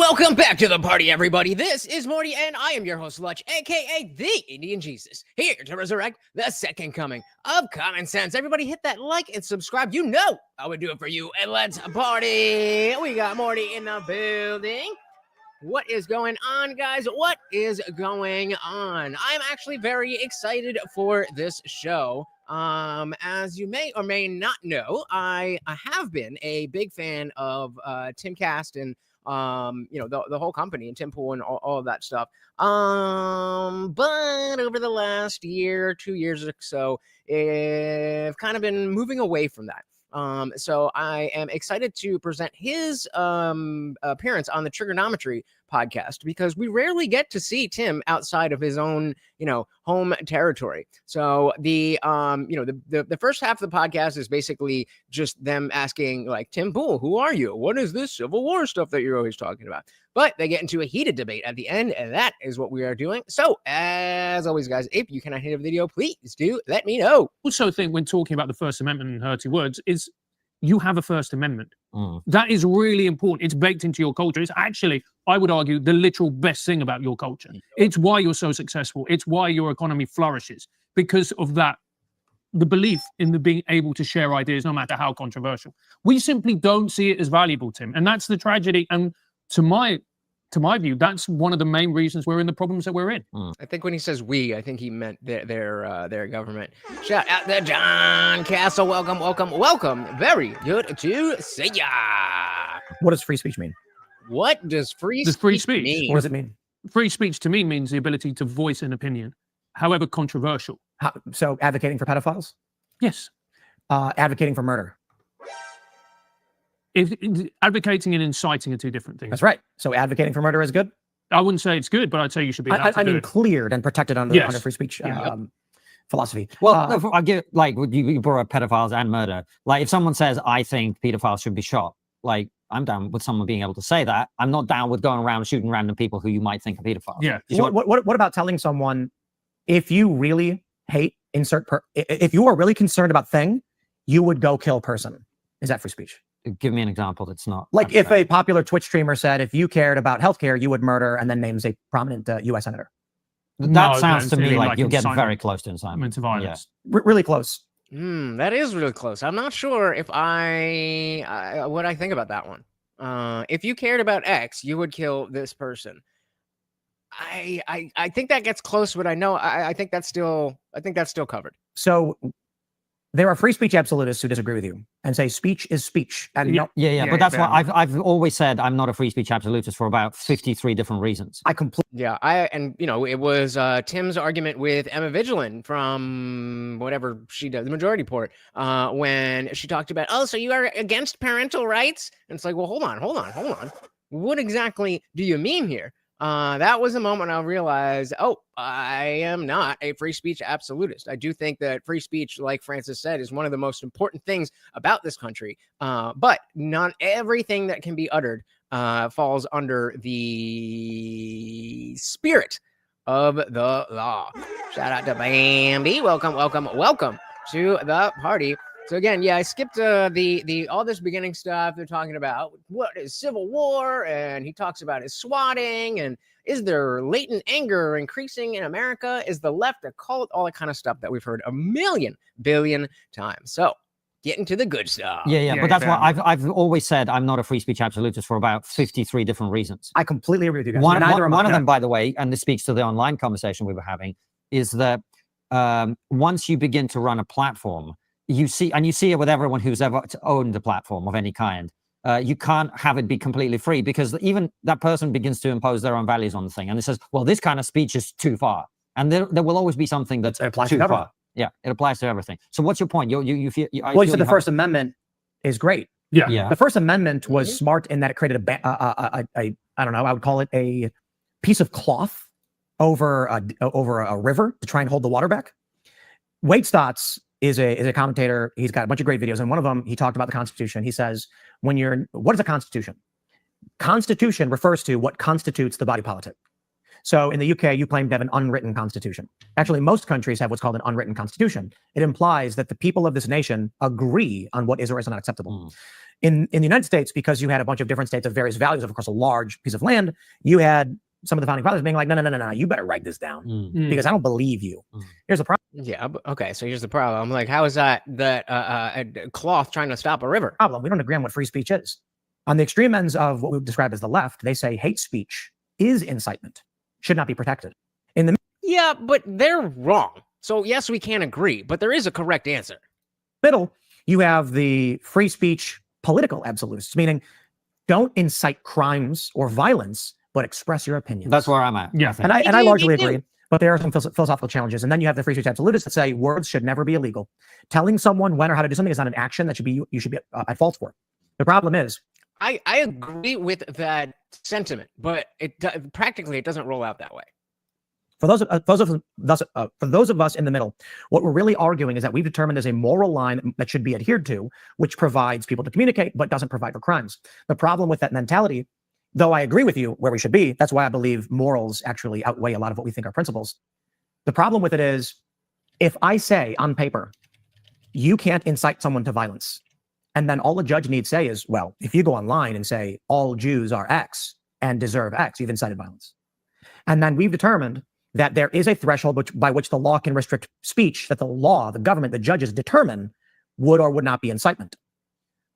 Welcome back to the party, everybody. This is Morty, and I am your host, Lutch, aka TheIndianJesus, here to resurrect the second coming of common sense. Everybody hit that like and subscribe. You know I would do it for you, and let's party. We got Morty in the building. What is going on, guys? What is going on? I'm actually very excited for this show. As you may or may not know, I have been a big fan of Timcast and the whole company and Tim Pool and all of that stuff. But over the last year, 2 years or so, I've kind of been moving away from that. So I am excited to present his appearance on the Triggernometry podcast, because we rarely get to see Tim outside of his own, home territory. So the first half of the podcast is basically just them asking, like, Tim Pool, who are you? What is this Civil War stuff that you're always talking about? But they get into a heated debate at the end, and that is what we are doing. So, as always, guys, if you cannot hit a video, please do let me know. Also think when talking about the First Amendment and hurty words is you have a First Amendment. That is really important. It's baked into your culture. It's actually, I would argue, the literal best thing about your culture. It's why you're so successful. It's why your economy flourishes, because of that, the belief in the being able to share ideas, no matter how controversial. We simply don't see it as valuable, Tim. And that's the tragedy. And to my view, that's one of the main reasons we're in the problems that we're in. I think when he says we, I think he meant their government. Shout out to John Castle. Welcome. Very good to see ya. What does free speech mean? What does free speech mean? What does it mean? Free speech to me means the ability to voice an opinion, however controversial. So advocating for pedophiles? Yes. Advocating for murder? If advocating and inciting are two different things. That's right. So advocating for murder is good? I wouldn't say it's good, but I'd say you should be allowed to do it. Cleared and protected under free speech philosophy. Well, I get, like, you brought up pedophiles and murder. Like, if someone says, I think pedophiles should be shot, like, I'm down with someone being able to say that. I'm not down with going around shooting random people who you might think are pedophiles. Yeah. What about telling someone, if you really hate if you are really concerned about thing, you would go kill person? Is that free speech? Give me an example that's not. Like, if a popular Twitch streamer said, if you cared about healthcare, you would murder, and then names a prominent U.S. senator. That sounds to me like you're getting very close to incitement to violence. Yeah. Really close. That is really close. I'm not sure if what I think about that one. If you cared about X, you would kill this person. I think that gets close, but I know I think that's still covered. So there are free speech absolutists who disagree with you and say speech is speech. And but that's why I've always said I'm not a free speech absolutist for about 53 different reasons. It was Tim's argument with Emma Vigilant from whatever she does, the Majority Report, when she talked about, so you are against parental rights? And it's like, well, hold on. What exactly do you mean here? That was the moment I realized, I am not a free speech absolutist. I do think that free speech, like Francis said, is one of the most important things about this country. But not everything that can be uttered falls under the spirit of the law. Shout out to Bambi. Welcome to the party. So again, I skipped the all this beginning stuff. They're talking about what is civil war, and he talks about his swatting, and is there latent anger increasing in America? Is the left a cult? All that kind of stuff that we've heard a billion times. So getting to the good stuff. But that's why I've always said I'm not a free speech absolutist for about 53 different reasons. I completely agree with you guys. One of them, by the way, and this speaks to the online conversation we were having, is that once you begin to run a platform, you see it with everyone who's ever owned a platform of any kind. You can't have it be completely free, because even that person begins to impose their own values on the thing. And it says, well, this kind of speech is too far. And there will always be something that's too far. Yeah, it applies to everything. So what's your point? You feel the First Amendment is great. Yeah. The First Amendment was smart in that it created I don't know, I would call it a piece of cloth over a river to try and hold the water back. Wade Stotts is a commentator. He's got a bunch of great videos, and one of them, he talked about the Constitution. He says, what is a Constitution? Constitution refers to what constitutes the body politic. So in the UK, you claim to have an unwritten constitution. Actually, most countries have what's called an unwritten constitution. It implies that the people of this nation agree on what is or is not acceptable. In the United States, because you had a bunch of different states of various values, of course, a large piece of land, you had some of the founding fathers being like, no, you better write this down because I don't believe you. Here's the problem. Yeah. Okay. So here's the problem. Like, how is that cloth trying to stop a river? Problem. We don't agree on what free speech is. On the extreme ends of what we would describe as the left, they say hate speech is incitement, should not be protected. In the Yeah, but they're wrong. So yes, we can agree, but there is a correct answer. middle, you have the free speech political absolutists, meaning don't incite crimes or violence, but express your opinions. That's where I'm at. Yeah. And I largely agree, but there are some philosophical challenges. And then you have the free speech absolutists that say words should never be illegal. Telling someone when or how to do something is not an action that you should be at fault for. The problem is, I agree with that sentiment, but practically it doesn't roll out that way. for those of us in the middle, what we're really arguing is that we've determined there's a moral line that should be adhered to, which provides people to communicate, but doesn't provide for crimes. The problem with that mentality, though I agree with you where we should be, that's why I believe morals actually outweigh a lot of what we think are principles. The problem with it is, if I say on paper, you can't incite someone to violence, and then all a judge needs to say is, well, if you go online and say all Jews are X and deserve X, you've incited violence. And then we've determined that there is a threshold by which the law can restrict speech that the law, the government, the judges determine would or would not be incitement.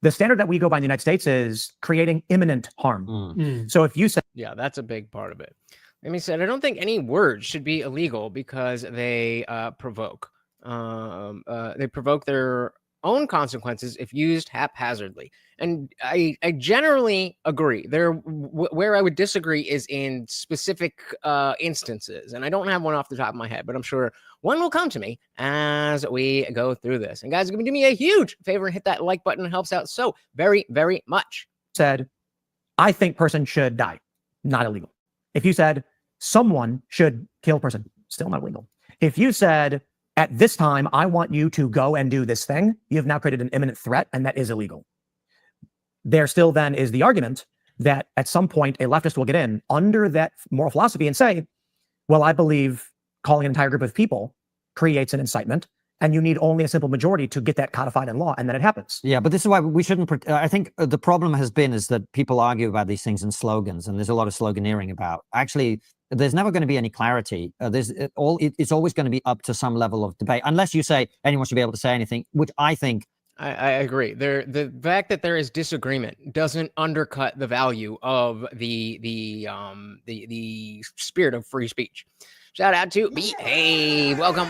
The standard that we go by in the United States is creating imminent harm. So if you say, yeah, that's a big part of it. Amy said, I don't think any words should be illegal because they provoke. They provoke their own consequences if used haphazardly. And I generally agree. Where I would disagree is in specific instances. And I don't have one off the top of my head, but I'm sure one will come to me as we go through this. And guys, do me a huge favor and hit that like button. It helps out so very, very much. said, I think person should die, not illegal. If you said someone should kill a person, still not illegal. If you said, at this time, I want you to go and do this thing, you have now created an imminent threat, and that is illegal. There still then is the argument that at some point a leftist will get in under that moral philosophy and say, well, I believe calling an entire group of people creates an incitement, and you need only a simple majority to get that codified in law, and then it happens. Yeah, but this is why we shouldn't. I think the problem has been is that people argue about these things in slogans, and there's a lot of sloganeering about. Actually, there's never going to be any clarity. It's always going to be up to some level of debate, unless you say anyone should be able to say anything, which I think. I agree. The fact that there is disagreement doesn't undercut the value of the spirit of free speech. Shout out to Behave. Welcome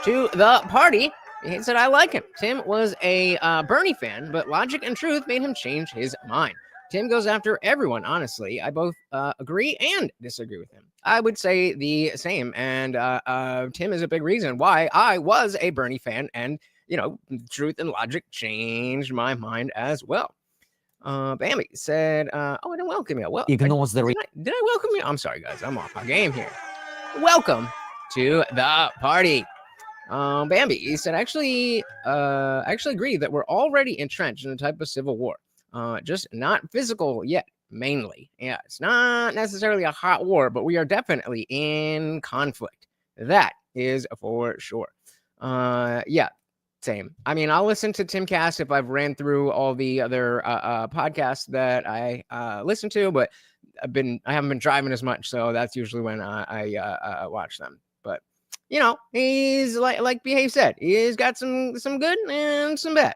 to the party. He said, I like him. Tim was a Bernie fan, but logic and truth made him change his mind. Tim goes after everyone, honestly. I both agree and disagree with him. I would say the same. And Tim is a big reason why I was a Bernie fan. And, you know, truth and logic changed my mind as well. Bambi said, oh, I didn't welcome you. Well, Ignores did I welcome you? I'm sorry, guys. I'm off my game here. Welcome to the party. Bambi, he said, I actually agree that we're already entrenched in a type of civil war. Just not physical yet, mainly. Yeah, it's not necessarily a hot war, but we are definitely in conflict. That is for sure. Yeah, same. I mean, I'll listen to Timcast if I've ran through all the other podcasts that I listen to, but I haven't been driving as much, so that's usually when I watch them. But you know, he's like Behave said, he's got some good and some bad.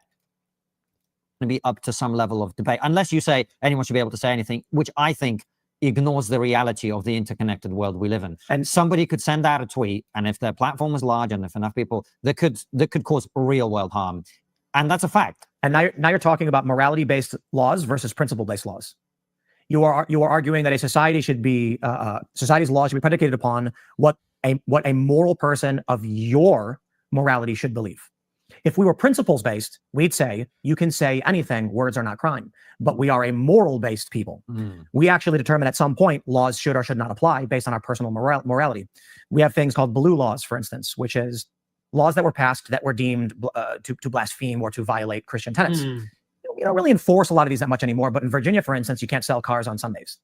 To be up to some level of debate, unless you say anyone should be able to say anything, which I think ignores the reality of the interconnected world we live in. And somebody could send out a tweet, and if their platform is large and if enough people, that could cause real world harm, and that's a fact. And now you're talking about morality-based laws versus principle-based laws. You are arguing that a society should be society's laws should be predicated upon what a moral person of your morality should believe. If we were principles-based, we'd say you can say anything, words are not crime. But we are a moral-based people. We actually determine at some point laws should or should not apply based on our personal morality. We have things called blue laws, for instance, which is laws that were passed that were deemed to blaspheme or to violate Christian tenets. We don't really enforce a lot of these that much anymore, but in Virginia, for instance, you can't sell cars on Sundays.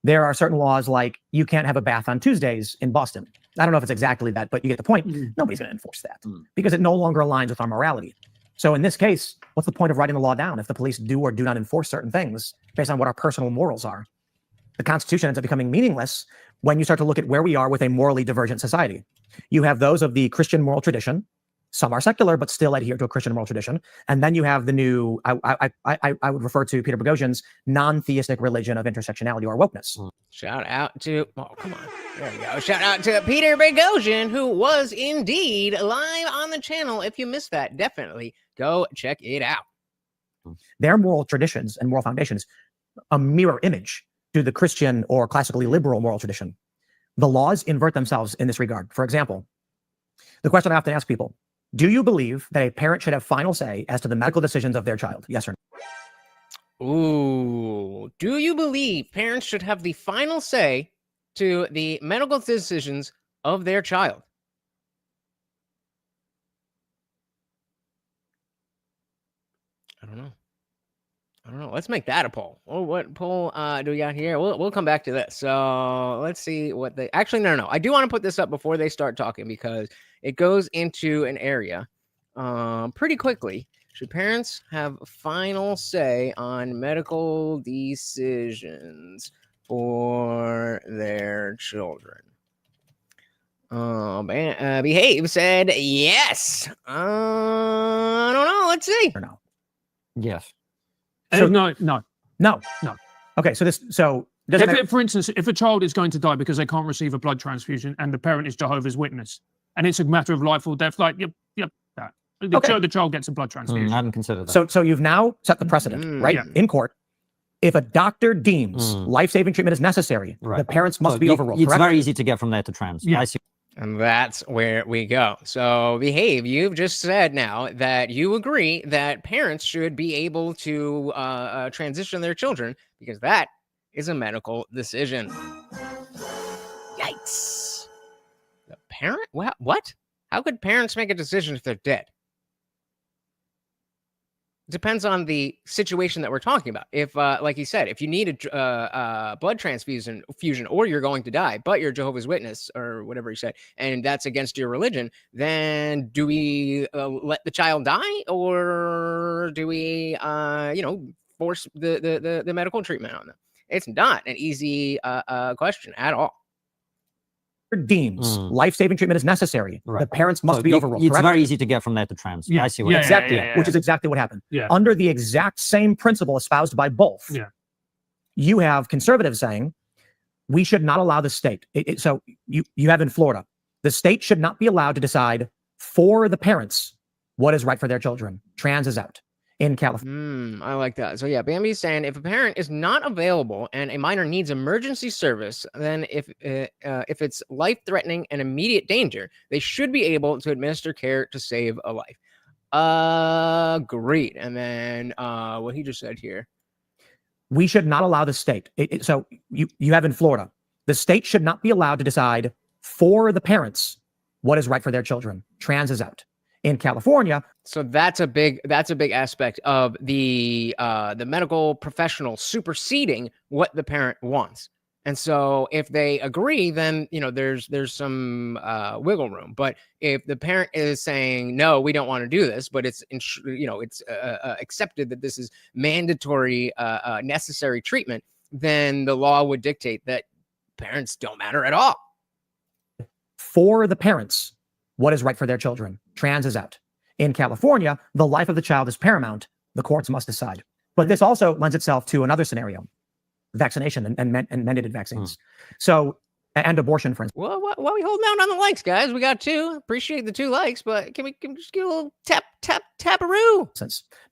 There are certain laws like you can't have a bath on Tuesdays in Boston. I don't know if it's exactly that, but you get the point. Nobody's going to enforce that because it no longer aligns with our morality. So in this case, what's the point of writing the law down if the police do or do not enforce certain things based on what our personal morals are? The Constitution ends up becoming meaningless when you start to look at where we are with a morally divergent society. You have those of the Christian moral tradition. Some are secular, but still adhere to a Christian moral tradition. And then you have the new, I would refer to Peter Boghossian's non-theistic religion of intersectionality or wokeness. Shout out to, oh, come on. There we go. Shout out to Peter Boghossian, who was indeed live on the channel. If you missed that, definitely go check it out. Their moral traditions and moral foundations, a mirror image to the Christian or classically liberal moral tradition. The laws invert themselves in this regard. For example, the question I often ask people, do you believe that a parent should have final say as to the medical decisions of their child? Yes or no? Ooh, do you believe parents should have the final say to the medical decisions of their child? I don't know. Let's make that a poll. Oh, what poll do we got here? We'll come back to this. So let's see what they actually no. I do want to put this up before they start talking because it goes into an area pretty quickly. Should parents have final say on medical decisions for their children? Behave said yes. I don't know. Let's see. Or no? Yes. So- No. Okay, so For instance, if a child is going to die because they can't receive a blood transfusion and the parent is Jehovah's Witness, and it's a matter of life or death, like, that. The child gets a blood transfusion. I hadn't considered that. So you've now set the precedent, right? Yeah. In court, if a doctor deems life-saving treatment is necessary, the parents must be overruled. It's correct? very easy to get from there to trans. Yeah. I see. And that's where we go. So, Behave, you've just said now that you agree that parents should be able to transition their children because that is a medical decision. Yikes. The parent? What? How could parents make a decision if they're dead? Depends on the situation that we're talking about. If, like he said, if you need a blood transfusion or you're going to die, but you're Jehovah's Witness or whatever he said, and that's against your religion, then do we let the child die or do we, force the medical treatment on them? It's not an easy question at all. Deems life-saving treatment is necessary, the parents must be overruled. It's correct? very easy to get from there to trans. Yeah. I see what Exactly, yeah. which is exactly what happened. Yeah. Under the exact same principle espoused by both, you have conservatives saying we should not allow the state. So you have in Florida, the state should not be allowed to decide for the parents what is right for their children. Trans is out. In California. I like that. So yeah, Bambi's saying if a parent is not available and a minor needs emergency service, then if it's life-threatening and immediate danger, they should be able to administer care to save a life. Agreed. And then what he just said here. We should not allow the state. So you have in Florida, the state should not be allowed to decide for the parents what is right for their children. Trans is out. In California, so that's a big aspect of the medical professional superseding what the parent wants. And so if they agree, then there's some wiggle room. But if the parent is saying no, we don't want to do this, but it's accepted that this is mandatory, necessary treatment, then the law would dictate that parents don't matter at all. For the parents, what is right for their children? Trans is out. In California, the life of the child is paramount. The courts must decide. But this also lends itself to another scenario: vaccination and mandated vaccines. So, and abortion, for instance. Well, while we hold down on the likes, guys, we got 2. Appreciate the 2 likes, but can we just get a little taparoo?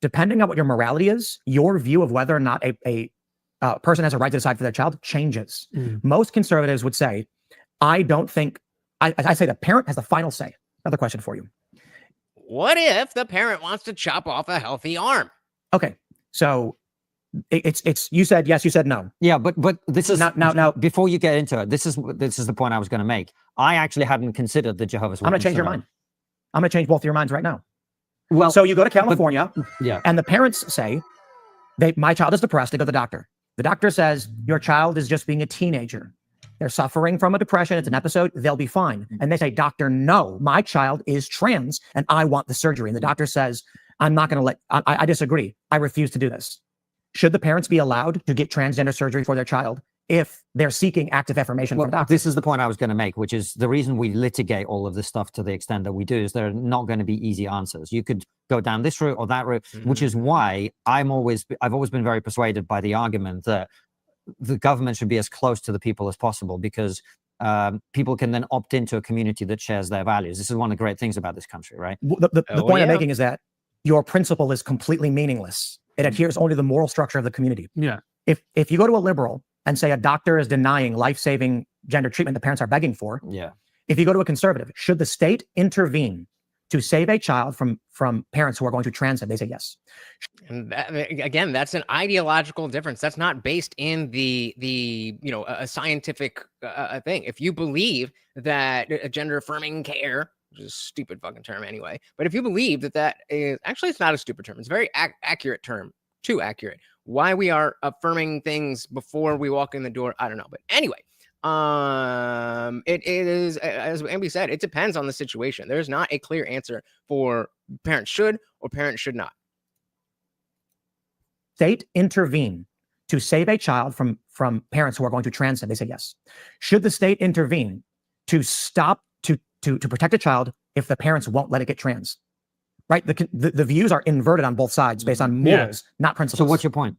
Depending on what your morality is, your view of whether or not a person has a right to decide for their child changes. Most conservatives would say, I don't think. I say the parent has the final say. Another question for you. What if the parent wants to chop off a healthy arm? Okay, so it's you said yes, you said no. Yeah, but this is now. Before you get into it, this is the point I was going to make. I actually hadn't considered the Jehovah's Witness. I'm going to change your mind. I'm going to change both of your minds right now. Well, so you go to California, yeah, and the parents say, my child is depressed. They go to the doctor. The doctor says your child is just being a teenager. They're suffering from a depression. It's an episode. They'll be fine. And they say, doctor, no, my child is trans and I want the surgery. And the doctor says, I'm not going to let, I disagree. I refuse to do this. Should the parents be allowed to get transgender surgery for their child if they're seeking active affirmation from doctors? This is the point I was going to make, which is the reason we litigate all of this stuff to the extent that we do is there are not going to be easy answers. You could go down this route or that route, which is why I've always been very persuaded by the argument that the government should be as close to the people as possible, because people can then opt into a community that shares their values. This is one of the great things about this country, right? The point I'm making is that your principle is completely meaningless. It adheres only to the moral structure of the community. Yeah. If you go to a liberal and say a doctor is denying life-saving gender treatment the parents are begging for, if you go to a conservative, should the state intervene to save a child from parents who are going to transit? They say yes. And that, again, that's an ideological difference. That's not based in a scientific thing. If you believe that gender affirming care, which is a stupid fucking term anyway, but if you believe that is actually, it's not a stupid term. It's a very accurate term, too accurate. Why we are affirming things before we walk in the door, I don't know. But anyway, it is, as Amby said, it depends on the situation. There's not a clear answer for parents should or parents should not. State intervene to save a child from parents who are going to transit? They say yes. Should the state intervene to stop to protect a child if the parents won't let it get trans? Right? The views are inverted on both sides based on morals, not principles. So what's your point?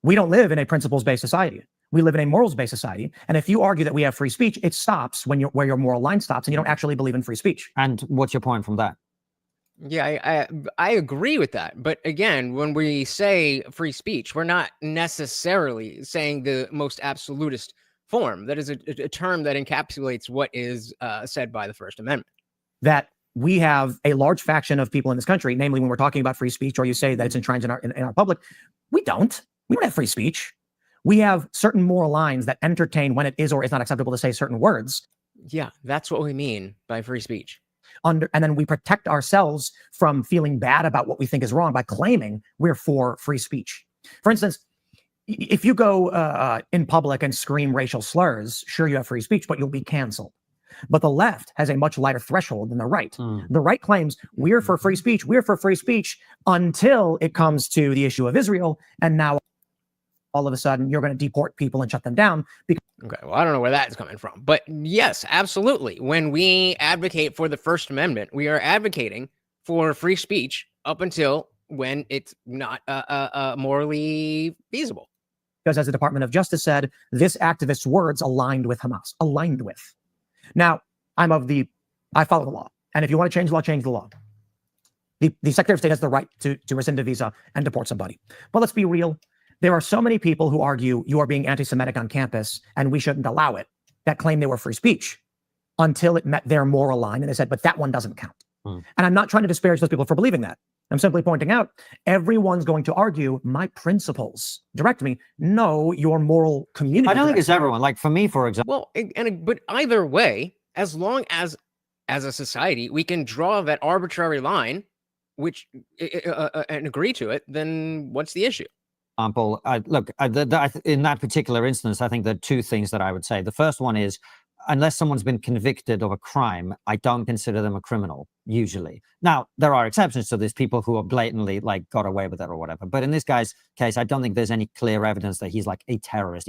We don't live in a principles-based society. We live in a morals-based society. And if you argue that we have free speech, it stops where your moral line stops, and you don't actually believe in free speech. And what's your point from that? Yeah, I agree with that. But again, when we say free speech, we're not necessarily saying the most absolutist form. That is a term that encapsulates what is said by the First Amendment. That we have a large faction of people in this country, namely when we're talking about free speech, or you say that it's enshrined in our public, we don't have free speech. We have certain moral lines that entertain when it is or is not acceptable to say certain words. Yeah, that's what we mean by free speech. And then we protect ourselves from feeling bad about what we think is wrong by claiming we're for free speech. For instance, if you go in public and scream racial slurs, sure, you have free speech, but you'll be canceled. But the left has a much lighter threshold than the right. The right claims we're for free speech. We're for free speech until it comes to the issue of Israel. And now all of a sudden you're going to deport people and shut them down. Okay, well, I don't know where that's coming from. But yes, absolutely. When we advocate for the First Amendment, we are advocating for free speech up until when it's not morally feasible. Because as the Department of Justice said, this activist's words aligned with Hamas. Aligned with. Now, I follow the law. And if you want to change the law, change the law. The Secretary of State has the right to rescind a visa and deport somebody. But let's be real. There are so many people who argue you are being anti-Semitic on campus and we shouldn't allow it, that claim they were free speech until it met their moral line. And they said, but that one doesn't count. And I'm not trying to disparage those people for believing that. I'm simply pointing out everyone's going to argue my principles direct me. No, your moral community. I don't think it's everyone. Like for me, for example. Well, but either way, as long as a society we can draw that arbitrary line, which and agree to it, then what's the issue? Example, in that particular instance, I think there are two things that I would say. The first one is, unless someone's been convicted of a crime, I don't consider them a criminal, usually. Now, there are exceptions to this, people who are blatantly got away with it or whatever. But in this guy's case, I don't think there's any clear evidence that he's like a terrorist,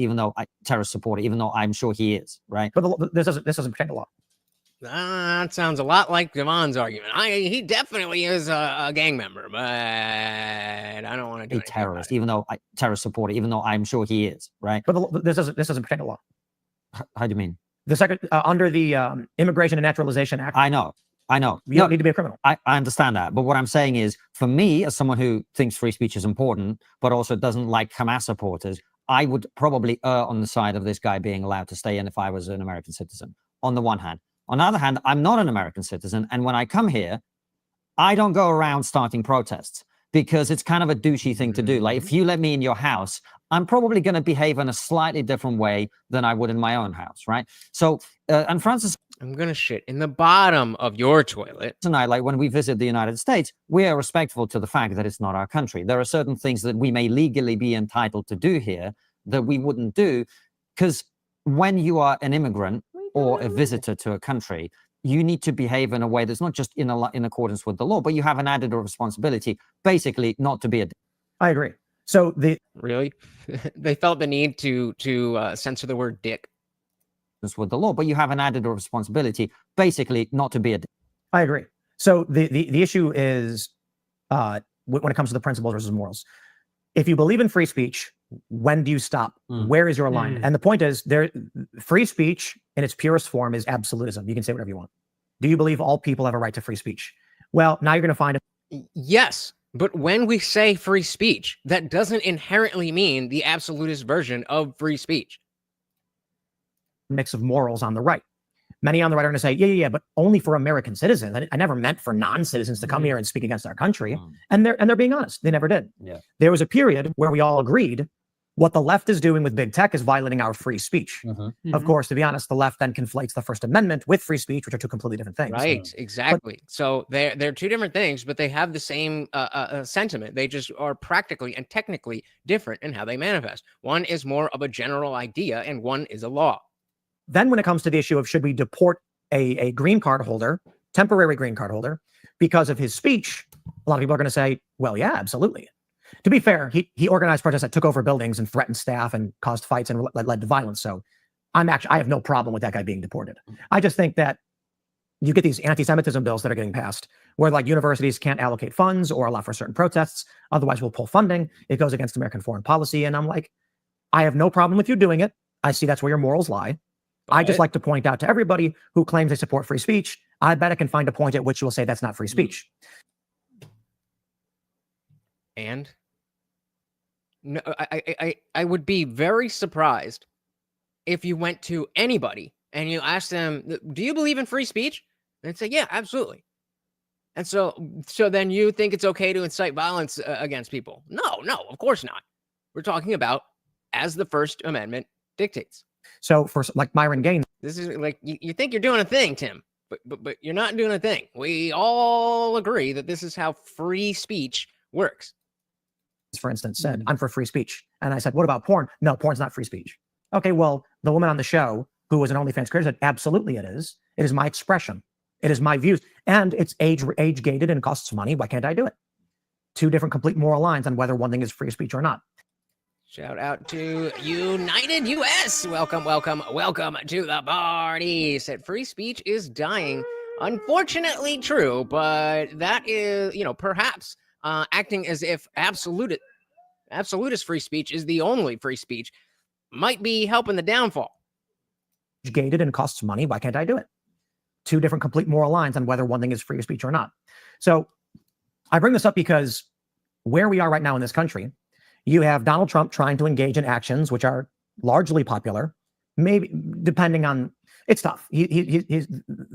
terrorist supporter, even though I'm sure he is, right? But this doesn't pertain to law. That sounds a lot like Devon's argument. He definitely is a gang member, but I don't want to do a terrorist, even though terrorist supporter, even though I'm sure he is, right? But this doesn't pertain to law. How do you mean? Under the Immigration and Naturalization Act. I know. You don't need to be a criminal. I understand that. But what I'm saying is, for me, as someone who thinks free speech is important, but also doesn't like Hamas supporters, I would probably err on the side of this guy being allowed to stay in if I was an American citizen, on the one hand. On the other hand, I'm not an American citizen. And when I come here, I don't go around starting protests because it's kind of a douchey thing to do. Like, if you let me in your house, I'm probably going to behave in a slightly different way than I would in my own house, right? So, and Francis... I'm going to shit in the bottom of your toilet. And I, when we visit the United States, we are respectful to the fact that it's not our country. There are certain things that we may legally be entitled to do here that we wouldn't do, because when you are an immigrant or a visitor to a country, you need to behave in a way that's not just in accordance with the law, but you have an added responsibility, basically not to be a dick. I agree. So Really? They felt the need to censor the word dick. With the law, but you have an added responsibility, basically not to be a dick. I agree. So the issue is when it comes to the principles versus morals. If you believe in free speech, when do you stop? Where is your line? And the point is, free speech in its purest form is absolutism. You can say whatever you want. Do you believe all people have a right to free speech? Well, now you're going to find Yes, but when we say free speech, that doesn't inherently mean the absolutist version of free speech. a mix of morals on the right. Many on the right are going to say, yeah, but only for American citizens. I never meant for non-citizens to come here and speak against our country. And they're being honest. They never did. Yeah. There was a period where we all agreed what the left is doing with big tech is violating our free speech. Of course, to be honest, the left then conflates the First Amendment with free speech, which are two completely different things. Right, exactly. So they're two different things, but they have the same sentiment. They just are practically and technically different in how they manifest. One is more of a general idea, and one is a law. Then when it comes to the issue of should we deport a green card holder, temporary green card holder, because of his speech, a lot of people are going to say, well, yeah, absolutely. To be fair, he organized protests that took over buildings and threatened staff and caused fights and led to violence. So I have no problem with that guy being deported. I just think that you get these anti-Semitism bills that are getting passed where like universities can't allocate funds or allow for certain protests. Otherwise we'll pull funding. It goes against American foreign policy. And I'm like, I have no problem with you doing it. I see that's where your morals lie. I just like to point out to everybody who claims they support free speech, I bet I can find a point at which you will say that's not free speech. And no, I would be very surprised if you went to anybody and you asked them, do you believe in free speech? And they'd say, yeah, absolutely. And so then you think it's okay to incite violence against people? No, of course not. We're talking about as the First Amendment dictates. So for like Myron Gaines, this is like you think you're doing a thing, Tim, but you're not doing a thing. We all agree that this is how free speech works. For instance, said, I'm for free speech. And I said, what about porn? No, porn's not free speech. Okay, well, the woman on the show who was an OnlyFans creator said, absolutely it is. It is my expression. It is my views. And it's age gated and costs money. Why can't I do it? Two different complete moral lines on whether one thing is free speech or not. Shout out to United US. Welcome to the party. Said free speech is dying. Unfortunately true, but that is, perhaps acting as if absolutist free speech is the only free speech might be helping the downfall. Gated and costs money. Why can't I do it? Two different complete moral lines on whether one thing is free speech or not. So I bring this up because where we are right now in this country, you have Donald Trump trying to engage in actions which are largely popular, maybe depending on, it's tough. He's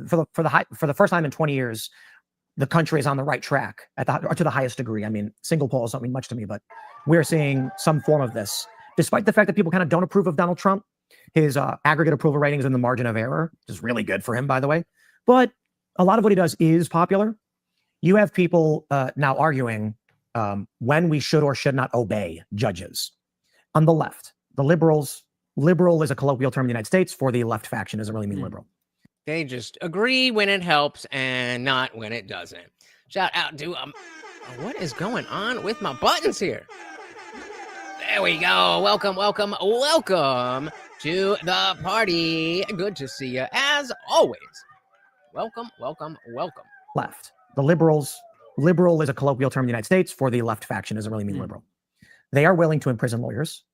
for the first time in 20 years, the country is on the right track to the highest degree. I mean, single polls don't mean much to me, but we're seeing some form of this, despite the fact that people kind of don't approve of Donald Trump. His aggregate approval rating is in the margin of error, which is really good for him, by the way. But a lot of what he does is popular. You have people now arguing when we should or should not obey judges. On the left, the liberal is a colloquial term in the United States for the left faction. Doesn't really mean liberal. They just agree when it helps and not when it doesn't. Shout out to what is going on with my buttons here? There we go. Welcome to the party. Good to see you as always. Welcome. Left. The liberal is a colloquial term in the United States for the left faction. Doesn't really mean liberal. They are willing to imprison lawyers.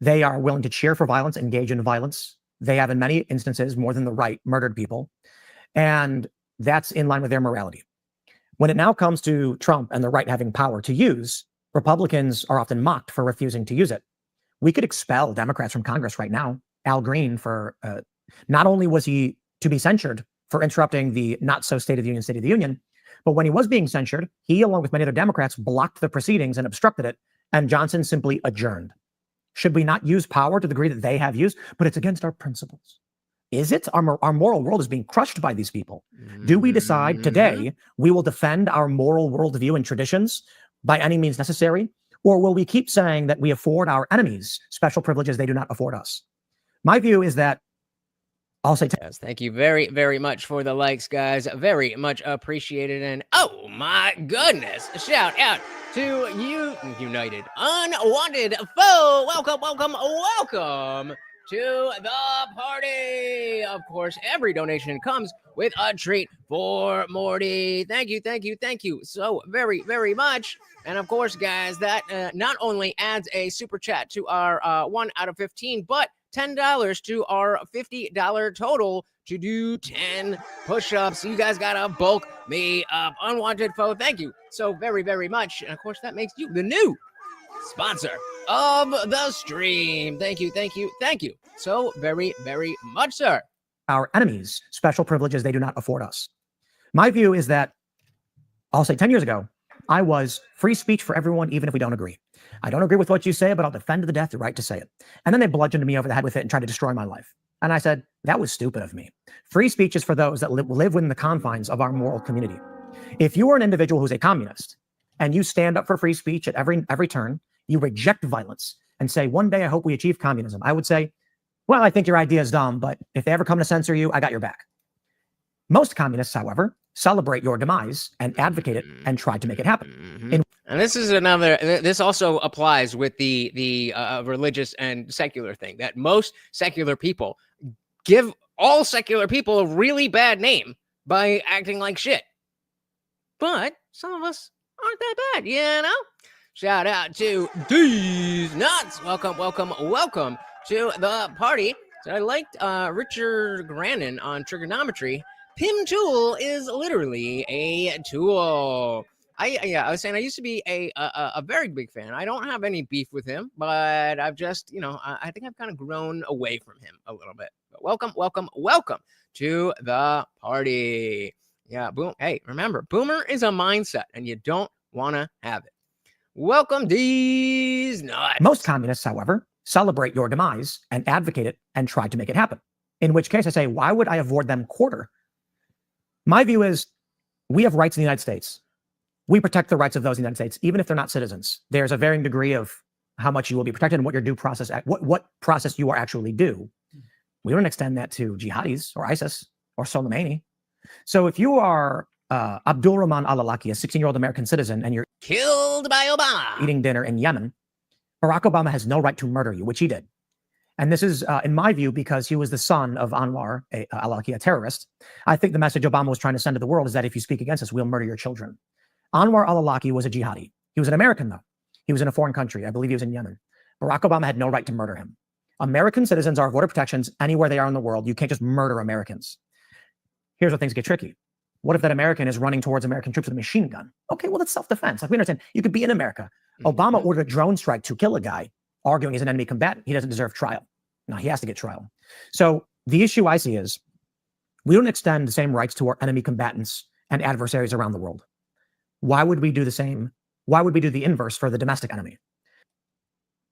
They are willing to cheer for violence, engage in violence. They have, in many instances, more than the right, murdered people. And that's in line with their morality. When it now comes to Trump and the right having power to use, Republicans are often mocked for refusing to use it. We could expel Democrats from Congress right now. Al Green, for not only was he to be censured for interrupting the not so State of the Union, but when he was being censured, he, along with many other Democrats, blocked the proceedings and obstructed it, and Johnson simply adjourned. Should we not use power to the degree that they have used? But it's against our principles. Is it? Our moral world is being crushed by these people. Do we decide today we will defend our moral worldview and traditions by any means necessary? Or will we keep saying that we afford our enemies special privileges they do not afford us? My view is that I'll say Yes, thank you very, very much for the likes, guys. Very much appreciated. And oh my goodness, shout out to you, United Unwanted Foe. Welcome, welcome, welcome to the party. Of course, every donation comes with a treat for Morty. Thank you, thank you, thank you so very, very much. And of course, guys, that not only adds a super chat to our 1 out of 15, but $10 to our $50 total to do 10 push-ups. You guys gotta bulk me up. Unwanted Foe, thank you so very, very much. And of course, that makes you the new sponsor of the stream. Thank you, thank you, thank you so very, very much, sir. our enemies special privileges they do not afford us. My view is that, I'll say 10 years ago, I was free speech for everyone, even if we don't agree. I don't agree with what you say, but I'll defend to the death the right to say it. And then they bludgeoned me over the head with it and tried to destroy my life. And I said, that was stupid of me. Free speech is for those that live within the confines of our moral community. If you are an individual who's a communist and you stand up for free speech at every turn, you reject violence and say, one day I hope we achieve communism, I would say, well, I think your idea is dumb, but if they ever come to censor you, I got your back. Most communists, however, celebrate your demise and advocate it and try to make it happen. And this is another, this also applies with the religious and secular thing, that most secular people give all secular people a really bad name by acting like shit. But some of us aren't that bad, you know? Shout out to these nuts. Welcome, welcome, welcome to the party. So I liked Richard Grannon on Triggernometry. Pim tool is literally a tool. I was saying I used to be a very big fan. I don't have any beef with him, but I've just, I think I've kind of grown away from him a little bit. But welcome, welcome, welcome to the party. Yeah, boom. Hey, remember, boomer is a mindset, and you don't want to have it. Welcome, these nuts. Most communists, however, celebrate your demise and advocate it and try to make it happen. In which case I say, why would I award them quarter? My view is we have rights in the United States. We protect the rights of those in the United States, even if they're not citizens. There's a varying degree of how much you will be protected and what your due process, what process you are actually due. We don't extend that to jihadis or ISIS or Soleimani. So if you are Abdul Rahman al-Awlaki, a 16-year-old American citizen, and you're killed by Obama eating dinner in Yemen, Barack Obama has no right to murder you, which he did. And this is, in my view, because he was the son of Anwar al-Awlaki, a terrorist. I think the message Obama was trying to send to the world is that if you speak against us, we'll murder your children. Anwar al-Awlaki was a jihadi. He was an American, though. He was in a foreign country. I believe he was in Yemen. Barack Obama had no right to murder him. American citizens are voter protections anywhere they are in the world. You can't just murder Americans. Here's where things get tricky. What if that American is running towards American troops with a machine gun? Okay, well, that's self-defense. Like, we understand you could be in America. Obama ordered a drone strike to kill a guy, arguing he's an enemy combatant. He doesn't deserve trial. No, he has to get trial. So the issue I see is we don't extend the same rights to our enemy combatants and adversaries around the world. Why would we do the same? Why would we do the inverse for the domestic enemy?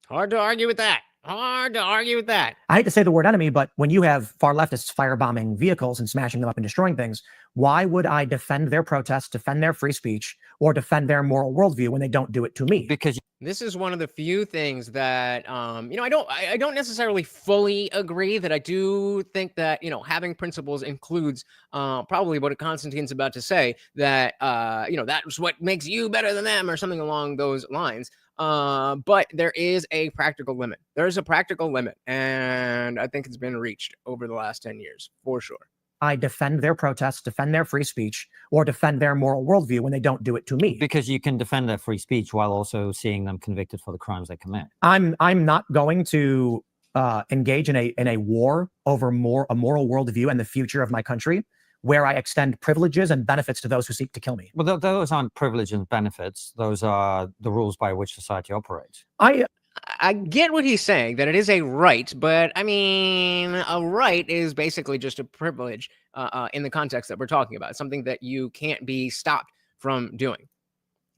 Hard to argue with that. Hard to argue with that. I hate to say the word enemy, but when you have far leftists firebombing vehicles and smashing them up and destroying things, why would I defend their protests, defend their free speech, or defend their moral worldview when they don't do it to me? Because this is one of the few things that, I don't necessarily fully agree. That I do think that, having principles includes probably what Konstantin's about to say, that, that's what makes you better than them or something along those lines. But there is a practical limit. There's a practical limit, and I think it's been reached over the last 10 years, for sure. I defend their protests, defend their free speech, or defend their moral worldview when they don't do it to me. Because you can defend their free speech while also seeing them convicted for the crimes they commit. I'm not going to engage in a war over a moral worldview and the future of my country, where I extend privileges and benefits to those who seek to kill me. Well, those aren't privileges and benefits. Those are the rules by which society operates. I get what he's saying, that it is a right, but I mean, a right is basically just a privilege in the context that we're talking about. Something that you can't be stopped from doing.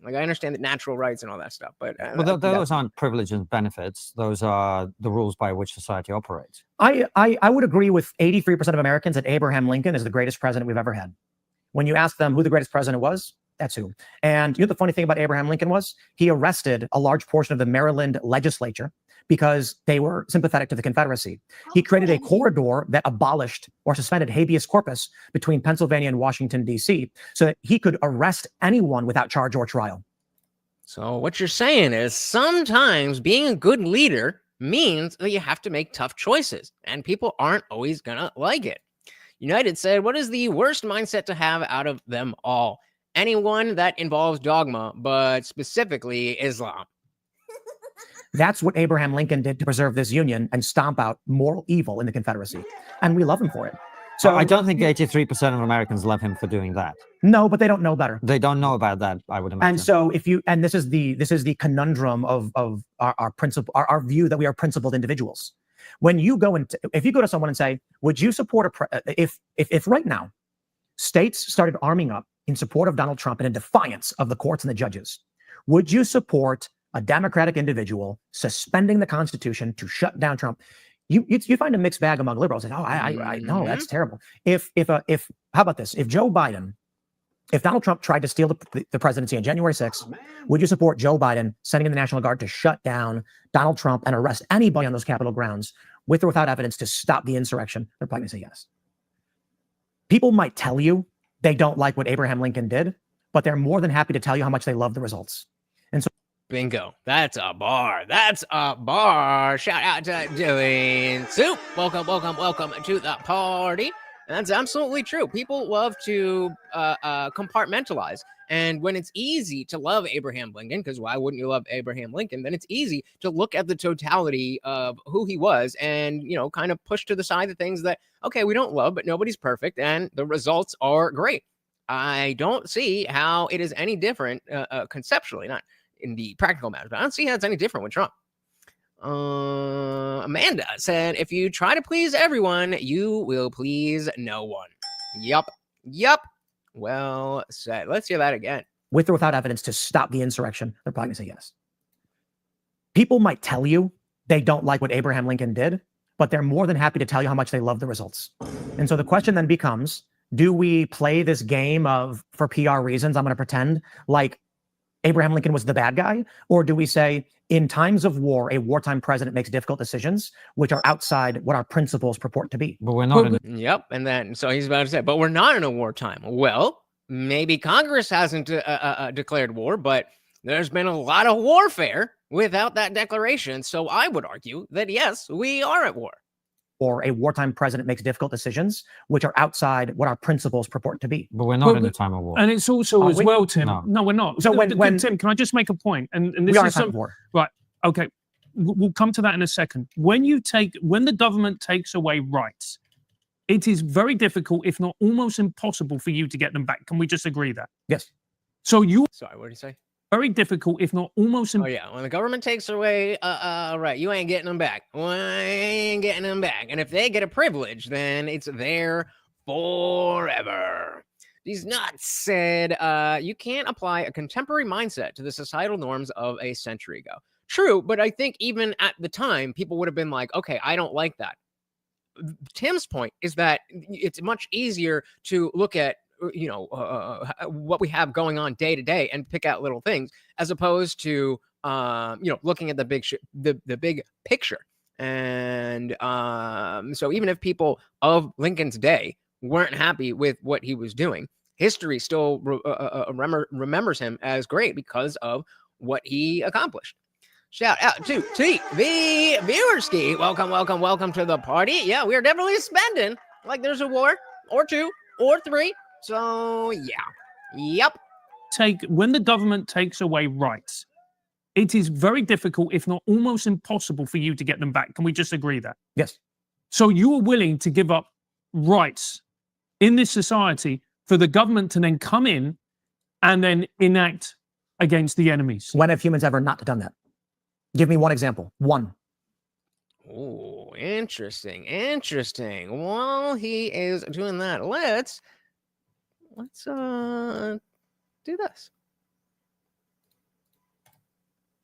Like, I understand that natural rights and all that stuff, but those aren't privileges and benefits. Those are the rules by which society operates. I would agree with 83% of Americans that Abraham Lincoln is the greatest president we've ever had. When you ask them who the greatest president was, that's who. And you know the funny thing about Abraham Lincoln was? He arrested a large portion of the Maryland legislature because they were sympathetic to the Confederacy. He created a corridor that abolished or suspended habeas corpus between Pennsylvania and Washington, D.C., so that he could arrest anyone without charge or trial. So what you're saying is sometimes being a good leader means that you have to make tough choices, and people aren't always gonna like it. United said, what is the worst mindset to have out of them all? Anyone that involves dogma, but specifically Islam. That's what Abraham Lincoln did to preserve this union and stomp out moral evil in the Confederacy. And we love him for it. So I don't think 83% of Americans love him for doing that. No, but they don't know better. They don't know about that, I would imagine. And so this is the conundrum of our principle, our view that we are principled individuals. When you go if you go to someone and say, would you support if right now states started arming up in support of Donald Trump and in defiance of the courts and the judges, would you support a Democratic individual suspending the Constitution to shut down Trump? You find a mixed bag among liberals. Say, I know that's terrible. How about this? If Donald Trump tried to steal the presidency on January 6th, would you support Joe Biden sending in the National Guard to shut down Donald Trump and arrest anybody on those Capitol grounds with or without evidence to stop the insurrection? They're probably going to say yes. People might tell you they don't like what Abraham Lincoln did, but they're more than happy to tell you how much they love the results. And so, bingo. That's a bar. That's a bar. Shout out to Doing Soup. Welcome to the party. And that's absolutely true. People love to compartmentalize. And when it's easy to love Abraham Lincoln, because why wouldn't you love Abraham Lincoln? Then it's easy to look at the totality of who he was and, kind of push to the side the things that, okay, we don't love, but nobody's perfect. And the results are great. I don't see how it is any different conceptually, not in the practical matters, but I don't see how it's any different with Trump. Amanda said, if you try to please everyone, you will please no one. Yup. Well said. Let's hear that again. With or without evidence to stop the insurrection, they're probably going to say yes. People might tell you they don't like what Abraham Lincoln did, but they're more than happy to tell you how much they love the results. And so the question then becomes, do we play this game of, for PR reasons, I'm going to pretend like Abraham Lincoln was the bad guy? Or do we say, in times of war, a wartime president makes difficult decisions which are outside what our principles purport to be? But we're not. Yep. And then, so he's about to say, but we're not in a wartime. Well, maybe Congress hasn't declared war, but there's been a lot of warfare without that declaration. So I would argue that, yes, we are at war. Or a wartime president makes difficult decisions which are outside what our principles purport to be. But we're not in a time of war. And it's also as well, Tim. No, we're not. So when Tim, can I just make a point? And this we are is in a time of war. Right. Okay. We'll come to that in a second. When the government takes away rights, it is very difficult, if not almost impossible, for you to get them back. Can we just agree that? Yes. So Sorry, what did you say? Very difficult, if not almost impossible. Oh, yeah. When the government takes away, right, you ain't getting them back. And if they get a privilege, then it's there forever. These nuts said, you can't apply a contemporary mindset to the societal norms of a century ago. True, but I think even at the time, people would have been like, okay, I don't like that. Tim's point is that it's much easier to look at what we have going on day to day and pick out little things as opposed to looking at the big picture. And so even if people of Lincoln's day weren't happy with what he was doing, history still remembers him as great because of what he accomplished. Shout out to the Viewerski. Welcome to the party. Yeah, we are definitely spending like there's a war or two or three. So, yeah. Yep. When the government takes away rights, it is very difficult, if not almost impossible, for you to get them back. Can we just agree that? Yes. So you are willing to give up rights in this society for the government to then come in and then enact against the enemies? When have humans ever not done that? Give me one example. One. Oh, interesting. While he is doing that, let's do this.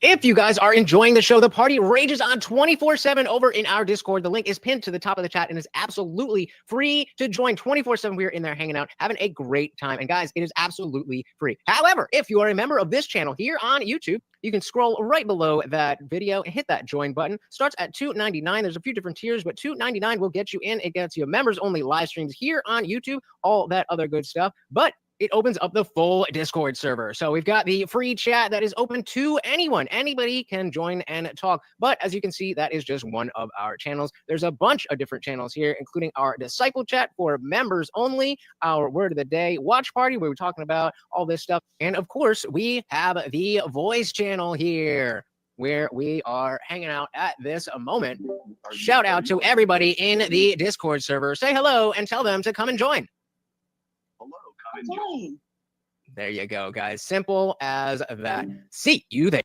If you guys are enjoying the show, the party rages on 24/7 over in our Discord. The link is pinned to the top of the chat and is absolutely free to join 24/7. We're in there hanging out, having a great time. And guys, it is absolutely free. However, if you are a member of this channel here on YouTube, you can scroll right below that video and hit that join button. Starts at $2.99. There's a few different tiers, but $2.99 will get you in. It gets you members only live streams here on YouTube, all that other good stuff. But it opens up the full Discord server. So we've got the free chat that is open to anyone. Anybody can join and talk. But as you can see, that is just one of our channels. There's a bunch of different channels here, including our disciple chat for members only, our word of the day watch party, where we're talking about all this stuff. And of course, we have the voice channel here, where we are hanging out at this moment. Shout out to everybody in the Discord server. Say hello and tell them to come and join. There you go, guys. Simple as that. See you there.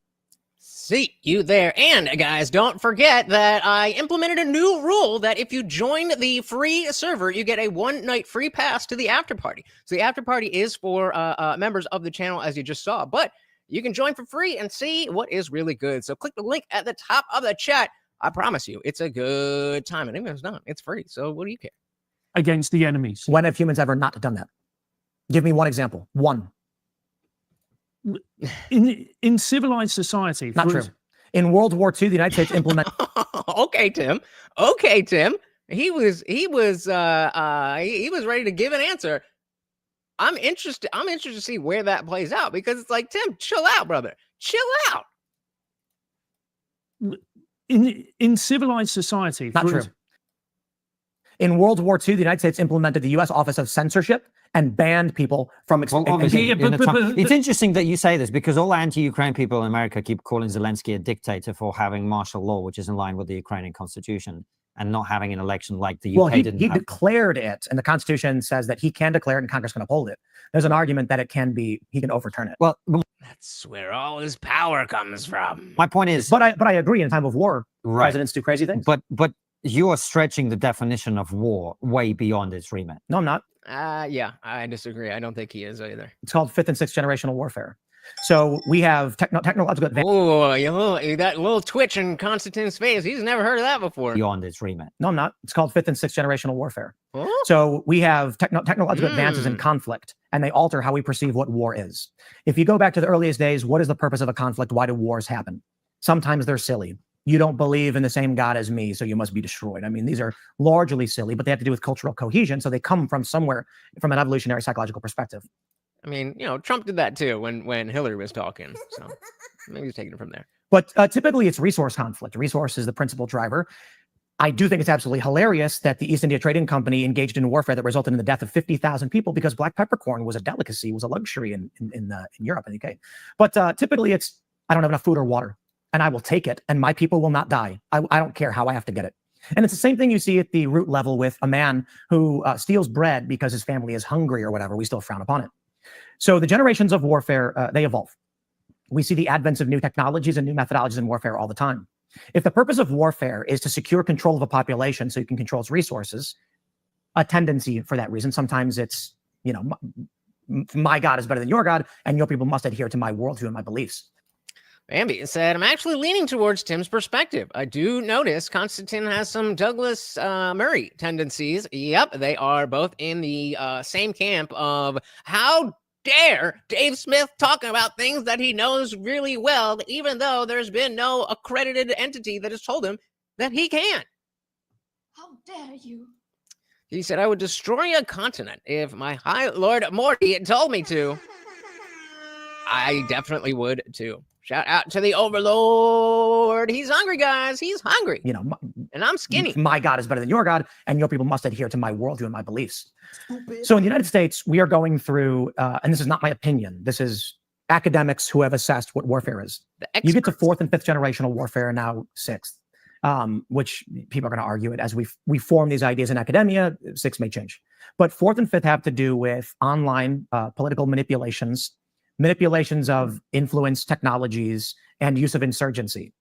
See you there. And guys, don't forget that I implemented a new rule that if you join the free server, you get a one-night free pass to the after party. So the after party is for members of the channel, as you just saw, but you can join for free and see what is really good. So click the link at the top of the chat. I promise you, it's a good time. And even if it's not, it's free. So what do you care? Against the enemies. When have humans ever not done that? Give me one example. One. In civilized society. Not true. In World War II, the United States implemented. Okay, Tim. Okay, Tim. He was ready to give an answer. I'm interested to see where that plays out, because it's like, Tim, chill out, brother. Chill out. In civilized society. Not true. In World War II, the United States implemented the U.S. Office of Censorship and banned people from. It's interesting that you say this, because all anti-Ukraine people in America keep calling Zelensky a dictator for having martial law, which is in line with the Ukrainian constitution, and not having an election like the UK didn't. He declared it, and the Constitution says that he can declare it, and Congress can uphold it. There's an argument that he can overturn it. Well, that's where all his power comes from. My point is, but I agree. In time of war, presidents do crazy things. But you are stretching the definition of war way beyond its remit. No, I'm not. Yeah, I disagree. I don't think he is either. It's called fifth and sixth generational warfare. So we have technological advantage. Oh, that little twitch in Konstantin's face. He's never heard of that before. Beyond its remit. No, I'm not. It's called fifth and sixth generational warfare. Huh? So we have technological advances in conflict, and they alter how we perceive what war is. If you go back to the earliest days, what is the purpose of a conflict? Why do wars happen? Sometimes they're silly. You don't believe in the same God as me, so you must be destroyed. I mean, these are largely silly, but they have to do with cultural cohesion. So they come from somewhere, from an evolutionary psychological perspective. I mean, Trump did that too when Hillary was talking. So maybe he's taking it from there. But typically it's resource conflict. Resource is the principal driver. I do think it's absolutely hilarious that the East India Trading Company engaged in warfare that resulted in the death of 50,000 people because black peppercorn was a delicacy, was a luxury in Europe and the UK. But typically it's, I don't have enough food or water, and I will take it, and my people will not die. I don't care how I have to get it. And it's the same thing you see at the root level with a man who steals bread because his family is hungry or whatever. We still frown upon it. So the generations of warfare, they evolve. We see the advents of new technologies and new methodologies in warfare all the time. If the purpose of warfare is to secure control of a population so you can control its resources, a tendency for that reason, sometimes it's, my God is better than your God, and your people must adhere to my worldview and my beliefs. Bambi said, I'm actually leaning towards Tim's perspective. I do notice Konstantin has some Douglas Murray tendencies. Yep, they are both in the same camp of how dare Dave Smith talk about things that he knows really well, even though there's been no accredited entity that has told him that he can. How dare you? He said, I would destroy a continent if my High Lord Morty had told me to. I definitely would too. Shout out to the Overlord. He's hungry, guys. He's hungry. And I'm skinny. My God is better than your God, and your people must adhere to my worldview and my beliefs. Stupid. So in the United States, we are going through, and this is not my opinion, this is academics who have assessed what warfare is. You get to fourth and fifth generational warfare, now sixth, which people are going to argue it as we form these ideas in academia. Sixth may change. But fourth and fifth have to do with online political manipulations of influence technologies, and use of insurgency.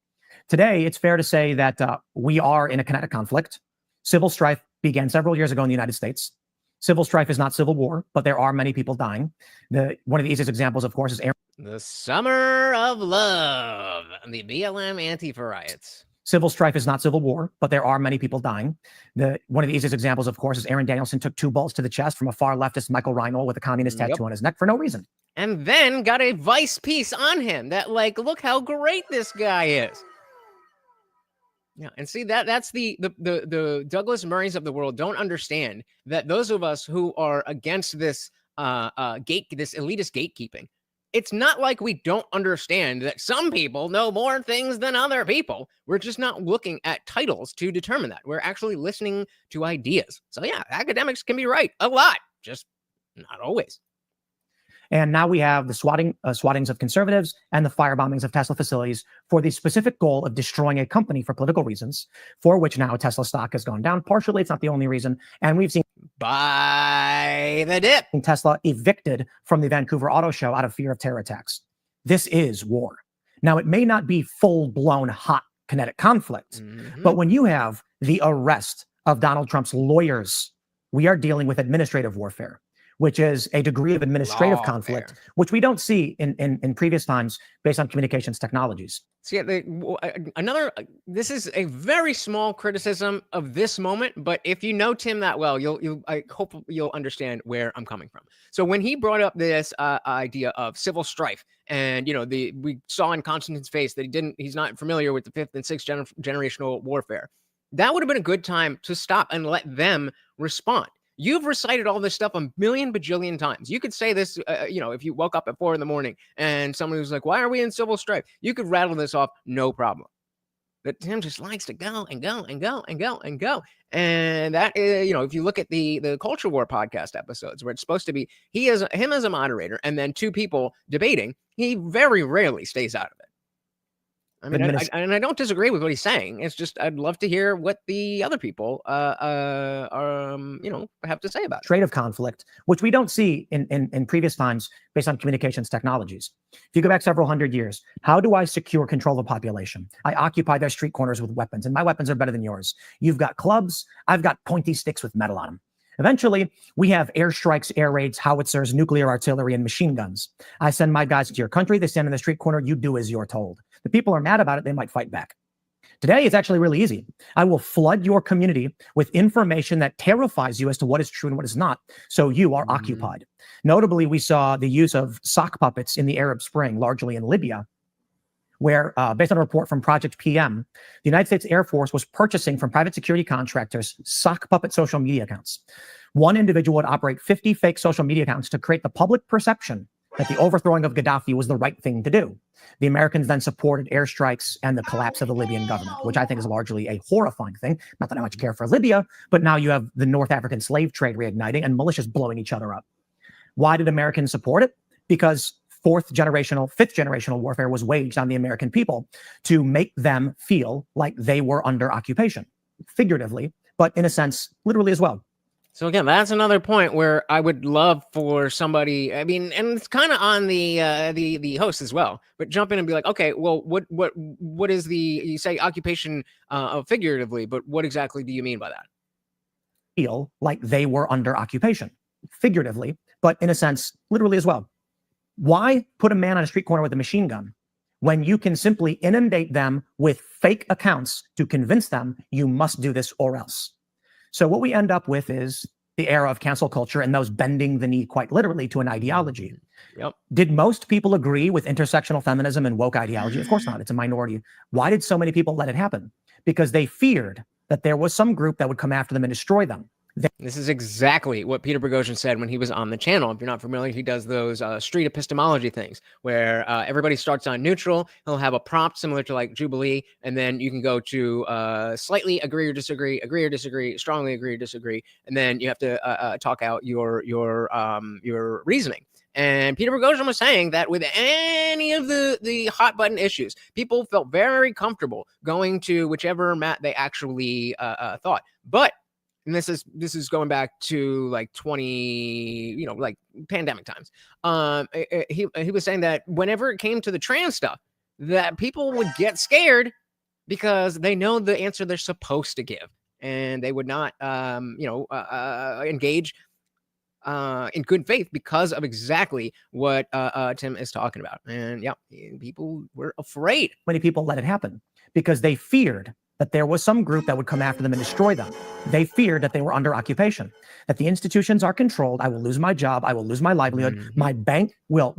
Today, it's fair to say that we are in a kinetic conflict. Civil strife began several years ago in the United States. Civil strife is not civil war, but there are many people dying. One of the easiest examples, of course, is the Summer of Love, the BLM Antifa riots. Civil strife is not civil war, but there are many people dying. One of the easiest examples, of course, is Aaron Danielson took 2 bullets to the chest from a far leftist Michael Reinhold with a communist tattoo on his neck for no reason. And then got a Vice piece on him that, like, look how great this guy is. Yeah, and see that's the Douglas Murrays of the world don't understand that those of us who are against this this elitist gatekeeping, it's not like we don't understand that some people know more things than other people. We're just not looking at titles to determine that. We're actually listening to ideas. So yeah, academics can be right a lot, just not always. And now we have the swattings of conservatives and the firebombings of Tesla facilities for the specific goal of destroying a company for political reasons, for which now Tesla stock has gone down. Partially, it's not the only reason. And we've seen by the dip Tesla evicted from the Vancouver Auto Show out of fear of terror attacks. This is war. Now, it may not be full-blown hot kinetic conflict, but when you have the arrest of Donald Trump's lawyers, we are dealing with administrative warfare, which is a degree of administrative conflict, which we don't see in previous times based on communications technologies. See, this is a very small criticism of this moment, but if you know Tim that well, I hope you'll understand where I'm coming from. So when he brought up this idea of civil strife, and we saw in Konstantin's face that he's not familiar with the 5th and 6th generational warfare, that would have been a good time to stop and let them respond. You've recited all this stuff a million bajillion times. You could say this, if you woke up at 4 a.m. and somebody was like, why are we in civil strife? You could rattle this off, no problem. But Tim just likes to go and go and go and go and go. And that is, if you look at the Culture War podcast episodes where it's supposed to be him as a moderator and then 2 people debating, he very rarely stays out of it. I mean, I don't disagree with what he's saying. It's just I'd love to hear what the other people have to say about it. Of conflict, which we don't see in previous times based on communications technologies. If you go back several hundred years, how do I secure control of the population? I occupy their street corners with weapons, and my weapons are better than yours. You've got clubs, I've got pointy sticks with metal on them. Eventually, we have airstrikes, air raids, howitzers, nuclear artillery, and machine guns. I send my guys to your country. They stand in the street corner. You do as you're told. The people are mad about it. They might fight back. Today, it's actually really easy. I will flood your community with information that terrifies you as to what is true and what is not, so you are occupied. Notably, we saw the use of sock puppets in the Arab Spring, largely in Libya, where, based on a report from Project PM, the United States Air Force was purchasing from private security contractors sock puppet social media accounts. One individual would operate 50 fake social media accounts to create the public perception that the overthrowing of Gaddafi was the right thing to do. The Americans then supported airstrikes and the collapse of the Libyan government, which I think is largely a horrifying thing. Not that I much care for Libya, but now you have the North African slave trade reigniting and militias blowing each other up. Why did Americans support it? Because 5th generational warfare was waged on the American people to make them feel like they were under occupation, figuratively, but in a sense, literally as well. So again, that's another point where I would love for somebody, I mean, and it's kind of on the host as well, but jump in and be like, okay, well, what is you say occupation figuratively, but what exactly do you mean by that? Feel like they were under occupation, figuratively, but in a sense, literally as well. Why put a man on a street corner with a machine gun when you can simply inundate them with fake accounts to convince them you must do this or else? So what we end up with is the era of cancel culture and those bending the knee quite literally to an ideology. Yep. Did most people agree with intersectional feminism and woke ideology? Of course not. It's a minority. Why did so many people let it happen? Because they feared that there was some group that would come after them and destroy them. This is exactly what Peter Boghossian said when he was on the channel. If you're not familiar, he does those street epistemology things where everybody starts on neutral. He'll have a prompt similar to like Jubilee, and then you can go to slightly agree or disagree, strongly agree or disagree, and then you have to talk out your reasoning. And Peter Boghossian was saying that with any of the hot button issues, people felt very comfortable going to whichever mat they actually thought. But and this is going back to like like pandemic times. He was saying that whenever it came to the trans stuff, that people would get scared because they know the answer they're supposed to give, and they would not, engage in good faith because of exactly what Tim is talking about. And yeah, people were afraid. Many people let it happen because they feared that there was some group that would come after them and destroy them. They feared that they were under occupation, that the institutions are controlled. I will lose my job. I will lose my livelihood. My bank will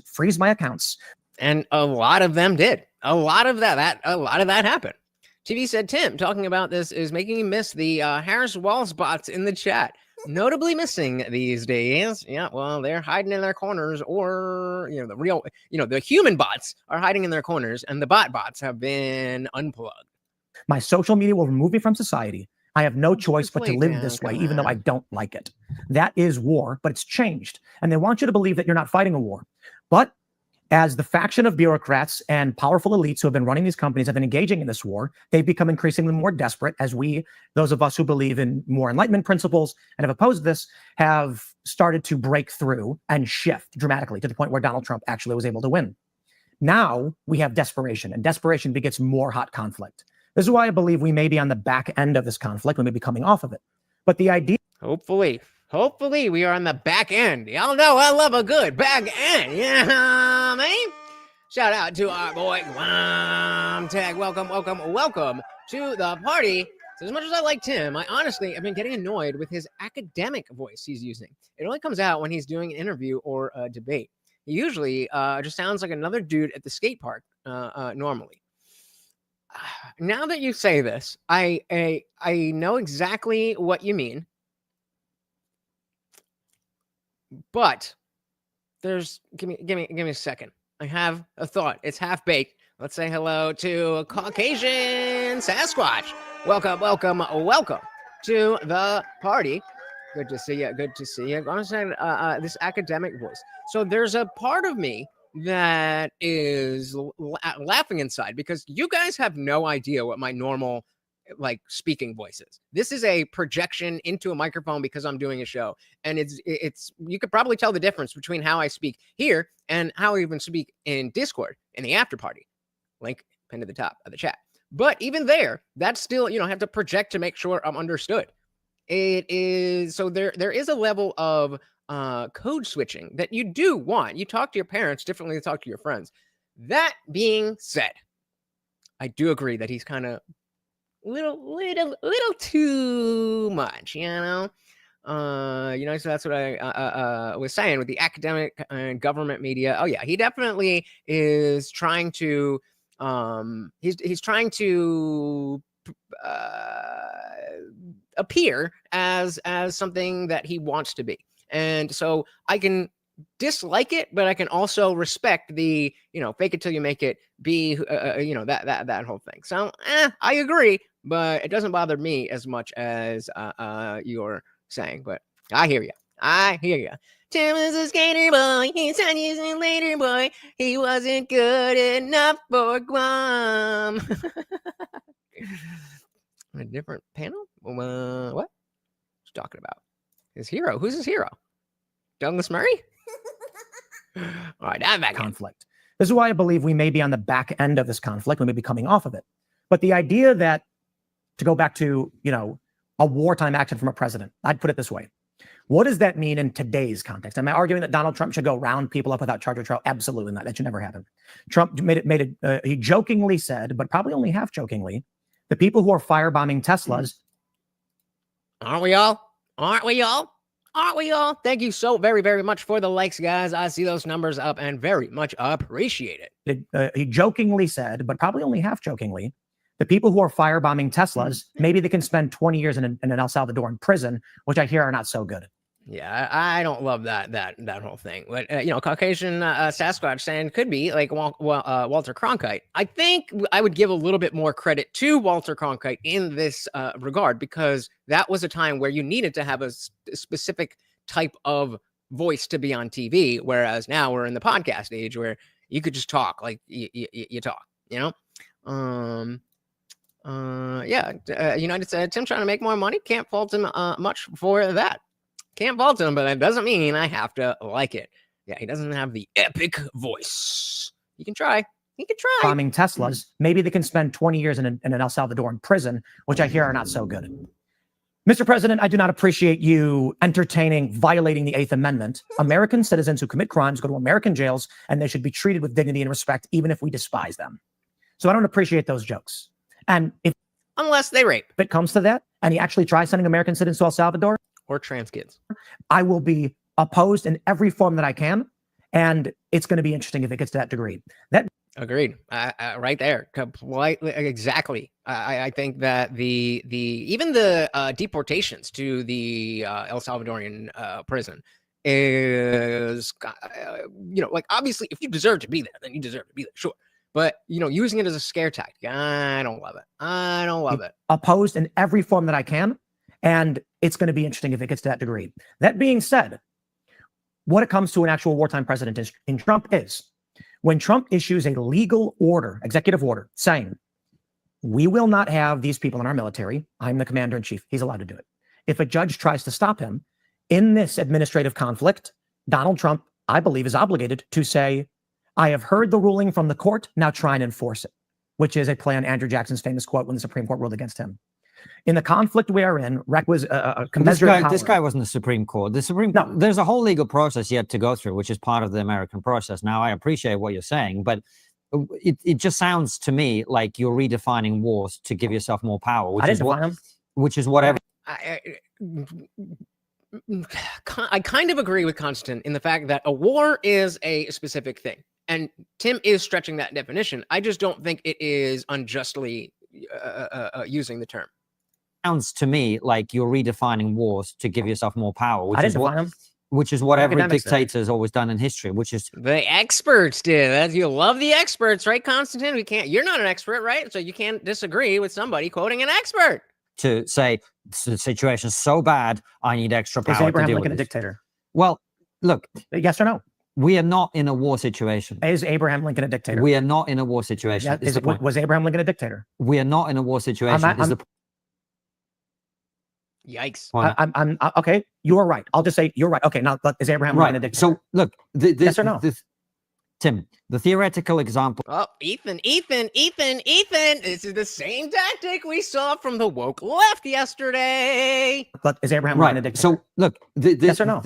freeze my accounts. And a lot of them did. A lot of that happened. TV said, Tim, talking about this is making me miss the Harris Walls bots in the chat. Notably missing these days. Yeah, well, they're hiding in their corners, or the human bots are hiding in their corners, and the bots have been unplugged. My social media will remove me from society. I have no choice but to live this way, even though I don't like it. That is war, but it's changed. And they want you to believe that you're not fighting a war. But as the faction of bureaucrats and powerful elites who have been running these companies have been engaging in this war, they've become increasingly more desperate as those of us who believe in more Enlightenment principles and have opposed this, have started to break through and shift dramatically to the point where Donald Trump actually was able to win. Now we have desperation, and desperation begets more hot conflict. This is why I believe we may be on the back end of this conflict. We may be coming off of it. But the idea... Hopefully we are on the back end. Y'all know I love a good back end. Yeah, man. Shout out to our boy Tag. Welcome to the party. So as much as I like Tim, I honestly have been getting annoyed with his academic voice he's using. It only comes out when he's doing an interview or a debate. He usually just sounds like another dude at the skate park normally. Now that you say this, I know exactly what you mean. But give me a second. I have a thought. It's half baked. Let's say hello to a Caucasian Sasquatch. Welcome to the party. Good to see you. I'm gonna say this academic voice. So there's a part of me that is laughing inside because you guys have no idea what my normal speaking voice is. This is a projection into a microphone because I'm doing a show, and it's you could probably tell the difference between how I speak here and how I even speak in Discord in the after party. Link pinned to the top of the chat. But even there, that's still, I have to project to make sure I'm understood. It is so there is a level of code switching that you do want. You talk to your parents differently than you talk to your friends. That being said, I do agree that he's kind of little too much, So that's what I was saying with the academic and government media. Oh yeah, he definitely is trying to he's trying to appear as something that he wants to be. And so I can dislike it, but I can also respect the, fake it till you make it, be, that whole thing. So I agree, but it doesn't bother me as much as you're saying. But I hear you. Tim is a skater boy. He's on using later boy. He wasn't good enough for Guam. A different panel? What? What's he talking about? His hero. Who's his hero? Douglas Murray? All right, I'm back. Conflict. This is why I believe we may be on the back end of this conflict. We may be coming off of it. But the idea that, to go back to, a wartime action from a president, I'd put it this way. What does that mean in today's context? Am I arguing that Donald Trump should go round people up without charge or trial? Absolutely not. That should never happen. Trump he jokingly said, but probably only half jokingly, the people who are firebombing Teslas. Aren't we all? Thank you so very, very much for the likes, guys. I see those numbers up and very much appreciate it. He jokingly said, but probably only half jokingly, the people who are firebombing Teslas, maybe they can spend 20 years in El Salvador in prison, which I hear are not so good. Yeah, I don't love that whole thing. But Caucasian Sasquatch saying could be like Walter Cronkite. I think I would give a little bit more credit to Walter Cronkite in this regard, because that was a time where you needed to have a specific type of voice to be on TV, whereas now we're in the podcast age where you could just talk like you talk. United said Tim trying to make more money. Can't fault him much for that. Can't fault him, but that doesn't mean I have to like it. Yeah, he doesn't have the epic voice. He can try. Bombing Teslas, maybe they can spend 20 years in El Salvador in prison, which I hear are not so good. Mr. President, I do not appreciate you entertaining violating the 8th Amendment. American citizens who commit crimes go to American jails, and they should be treated with dignity and respect, even if we despise them. So I don't appreciate those jokes. And if Unless they rape it comes to that, and he actually tries sending American citizens to El Salvador, or trans kids. I will be opposed in every form that I can. And it's going to be interesting if it gets to that degree. Agreed. Right there. Completely. Exactly. I think that even the deportations to the El Salvadorian prison is, like, obviously, if you deserve to be there, then you deserve to be there. Sure. But, using it as a scare tactic, I don't love it. I don't love it. Opposed in every form that I can. And it's going to be interesting if it gets to that degree. That being said, what it comes to an actual wartime president in Trump is when Trump issues a legal order, executive order, saying, we will not have these people in our military. I'm the commander in chief. He's allowed to do it. If a judge tries to stop him in this administrative conflict, Donald Trump, I believe, is obligated to say, I have heard the ruling from the court. Now try and enforce it, which is a play on Andrew Jackson's famous quote when the Supreme Court ruled against him. In the conflict we are in, was this guy wasn't the Supreme Court. No. There's a whole legal process yet to go through, which is part of the American process. Now, I appreciate what you're saying, but it just sounds to me like you're redefining wars to give yourself more power, which is what I kind of agree with Konstantin in the fact that a war is a specific thing, and Tim is stretching that definition. I just don't think it is unjustly using the term. Sounds to me like you're redefining wars to give yourself more power, which is what every dictator has always done in history, which is the experts did. You love the experts, right, Konstantin? You're not an expert, right? So you can't disagree with somebody quoting an expert. To say the situation's so bad, I need extra power. Is Abraham to deal Lincoln with a it. dictator? Well, look. Yes or no? We are not in a war situation. Is Abraham Lincoln a dictator? We are not in a war situation. Yeah, was Abraham Lincoln a dictator? We are not in a war situation. Yikes. I'm okay. You are right. I'll just say you're right. Okay, now is Abraham Lincoln a dictator? So look, yes or no? Tim, the theoretical example. Oh, Ethan. This is the same tactic we saw from the woke left yesterday. But is Abraham Lincoln a dictator? So look, yes or no?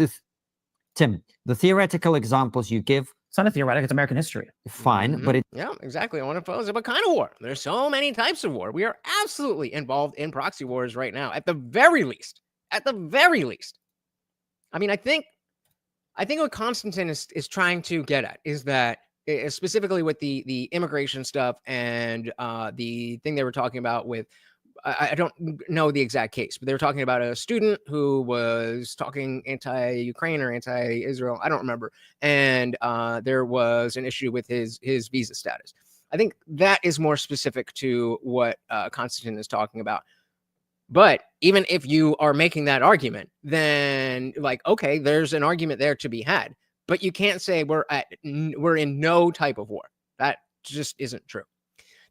Tim, the theoretical examples you give. It's not a theoretic, it's American history. Fine, but yeah, exactly. I want to pose what kind of war. There's so many types of war. We are absolutely involved in proxy wars right now, at the very least. At the very least. I mean, I think what Konstantin is trying to get at is that, specifically with the immigration stuff and the thing they were talking about with, I don't know the exact case, but they were talking about a student who was talking anti-Ukraine or anti-Israel. I don't remember. And there was an issue with his visa status. I think that is more specific to what Konstantin is talking about. But even if you are making that argument, then okay, there's an argument there to be had. But you can't say we're in no type of war. That just isn't true.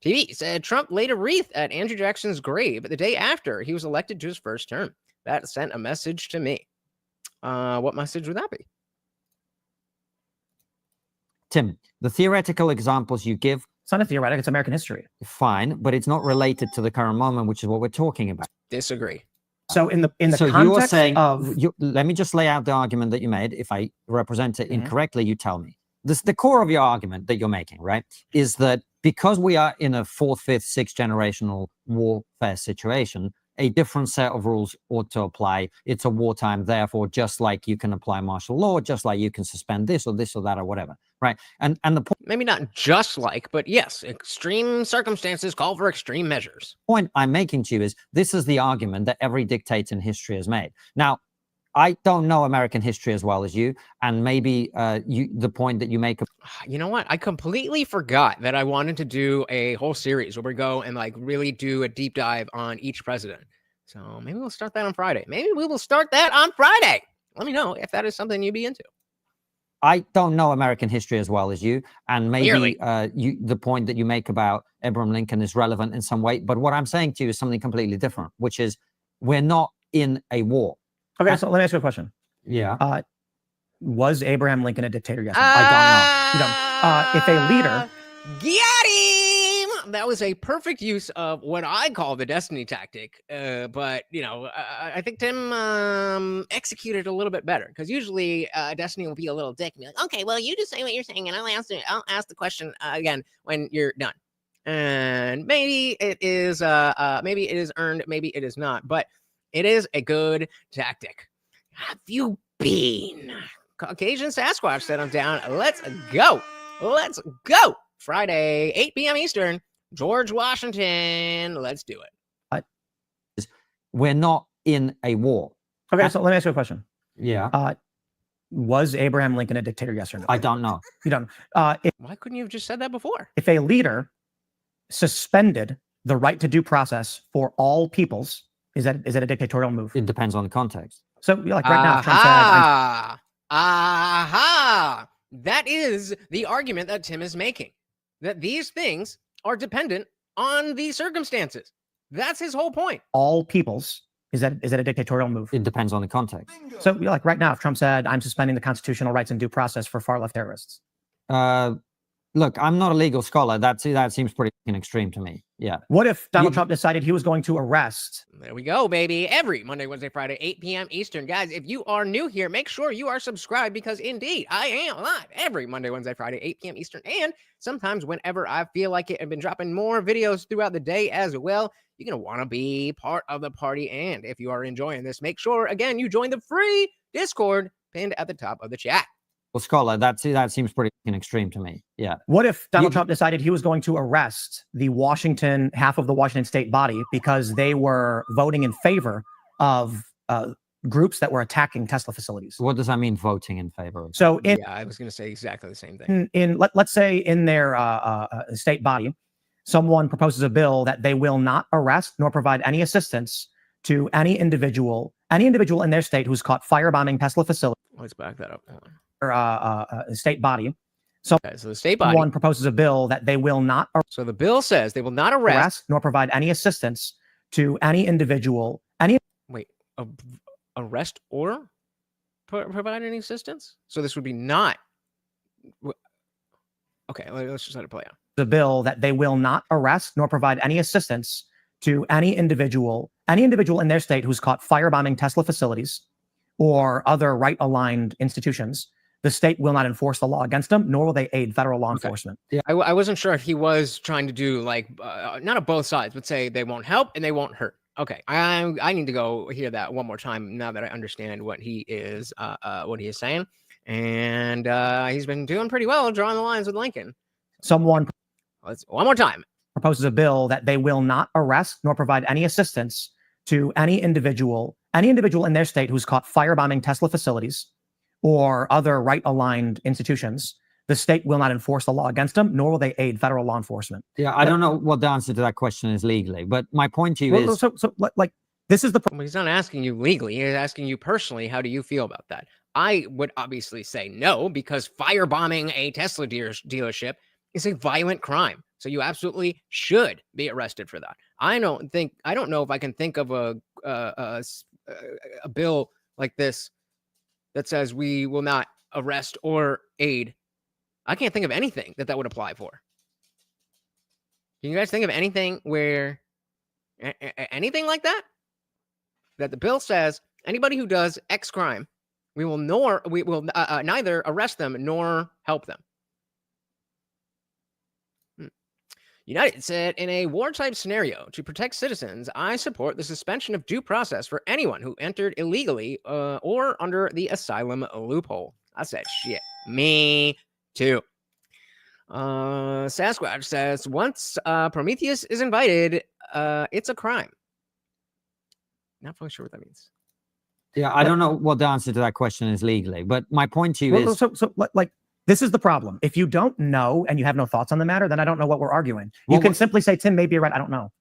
TV said Trump laid a wreath at Andrew Jackson's grave the day after he was elected to his first term. That sent a message to me. What message would that be? Tim, the theoretical examples you give. It's not a theoretic, it's American history. Fine, but it's not related to the current moment, which is what we're talking about. Disagree. So in the so context you are saying of... let me just lay out the argument that you made. If I represent it incorrectly, you tell me. The core of your argument that you're making, right, is that because we are in a 4th, 5th, 6th generational warfare situation, a different set of rules ought to apply. It's a wartime, therefore, just like you can apply martial law, just like you can suspend this or that or whatever, right? And the point, maybe not just like, but yes, extreme circumstances call for extreme measures. Point I'm making to you is this is the argument that every dictator in history has made. Now, I don't know American history as well as you, and maybe the point that you make. You know what? I completely forgot that I wanted to do a whole series where we go and really do a deep dive on each president. So maybe we'll start that on Friday. Maybe we will start that on Friday. Let me know if that is something you'd be into. I don't know American history as well as you, and maybe the point that you make about Abraham Lincoln is relevant in some way. But what I'm saying to you is something completely different, which is we're not in a war. Okay, so let me ask you a question. Yeah. Was Abraham Lincoln a dictator? Yes. I don't know. If a leader... Got him! that was a perfect use of what I call the destiny tactic. But I think Tim executed a little bit better, because usually Destiny will be a little dick and be like, "Okay, well, you just say what you're saying, and I'll ask the question again when you're done." And maybe it is earned, maybe it is not, but it is a good tactic. Have you been? Caucasian Sasquatch said I'm down. Let's go. Let's go. Friday, 8 p.m. Eastern, George Washington. Let's do it. We're not in a war. Okay, so let me ask you a question. Yeah. Was Abraham Lincoln a dictator? Yes or no? I don't know. You don't. Why couldn't you have just said that before? If a leader suspended the right to due process for all peoples, is that a dictatorial move? It depends on the context. So, like right now, Trump said, aha! That is the argument that Tim is making. That these things are dependent on the circumstances. That's his whole point. all peoples, is that a dictatorial move? It depends on the context. So, like right now, if Trump said, I'm suspending the constitutional rights and due process for far left terrorists. Look, I'm not a legal scholar. That seems pretty extreme to me. Yeah. What if Donald Trump decided he was going to arrest? There we go, baby. Every Monday, Wednesday, Friday, 8 p.m. Eastern. Guys, if you are new here, make sure you are subscribed, because indeed, I am live every Monday, Wednesday, Friday, 8 p.m. Eastern. And sometimes whenever I feel like it, I've been dropping more videos throughout the day as well. You're going to want to be part of the party. And if you are enjoying this, make sure, again, you join the free Discord pinned at the top of the chat. Well, scholar, that seems pretty extreme to me. Yeah. What if Donald Trump decided he was going to arrest the half of the Washington state body because they were voting in favor of groups that were attacking Tesla facilities? What does that mean, voting in favor of? So, Yeah, I was going to say exactly the same thing. let's say in their state body, someone proposes a bill that they will not arrest nor provide any assistance to any individual in their state who's caught firebombing Tesla facilities. Let's back that up. State body. Okay, so the state body. Someone proposes a bill that they will not So the bill says they will not arrest. nor provide any assistance to any individual, Wait, arrest or provide any assistance? So this would be not. Okay, let's just let it play out. the bill that they will not arrest nor provide any assistance to any individual in their state who's caught firebombing Tesla facilities or other right-aligned institutions. The state will not enforce the law against them, nor will they aid federal law enforcement. Yeah, I wasn't sure if he was trying to do like not on both sides, but say they won't help and they won't hurt. Okay, I need to go hear that one more time now that I understand what he is saying, and he's been doing pretty well drawing the lines with Lincoln. Someone Let's one more time. proposes a bill that they will not arrest nor provide any assistance to any individual in their state who's caught firebombing Tesla facilities or other right-aligned institutions. The state will not enforce the law against them, nor will they aid federal law enforcement. Yeah, I don't know what the answer to that question is legally, but my point to you is... So like, this is the... Well, he's not asking you legally. He's asking you personally. How do you feel about that? I would obviously say no, because firebombing a Tesla dealership is a violent crime. So you absolutely should be arrested for that. I don't know if I can think of a bill like this that says we will not arrest or aid. I can't think of anything that would apply for. Can you guys think of anything where anything like that? That the bill says anybody who does X crime, we will neither arrest them nor help them. United said, in a wartime scenario to protect citizens, I support the suspension of due process for anyone who entered illegally or under the asylum loophole. I said, shit. Me too. Sasquatch says, once Prometheus is invited, it's a crime. Not really sure what that means. Yeah, I don't know what the answer to that question is legally, but my point to you is... So like, this is the problem. If you don't know and you have no thoughts on the matter, then I don't know what we're arguing. You can simply say, Tim may be right. I don't know.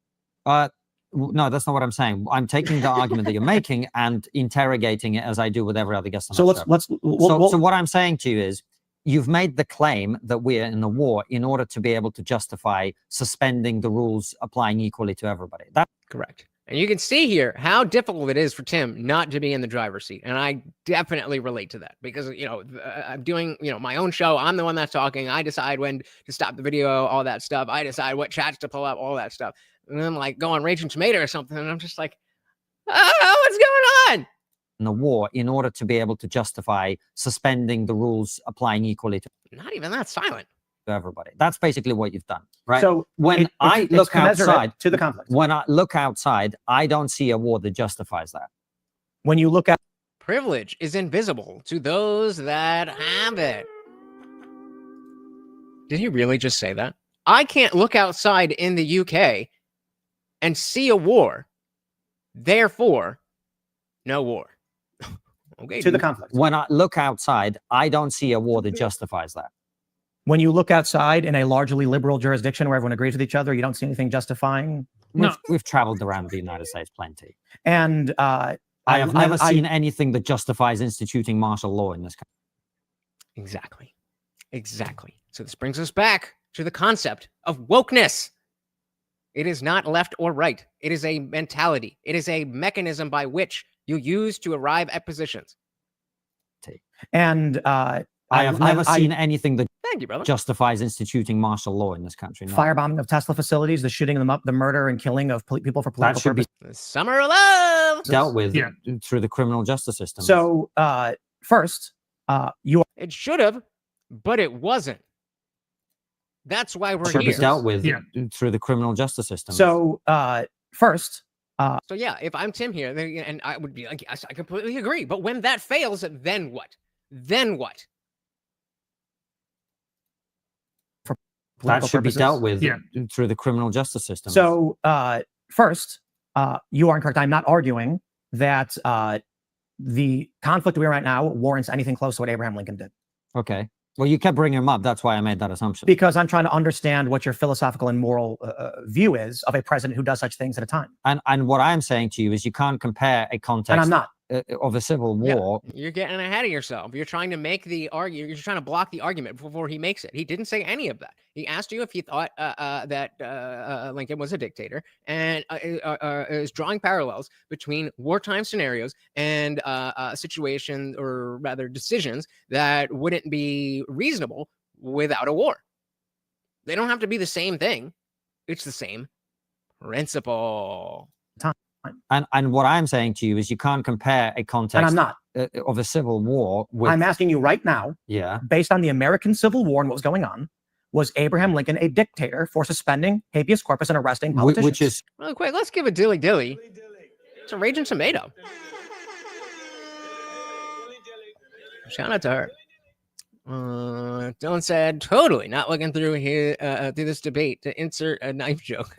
No, that's not what I'm saying. I'm taking the argument that you're making and interrogating it as I do with every other guest. So so what I'm saying to you is, you've made the claim that we're in a war in order to be able to justify suspending the rules applying equally to everybody. That's correct. And you can see here how difficult it is for Tim not to be in the driver's seat. And I definitely relate to that because, I'm doing, my own show. I'm the one that's talking. I decide when to stop the video, all that stuff. I decide what chats to pull up, all that stuff. And then like go on Raging Tomato or something. And I'm just like, oh, what's going on? In the war in order to be able to justify suspending the rules applying equally to Not even that silent. everybody. That's basically what you've done, right? So when I it's look commensurate outside to the conflict. when I look outside, I don't see a war that justifies that. When you look at Privilege is invisible to those that have it. Did he really just say that? I can't look outside in the UK and see a war. Therefore, no war. Okay. to the conflict. When I look outside, I don't see a war that justifies that. When you look outside in a largely liberal jurisdiction where everyone agrees with each other, you don't see anything justifying. No. We've traveled around the United States plenty. And I have never seen anything that justifies instituting martial law in this country. Exactly. Exactly. So this brings us back to the concept of wokeness. It is not left or right. It is a mentality. It is a mechanism by which you use to arrive at positions. And I have never seen anything that Thank you, brother. justifies instituting martial law in this country. No. firebombing of Tesla facilities, the shooting them up, the murder and killing of people for That political should be purposes. The summer of love. dealt with Yeah. through the criminal justice system. So first, you It should have, but it wasn't. That's why we're should be here. dealt with Yeah. through the criminal justice system. so first, So yeah, if I'm Tim here, and I would be like, yes, I completely agree. But when that fails, then what? Then what? that political should be purposes. dealt with Yeah. through the criminal justice system. So first, you are incorrect. I'm not arguing that the conflict we're in right now warrants anything close to what Abraham Lincoln did, okay. Well, you kept bringing him up. That's why I made that assumption. because I'm trying to understand what your philosophical and moral view is of a president who does such things at a time. And what I'm saying to you is you can't compare a context And I'm not. Of a civil Yeah. war. You're getting ahead of yourself. You're trying to make the argument. You're trying to block the argument before he makes it. He didn't say any of that. He asked you if you thought that Lincoln was a dictator, and is drawing parallels between wartime scenarios and situations, or rather decisions, that wouldn't be reasonable without a war. They don't have to be the same thing. It's the same principle. And what I'm saying to you is you can't compare a And context I'm not. of a civil war with. I'm asking you right now, yeah. based on the American Civil War and what was going on, was Abraham Lincoln a dictator for suspending habeas corpus and arresting politicians? Which is Really quick, let's give a dilly dilly to Raging Tomato. Shout out to her. Dylan said, totally not looking through here through this debate to insert a knife joke.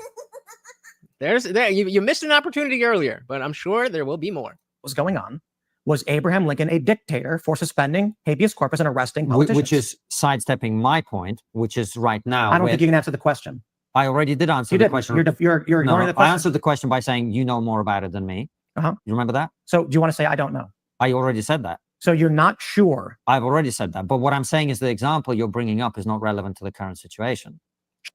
You missed an opportunity earlier, but I'm sure there will be more. was going on, was Abraham Lincoln a dictator for suspending habeas corpus and arresting politicians? which is sidestepping my point, which is right now. I don't think you can answer the question. I already did answer You the didn't. question. You're ignoring No, the I question. answered the question by saying you know more about it than me. Uh-huh. You remember that? So do you want to say I don't know? I already said that. So you're not sure. I've already said that. But what I'm saying is the example you're bringing up is not relevant to the current situation.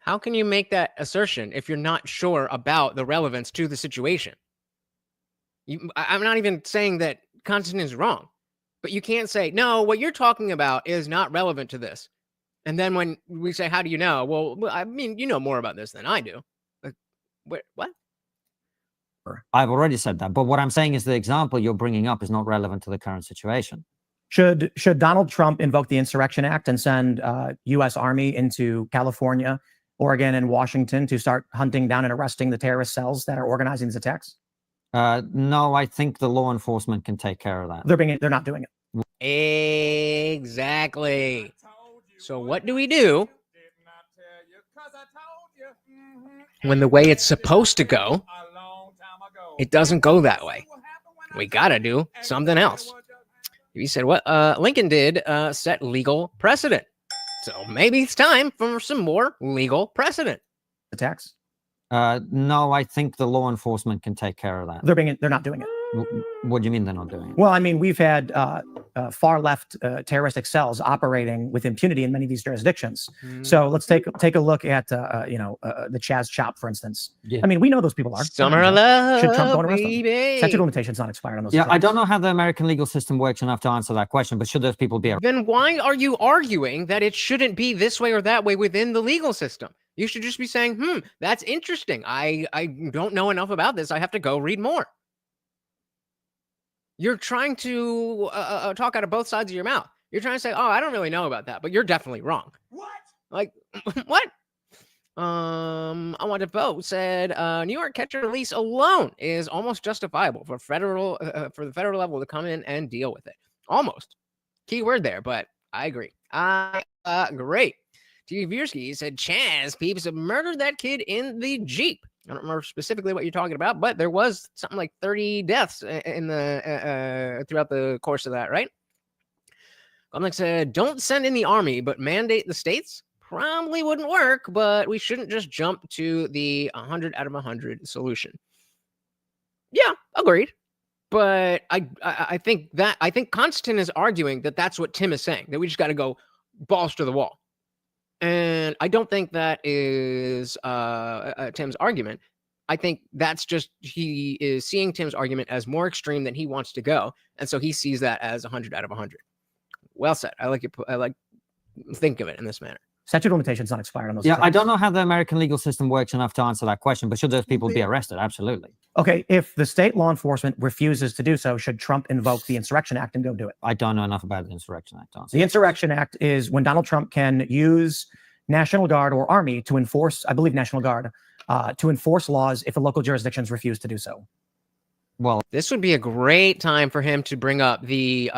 How can you make that assertion if you're not sure about the relevance to the situation? I'm not even saying that Konstantin is wrong, but you can't say, no, what you're talking about is not relevant to this. And then when we say, how do you know? Well, I mean, you know more about this than I do. Like, what? I've already said that. But what I'm saying is the example you're bringing up is not relevant to the current situation. Should Donald Trump invoke the Insurrection Act and send U.S. Army into California, Oregon, and Washington to start hunting down and arresting the terrorist cells that are organizing these attacks? No, I think the law enforcement can take care of that. They're not doing it. Exactly. So what do we do when the way it's supposed to go, it doesn't go that way? We got to do something else. You said what Lincoln did set legal precedent. So maybe it's time for some more legal precedent. Attacks. No, I think the law enforcement can take care of that. They're not doing it. What do you mean they're not doing it? Well, I mean, we've had far left terroristic cells operating with impunity in many of these jurisdictions. So let's take a look at the Chaz Chop, for instance. Yeah. I mean, we know those people are. Summer of love, Should Trump go and arrest them? baby. Statute of limitations not expired on those. Yeah, I crimes. don't know how the American legal system works enough to answer that question, but should those people be arrested? Then why are you arguing that it shouldn't be this way or that way within the legal system? You should just be saying, that's interesting. I don't know enough about this. I have to go read more. You're trying to talk out of both sides of your mouth. You're trying to say, I don't really know about that, but you're definitely wrong. What? Like, what? I want to vote said New York catch and release alone is almost justifiable for the federal level to come in and deal with it. Almost. Key word there, but I agree. I agree. Tvierski said Chaz Peeps murdered that kid in the Jeep. I don't remember specifically what you're talking about, but there was something like 30 deaths in the throughout the course of that, right? Gomnick said, don't send in the army, but mandate the states. Probably wouldn't work, but we shouldn't just jump to the 100 out of 100 solution. Yeah, agreed. But I think Konstantin is arguing that that's what Tim is saying, that we just got to go balls to the wall. And I don't think that is Tim's argument. I think that's just he is seeing Tim's argument as more extreme than he wants to go. And so he sees that as 100 out of 100. Well said. I like think of it in this manner. Statute of limitations not expired on those. Yeah, crimes. I don't know how the American legal system works enough to answer that question, but should those people be arrested? Absolutely. Okay, if the state law enforcement refuses to do so, should Trump invoke the Insurrection Act and go do it? I don't know enough about the Insurrection Act. The Insurrection Act is when Donald Trump can use National Guard or Army to enforce, I believe National Guard, to enforce laws if the local jurisdictions refuse to do so. Well, this would be a great time for him to bring up the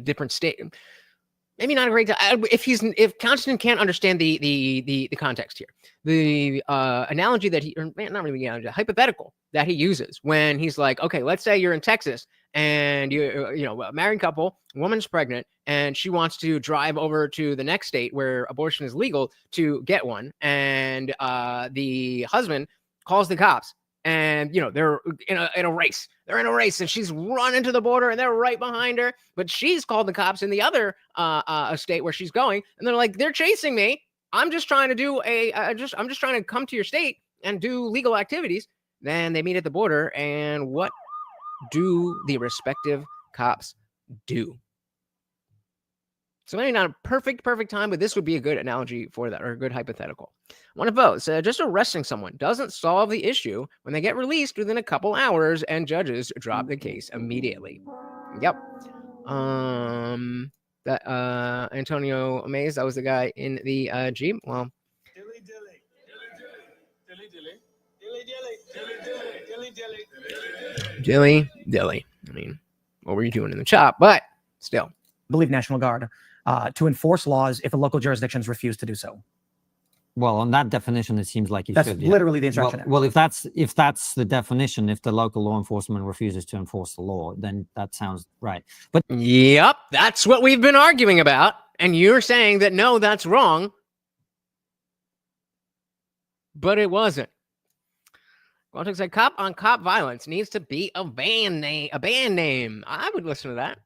different state. Maybe not a great time if Konstantin can't understand the context here. The analogy that not really analogy, hypothetical that he uses when he's like, okay, let's say you're in Texas and a married couple, woman's pregnant, and she wants to drive over to the next state where abortion is legal to get one, and the husband calls the cops. And, they're in a race. They're in a race, and she's running to the border, and they're right behind her. But she's called the cops in the other state where she's going, and they're like, they're chasing me. I'm just trying to do I'm just trying to come to your state and do legal activities. Then they meet at the border, and what do the respective cops do? So maybe not a perfect time, but this would be a good analogy for that, or a good hypothetical. I want to vote. So just arresting someone doesn't solve the issue when they get released within a couple hours and judges drop the case immediately. Yep. That Antonio Mays, that was the guy in the Jeep. Well, dilly. I mean, what were you doing in the chop? But still, I believe National Guard to enforce laws if the local jurisdictions refuse to do so. Well, on that definition, it seems like you That's should. literally the Insurrection Act. Well, if that's the definition, if the local law enforcement refuses to enforce the law, then that sounds right. But yep, that's what we've been arguing about. And you're saying that no, that's wrong. But it wasn't. Quantum said cop on cop violence needs to be a band name. I would listen to that.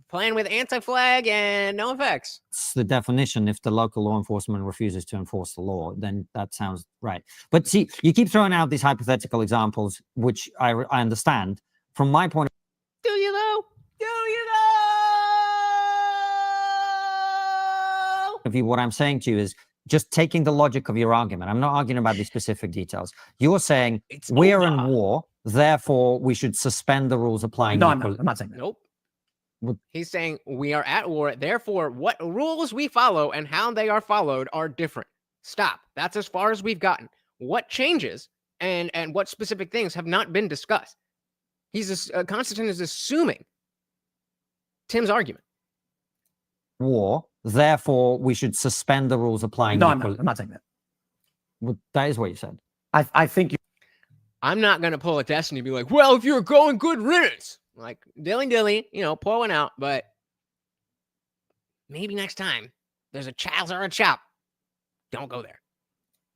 Playing with anti-flag and no effects. It's the definition. If the local law enforcement refuses to enforce the law, then that sounds right. But see, you keep throwing out these hypothetical examples, which I understand. From my point of Do you though? view, what I'm saying to you is just taking the logic of your argument. I'm not arguing about the specific details. You're saying we're in war, therefore we should suspend the rules applying. No, I'm not saying that. Nope. He's saying we are at war, therefore what rules we follow and how they are followed are different. Stop. That's as far as we've gotten. What changes and what specific things have not been discussed? Konstantin is assuming Tim's argument. War, therefore we should suspend the rules applying. No, I'm not saying that. Well, that is what you said. I think I'm not going to pull a Destiny and be like, well, if you're going, good riddance. Like, dilly, pour one out, but maybe next time there's a Chaz or a Chop. Don't go there.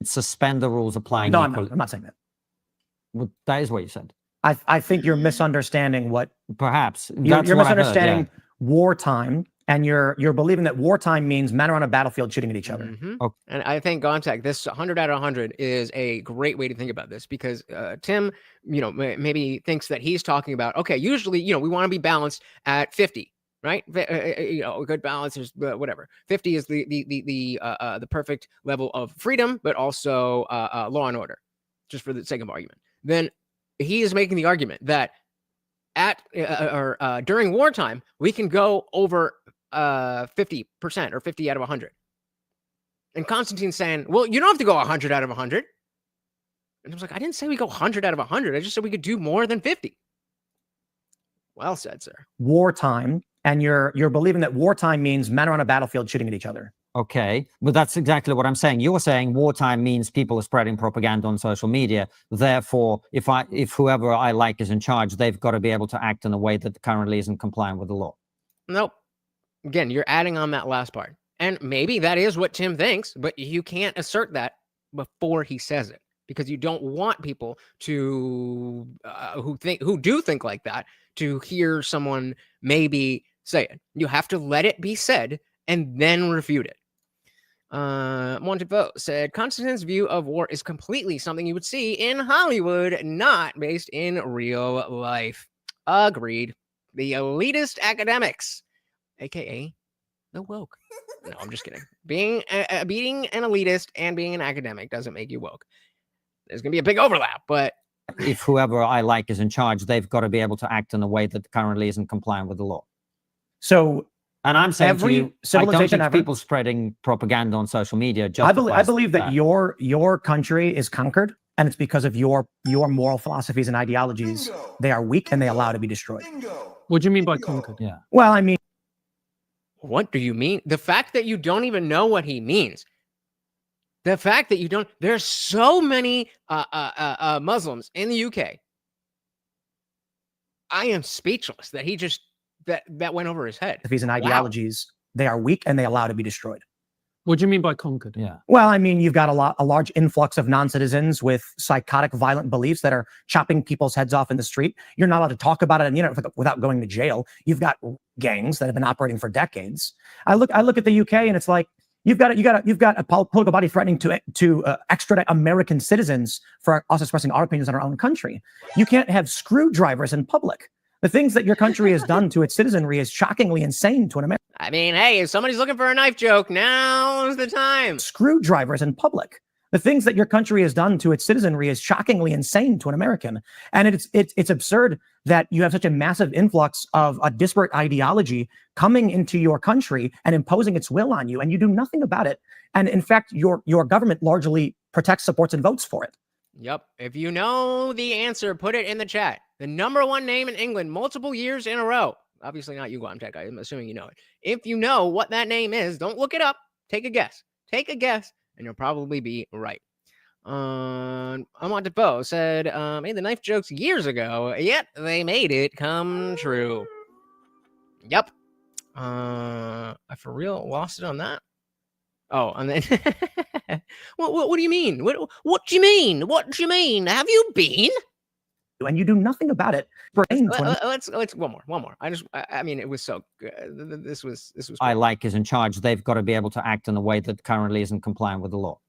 Suspend the rules applying. No, I'm not saying that. Well, that is what you said. I think you're misunderstanding what Perhaps you're that's what I heard, misunderstanding wartime, and you're believing that wartime means men are on a battlefield shooting at each other. Okay. And I think Gontek, this 100 out of 100 is a great way to think about this, because Tim, maybe thinks that he's talking about, okay, usually, we want to be balanced at 50, right? A good balance is whatever. 50 is the perfect level of freedom, but also law and order, just for the sake of argument. Then he is making the argument that during wartime, we can go over 50% or 50 out of 100. And Konstantin's saying, well, you don't have to go 100 out of 100. And I was like, I didn't say we go 100 out of 100. I just said we could do more than 50. Well said, sir. Wartime, and you're believing that wartime means men are on a battlefield shooting at each other. Okay, but that's exactly what I'm saying. You're saying wartime means people are spreading propaganda on social media. Therefore, if whoever I like is in charge, they've got to be able to act in a way that currently isn't compliant with the law. Nope. Again, you're adding on that last part. And maybe that is what Tim thinks, but you can't assert that before he says it, because you don't want people to who do think like that to hear someone maybe say it. You have to let it be said and then refute it. Montevo said, Konstantin's view of war is completely something you would see in Hollywood, not based in real life. Agreed. The elitist academics, aka the woke. No, I'm just kidding. Being an elitist and being an academic doesn't make you woke. There's gonna be a big overlap, but if whoever I like is in charge, they've got to be able to act in a way that currently isn't compliant with the law. So, and I'm saying every to you, civilization I don't ever, think people spreading propaganda on social media. I believe that your country is conquered, and it's because of your moral philosophies and ideologies. Bingo. They are weak and they allow to be destroyed. Bingo. What do you mean by Bingo. conquered? Yeah. Well, I mean, what do you mean? The fact that you don't even know what he means. The fact that you don't, there's so many Muslims in the UK. I am speechless that he just, that went over his head. philosophies and ideologies, they are weak and they allow to be destroyed. What do you mean by conquered? Yeah. Well, I mean, you've got a large influx of non-citizens with psychotic, violent beliefs that are chopping people's heads off in the street. You're not allowed to talk about it, and without going to jail. You've got gangs that have been operating for decades. I look at the UK, and it's like you've got a political body threatening to extradite American citizens for us expressing our opinions on our own country. You can't have screwdrivers in public. The things that your country has done to its citizenry is shockingly insane to an American. I mean, hey, if somebody's looking for a knife joke, now's the time. Screwdrivers in public. The things that your country has done to its citizenry is shockingly insane to an American. And it's absurd that you have such a massive influx of a disparate ideology coming into your country and imposing its will on you, and you do nothing about it. And in fact, your government largely protects, supports, and votes for it. Yep. If you know the answer, put it in the chat. The #1 name in England, multiple years in a row. Obviously not you, Guam Tech. I'm assuming you know it. If you know what that name is, don't look it up. Take a guess. Take a guess, and you'll probably be right. Unwanted Bo said, made the knife jokes years ago, yet they made it come true. Yep. I for real lost it on that. Oh, and then what do you mean? What do you mean? What do you mean? Have you been? And you do nothing about it. Let's one more. I mean, it was so good. This was. I like is in charge. They've got to be able to act in a way that currently isn't compliant with the law.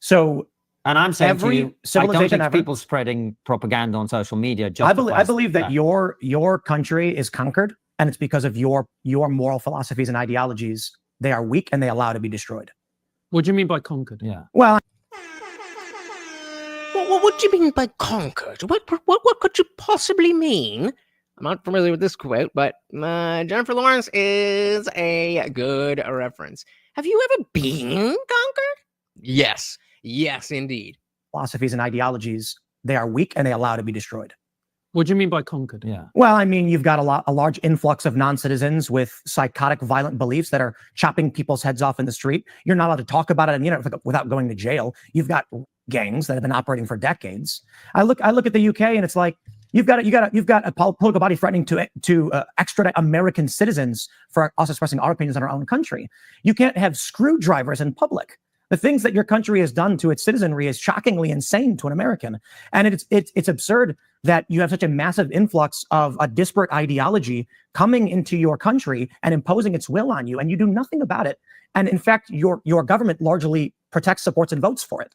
So, and I'm saying to you, I don't think ever, people spreading propaganda on social media. I believe that your country is conquered, and it's because of your moral philosophies and ideologies. They are weak and they allow to be destroyed. What do you mean by conquered? Yeah. Well, what do you mean by conquered? What could you possibly mean? I'm not familiar with this quote, but Jennifer Lawrence is a good reference. Have you ever been conquered? Yes, indeed. Philosophies and ideologies, they are weak and they allow to be destroyed. What do you mean by conquered? Yeah. Well, I mean, you've got a large influx of non-citizens with psychotic, violent beliefs that are chopping people's heads off in the street. You're not allowed to talk about it, and without going to jail. You've got gangs that have been operating for decades. I look at the UK, and it's like you've got a political body threatening to extradite American citizens for us expressing our opinions on our own country. You can't have screwdrivers in public. The things that your country has done to its citizenry is shockingly insane to an American. And it's absurd that you have such a massive influx of a disparate ideology coming into your country and imposing its will on you, and you do nothing about it. And in fact, your government largely protects, supports, and votes for it.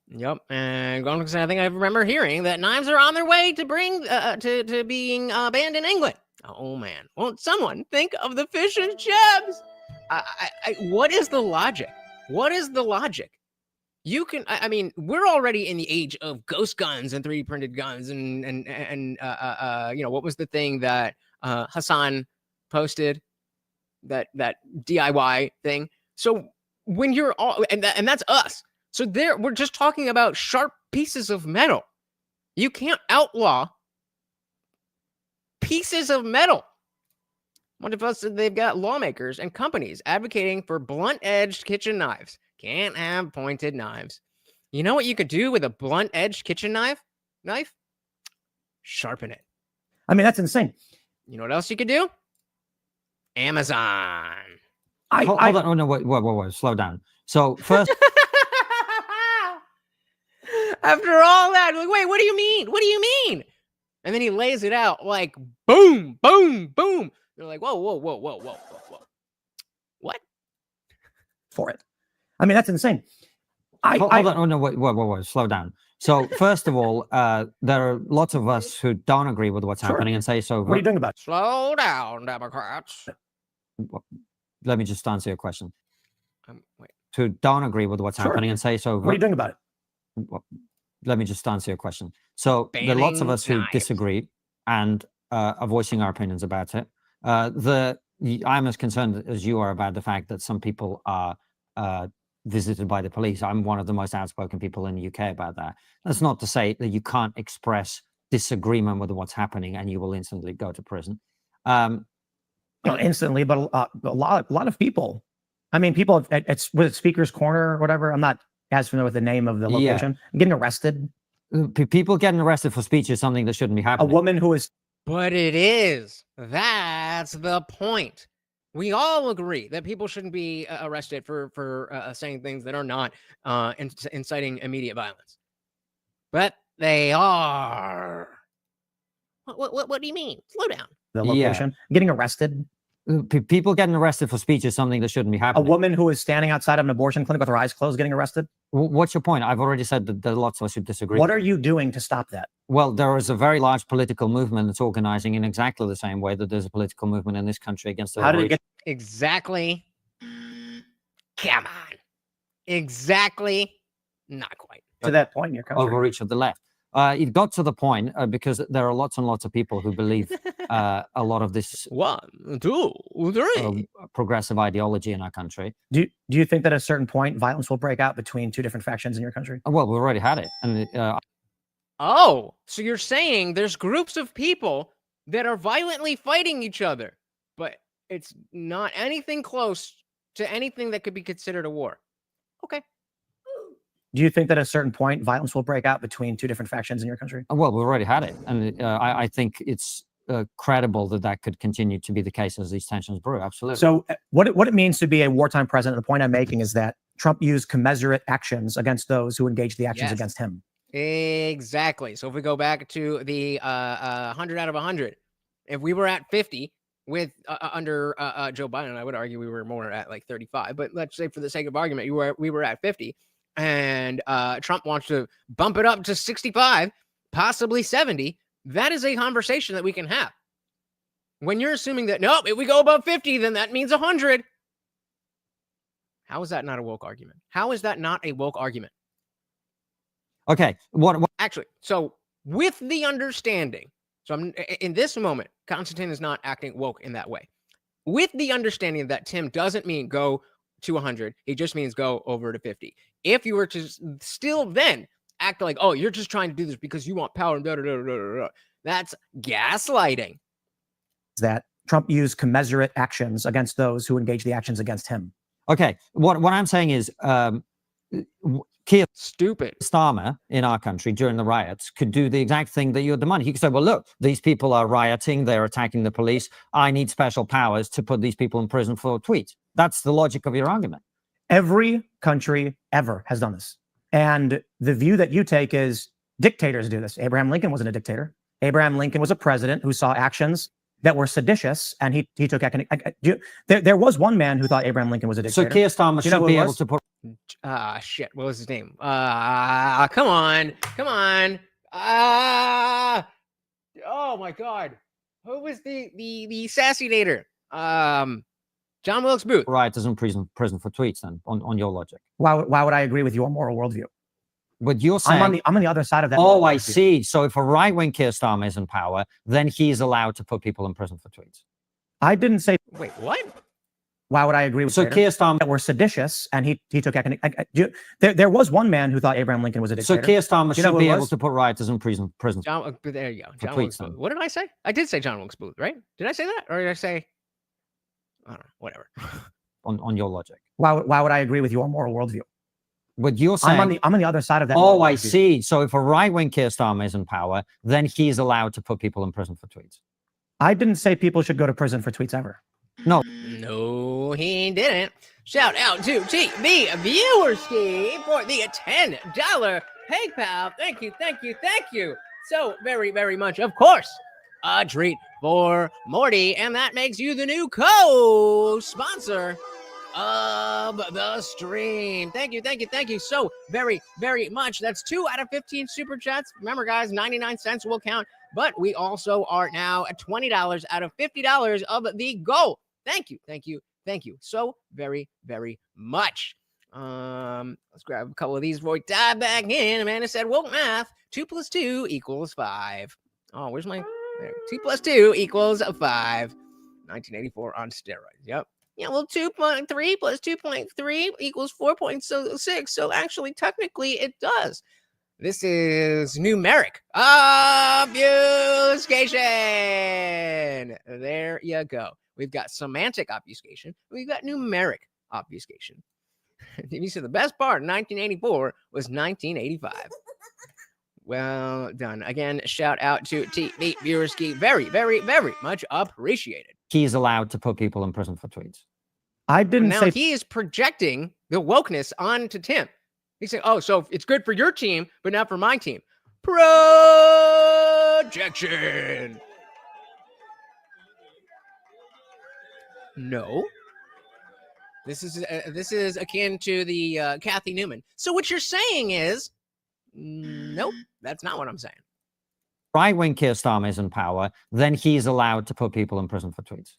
Yep, and going to say, I think I remember hearing that knives are on their way to bring to being banned in England. Oh man, won't someone think of the fish and chips? What is the logic? What is the logic? You can, I mean, we're already in the age of ghost guns and 3D printed guns and you know, what was the thing that Hassan posted, that DIY thing? So when you're all, and that's us. So there, we're just talking about sharp pieces of metal. You can't outlaw pieces of metal. One of us, they've got lawmakers and companies advocating for blunt-edged kitchen knives. Can't have pointed knives. You know what you could do with a blunt-edged kitchen knife? Sharpen it. I mean, that's insane. You know what else you could do? Amazon. Hold on. Oh, no, wait. Slow down. So first, after all that, like, wait, what do you mean? What do you mean? And then he lays it out like boom, boom, boom. They're like, whoa. What? For it. I mean, that's insane. Hold on. Oh, no, wait. Slow down. So first of all, there are lots of us who don't agree with what's happening and say so. What are you doing about it? Slow down, Democrats. Let me just answer your question. Wait. Who don't agree with what's happening and say so. What are you doing about it? Let me just answer your question. So there are lots of us who disagree and are voicing our opinions about it. I'm as concerned as you are about the fact that some people are visited by the police. I'm one of the most outspoken people in the UK about that. That's not to say that you can't express disagreement with what's happening and you will instantly go to prison. Instantly, but a lot of people. I mean, people it's with Speaker's Corner or whatever. I'm not as familiar with the name of the location. Yeah. Getting arrested. People getting arrested for speech is something that shouldn't be happening. A woman who is. But it is. That's the point. We all agree that people shouldn't be arrested for saying things that are not inciting immediate violence. But they are. What do you mean? Slow down. The location. Yeah. Getting arrested. People getting arrested for speech is something that shouldn't be happening. A woman who is standing outside of an abortion clinic with her eyes closed getting arrested. What's your point? I've already said that there are lots of us who disagree. What are you doing to stop that? Well, there is a very large political movement that's organizing in exactly the same way that there's a political movement in this country against the. How did it get exactly? Come on, exactly. Not quite to that point in your country. Overreach of the left. It got to the point because there are lots and lots of people who believe a lot of this 1, 2, 3 progressive ideology in our country. Do you think that at a certain point violence will break out between two different factions in your country? Well, we've already had it. And oh, so you're saying there's groups of people that are violently fighting each other, but it's not anything close to anything that could be considered a war. Okay. Do you think that at a certain point violence will break out between two different factions in your country? Well, we've already had it. And I think it's credible that could continue to be the case as these tensions brew. Absolutely. So what it means to be a wartime president, the point I'm making is that Trump used commensurate actions against those who engaged the actions against him. Exactly. So if we go back to the 100 out of 100, if we were at 50 with under Joe Biden, I would argue we were more at like 35. But let's say for the sake of argument, we were at 50. And Trump wants to bump it up to 65, possibly 70, that is a conversation that we can have. When you're assuming that, nope, if we go above 50, then that means 100. How is that not a woke argument? How is that not a woke argument? Okay. What? Actually, so with the understanding, so I'm in this moment, Konstantin is not acting woke in that way. With the understanding that Tim doesn't mean go to 100, he just means go over to 50. If you were to still then act like, oh, you're just trying to do this because you want power, that's gaslighting. That Trump used commensurate actions against those who engage the actions against him. Okay, what I'm saying is, Keir stupid Starmer in our country during the riots could do the exact thing that you're demanding. He could say, well, look, these people are rioting, they're attacking the police. I need special powers to put these people in prison for tweets. That's the logic of your argument. Every country ever has done this. And the view that you take is dictators do this. Abraham Lincoln wasn't a dictator. Abraham Lincoln was a president who saw actions that were seditious, and he took there was one man who thought Abraham Lincoln was a So dictator. Keir Starmer Do you know should who be it able was? to put. Shit. What was his name? Come on. Oh my God. Who was the assassinator? John Wilkes Booth. Rioters in prison for tweets. Then, on your logic, Why would I agree with your moral worldview? but you're saying I'm on the other side of that. Oh, moral I worldview. see. So if a right-wing Keir Starmer is in power, then he's allowed to put people in prison for tweets. I didn't say. Wait, what? Why would I agree with So Trader? Keir Starmer. That were seditious, and he took there was one man who thought Abraham Lincoln was a So dictator. Keir Starmer Do you know should who be it able was? to put rioters in prison. John, there you go. For John tweets, Wilkes then. Booth. What did I say? I did say John Wilkes Booth, right? Did I say that? Or did I say, I don't know, whatever. On your logic, Why would I agree with your moral worldview? but you're saying. I'm on the other side of that. Oh, moral I worldview. see. So if a right-wing Keir Starmer is in power, then he's allowed to put people in prison for tweets. I didn't say people should go to prison for tweets ever. No, he didn't. Shout out to the viewerski for the $10 PayPal. Thank you so very, very much. Of course, a treat for Morty, and that makes you the new co-sponsor of the stream. Thank you so very, very much. That's 2 out of 15 super chats. Remember, guys, 99 cents will count, but we also are now at $20 out of $50 of the goal. Thank you so very, very much. Let's grab a couple of these before we dive back in. Amanda said, woke math, 2 + 2 = 5. Oh, where's my, there, 2 + 2 = 5. 1984 on steroids. Yep. Yeah, well, 2.3 + 2.3 = 4.6. So actually, technically, it does. This is numeric obfuscation. There you go. We've got semantic obfuscation. We've got numeric obfuscation. You said the best part in 1984 was 1985. Well done. Again, shout out to TV Viewerski. Very, very, very much appreciated. He's allowed to put people in prison for tweets. I didn't Now say. he is projecting the wokeness onto Tim. He's saying, oh, so it's good for your team, but not for my team. Projection. No. This is akin to the Kathy Newman. So what you're saying is, nope, that's not what I'm saying. Right-wing Keir Starmer is in power, then he's allowed to put people in prison for tweets.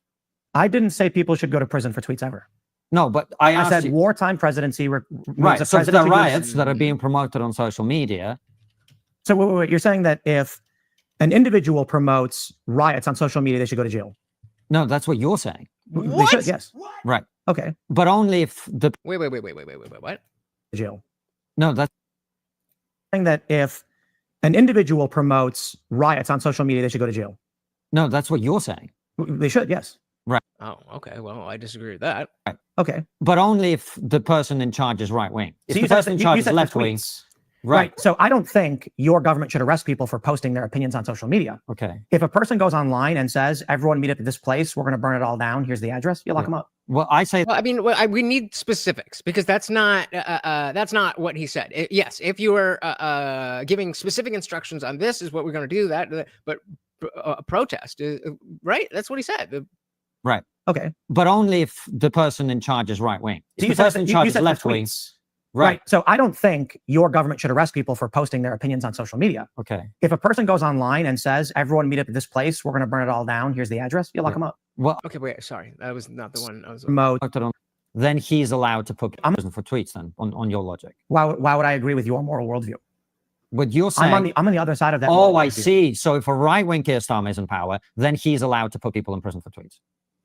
I didn't say people should go to prison for tweets ever. No, but I asked said you, wartime presidency. right. So if there are riots that are being promoted on social media. So wait, you're saying that if an individual promotes riots on social media, they should go to jail? No, that's what you're saying. They should, yes. Right. Okay. But only if the Wait, what? Jail. no, that's Saying that if an individual promotes riots on social media, they should go to jail. no, that's what you're saying. They should, yes. Oh, okay. Well, I disagree with that. Okay. But only if the person in charge is right wing. If So the you said- person in you charge is said for left wing, tweets. right? So I don't think your government should arrest people for posting their opinions on social media. Okay. If a person goes online and says, everyone meet up at this place, we're going to burn it all down, here's the address, you lock them up. Well, I say Well, I mean, we need specifics because that's not what he said. Yes, if you were giving specific instructions on this is what we're going to do, but protest, right? That's what he said. right. Okay. But only if the person in charge is right wing. If So you the said, person in you charge is said for left wing, tweets. right? So I don't think your government should arrest people for posting their opinions on social media. Okay. If a person goes online and says, everyone meet up at this place, we're going to burn it all down, here's the address, you lock them up. Well, Okay, wait. Sorry, that was not the one I was. Remote. then he's allowed to put people in prison for tweets. Then, on your logic. Why would I agree with your moral worldview? But you're saying I'm on the other side of that. Oh, moral I worldview. see. So if a right-wing Keir Starmer is in power, then he's allowed to put people in prison for tweets.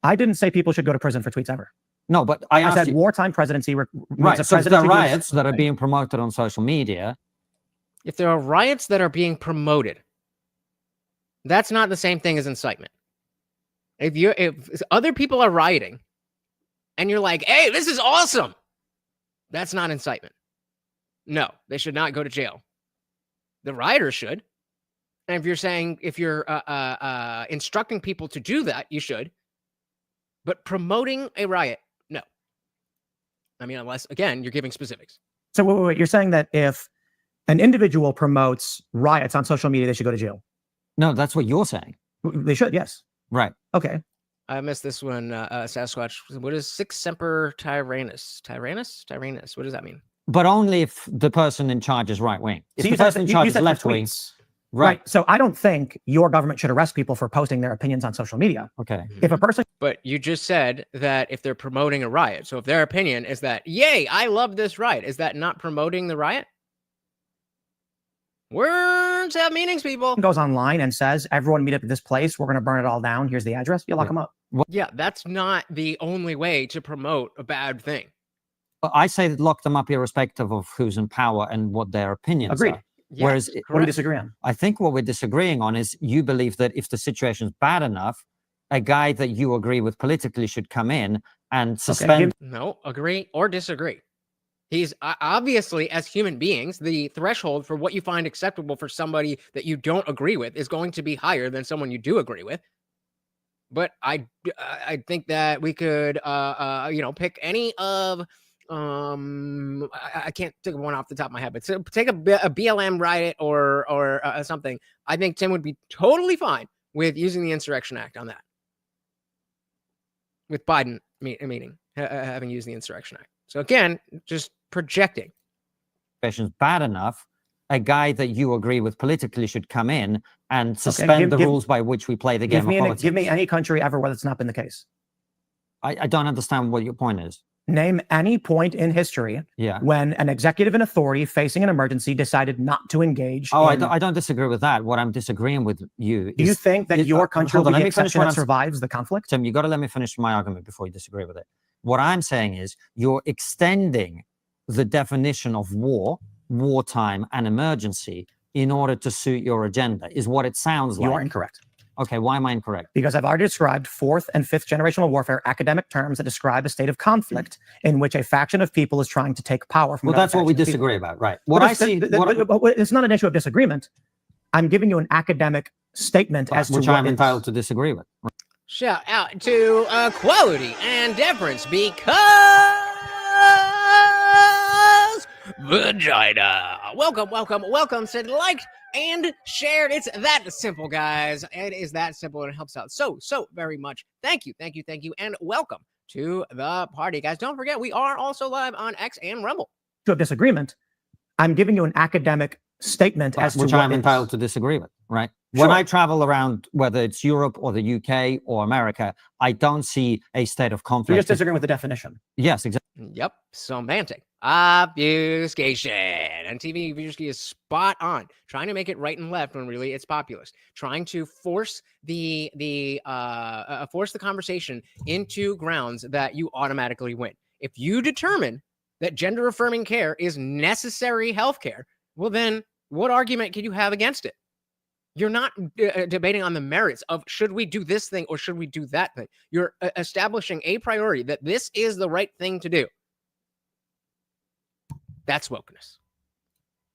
I didn't say people should go to prison for tweets ever. No, but I I asked said you, wartime presidency. right. means a So if there are presidency was- riots that are being promoted on social media, If there are riots that are being promoted, that's not the same thing as incitement. If other people are rioting, and you're like, "Hey, this is awesome," that's not incitement. No, they should not go to jail. The rioters should. And if you're instructing people to do that, you should. But promoting a riot, no. I mean, unless, again, you're giving specifics. So wait, you're saying that if an individual promotes riots on social media, they should go to jail? No, that's what you're saying. They should, yes. Right. Okay. I missed this one, Sasquatch. What is Sic Semper Tyrannis? Tyrannus? What does that mean? But only if the person in charge is right wing. If So the person in charge is left wing. Right. So I don't think your government should arrest people for posting their opinions on social media. Okay. If a person, But you just said that if they're promoting a riot, so if their opinion is that, yay, I love this riot, is that not promoting the riot? Words have meanings, people. goes online and says, everyone meet up at this place, we're going to burn it all down, here's the address, you lock them up. Yeah, that's not the only way to promote a bad thing. But I say that lock them up irrespective of who's in power and what their opinions Agreed. are. Yes, Whereas What do we correct. disagree on? I think what we're disagreeing on is you believe that if the situation's bad enough, a guy that you agree with politically should come in and suspend. No, agree or disagree. He's obviously, as human beings, the threshold for what you find acceptable for somebody that you don't agree with is going to be higher than someone you do agree with. But I think that we could, pick any of, I can't think of one off the top of my head, but take a BLM riot or something. I think Tim would be totally fine with using the Insurrection Act on that. With Biden having used the Insurrection Act. So again, just projecting. Situation's bad enough, a guy that you agree with politically should come in and suspend the rules by which we play the game of politics. Give me any country ever where that's not been the case. I don't understand what your point is. Name any point in history when an executive in authority facing an emergency decided not to engage. I don't disagree with that. What I'm disagreeing with you is... Do you think that your country will be the exception that survives the conflict? Tim, you got to let me finish my argument before you disagree with it. What I'm saying is you're extending the definition of war, wartime, and emergency in order to suit your agenda, is what it sounds like. You are incorrect. Okay, why am I incorrect? Because I've already described fourth and fifth generational warfare, academic terms that describe a state of conflict in which a faction of people is trying to take power from. Well, that's what we disagree about, right? What I see, it's not an issue of disagreement. I'm giving you an academic statement as to which I'm entitled to disagree with. Shout out to equality and deference because vagina. Welcome. Said liked and shared. It's that simple, guys. It is that simple, and it helps out so very much. Thank you, and welcome to the party, guys. Don't forget, we are also live on X and Rumble. To a disagreement, I'm giving you an academic statement as to which I'm entitled to disagree with, right? When I travel around, whether it's Europe or the UK or America, I don't see a state of conflict. You're just disagreeing with the definition. Yes, exactly. Yep, semantic obfuscation. And TV obfuscation is spot on. Trying to make it right and left when really it's populist. Trying to force the conversation into grounds that you automatically win. If you determine that gender affirming care is necessary healthcare, well then, what argument can you have against it? You're not debating on the merits of should we do this thing or should we do that thing. You're establishing a priority that this is the right thing to do. That's wokeness.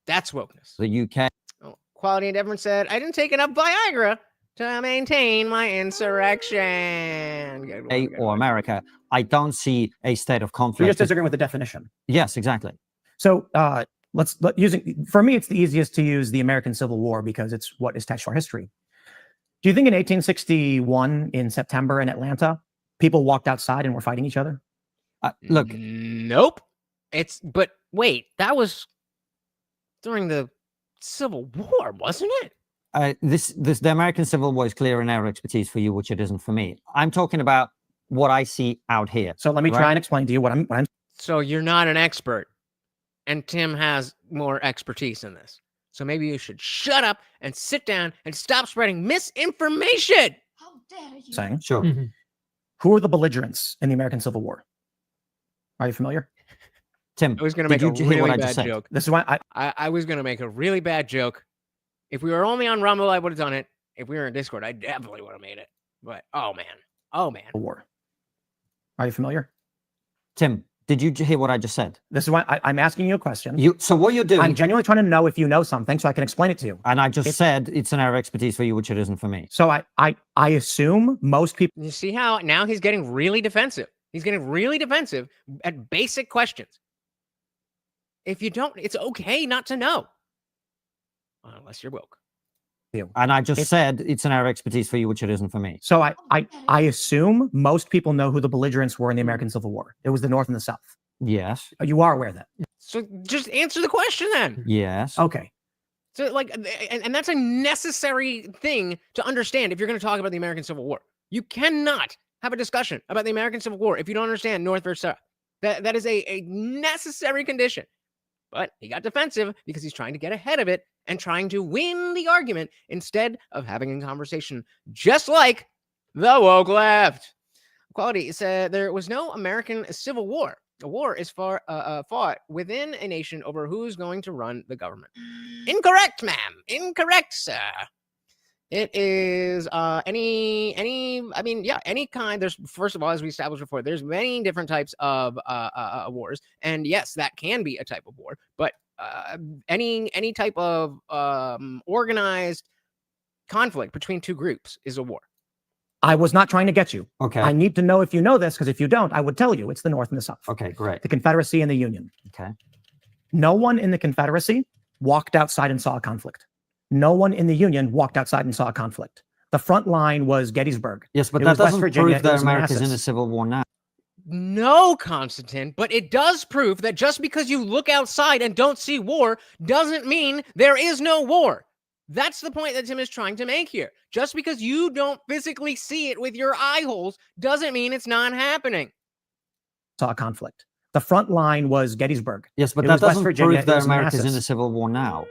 The UK. Oh, Quality and Deference said, I didn't take enough Viagra to maintain my insurrection. Or America, I don't see a state of conflict. You're just disagreeing with the definition. Yes, exactly. So for me, it's the easiest to use the American Civil War because it's what is attached to our history. Do you think in 1861 in September in Atlanta, people walked outside and were fighting each other? Look. Nope. But wait, that was during the Civil War, wasn't it? The American Civil War is clear in our expertise for you, which it isn't for me. I'm talking about what I see out here. So let me try and explain to you what I'm. So you're not an expert. And Tim has more expertise in this. So maybe you should shut up and sit down and stop spreading misinformation. How dare you? Saying. Sure. Mm-hmm. Who are the belligerents in the American Civil War? Are you familiar? Tim, I was going to make a really bad joke. This is why I was going to make a really bad joke. If we were only on Rumble, I would have done it. If we were in Discord, I definitely would have made it. But, oh, man. War. Are you familiar? Tim, did you hear what I just said? This is why I'm asking you a question. So what you're doing... I'm genuinely trying to know if you know something so I can explain it to you. And I just said it's an area of expertise for you, which it isn't for me. So I assume most people... You see how now he's getting really defensive. He's getting really defensive at basic questions. If you don't, it's okay not to know. Unless you're woke. And I just said it's an area of expertise for you, which it isn't for me. So I assume most people know who the belligerents were in the American Civil War. It was the North and the South. Yes. You are aware of that? So just answer the question then. Yes. Okay. So like, and that's a necessary thing to understand if you're going to talk about the American Civil War. You cannot have a discussion about the American Civil War if you don't understand North versus South. That is a necessary condition. But he got defensive because he's trying to get ahead of it and trying to win the argument instead of having a conversation, just like the woke left. Equality said there was no American Civil War. A war is fought within a nation over who's going to run the government. Incorrect, ma'am. Incorrect, sir. It is any kind. There's, first of all, as we established before, there's many different types of wars, and yes, that can be a type of war. But any type of organized conflict between two groups is a war. I was not trying to get you. Okay. I need to know if you know this, because if you don't, I would tell you. It's the North and the South. Okay, great. The Confederacy and the Union. Okay. No one in the Confederacy walked outside and saw a conflict. No one in the Union walked outside and saw a conflict. The front line was Gettysburg. Yes, but It that was West doesn't Virginia, prove it that was America's in a Manassas. civil war now. No, Konstantin, but it does prove that just because you look outside and don't see war doesn't mean there is no war. That's the point that Tim is trying to make here. Just because you don't physically see it with your eye holes doesn't mean it's not happening. Saw a conflict. The front line was Gettysburg. Yes, but It that was West doesn't Virginia, prove it that was America's in a Manassas. civil war now.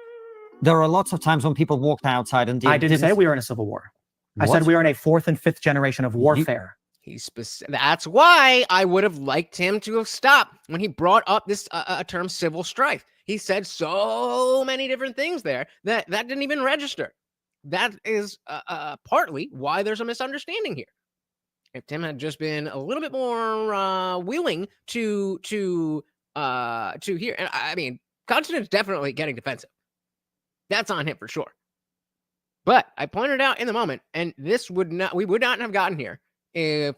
There are lots of times when people walked outside and I didn't say we were in a civil war. I What? said we were in a fourth and fifth generation of warfare. That's why I would have liked him to have stopped when he brought up this term civil strife. He said so many different things there that didn't even register. That is partly why there's a misunderstanding here. If Tim had just been a little bit more willing to hear, and I mean, Konstantin's definitely getting defensive. That's on him for sure. But I pointed out in the moment, and we would not have gotten here if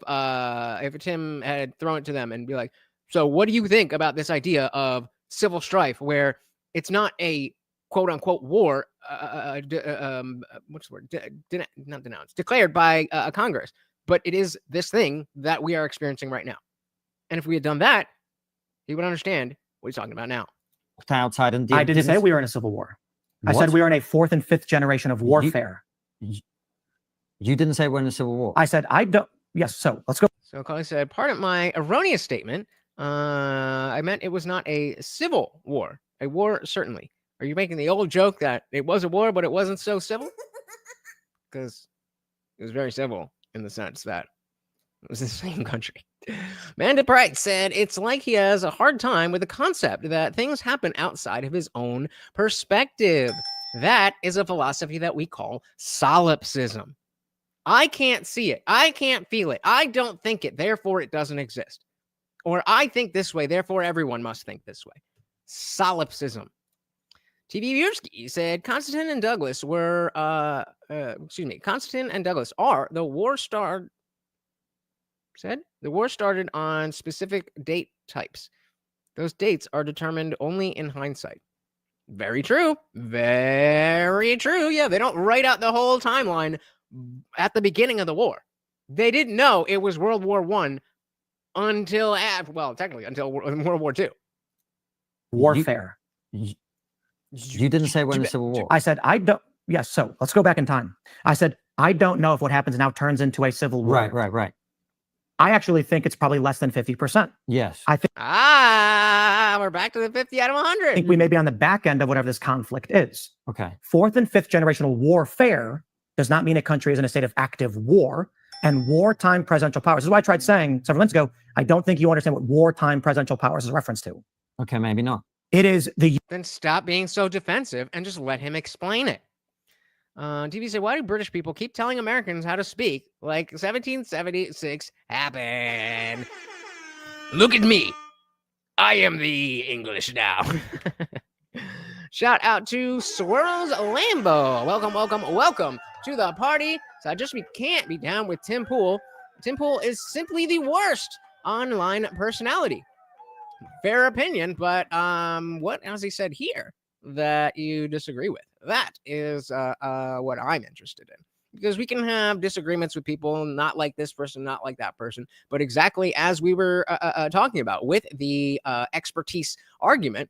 Tim had thrown it to them and be like, so what do you think about this idea of civil strife where it's not a quote unquote war, what's the word? Not denounced, declared by Congress, but it is this thing that we are experiencing right now. And if we had done that, he would understand what he's talking about now. walked outside and I didn't say we were in a civil war. I said we were in a fourth and fifth generation of warfare. You didn't say we're in a civil war. I said I don't. Yes. So let's go. So Colin said, pardon my erroneous statement. I meant it was not a civil war. A war, certainly. Are you making the old joke that it was a war, but it wasn't so civil? Because it was very civil in the sense that it was the same country. Amanda Bright said it's like he has a hard time with the concept that things happen outside of his own perspective. That is a philosophy that we call solipsism. I can't see it. I can't feel it. I don't think it. Therefore, it doesn't exist. Or I think this way. Therefore, everyone must think this way. Solipsism. TV Viersky said Konstantin and Douglas were, Konstantin and Douglas are the war started on specific date types. Those dates are determined only in hindsight. Very true. Very true. Yeah, they don't write out the whole timeline at the beginning of the war. They didn't know it was World War I until after, well, technically until World War II. Warfare. You didn't say we're in a civil war. I said I don't. Yes. So let's go back in time. I said I don't know if what happens now turns into a civil war. Right. I actually think it's probably less than 50%. Yes. I think We're back to the 50 out of 100. we may be on the back end of whatever this conflict is. Okay. Fourth and fifth generational warfare does not mean a country is in a state of active war. And wartime presidential powers. This is why I tried saying several minutes ago, I don't think you understand what wartime presidential powers is a reference to. Okay, maybe not. It is the Then stop being so defensive and just let him explain it. TV said, why do British people keep telling Americans how to speak like 1776 happened? Look at me. I am the English now. Shout out to Swirls Lambo. Welcome to the party. So I just can't be down with Tim Pool. Tim Pool is simply the worst. online personality. Fair opinion, but what has he said here that you disagree with? That is what I'm interested in. Because we can have disagreements with people, not like this person, not like that person, but exactly as we were talking about with the expertise argument,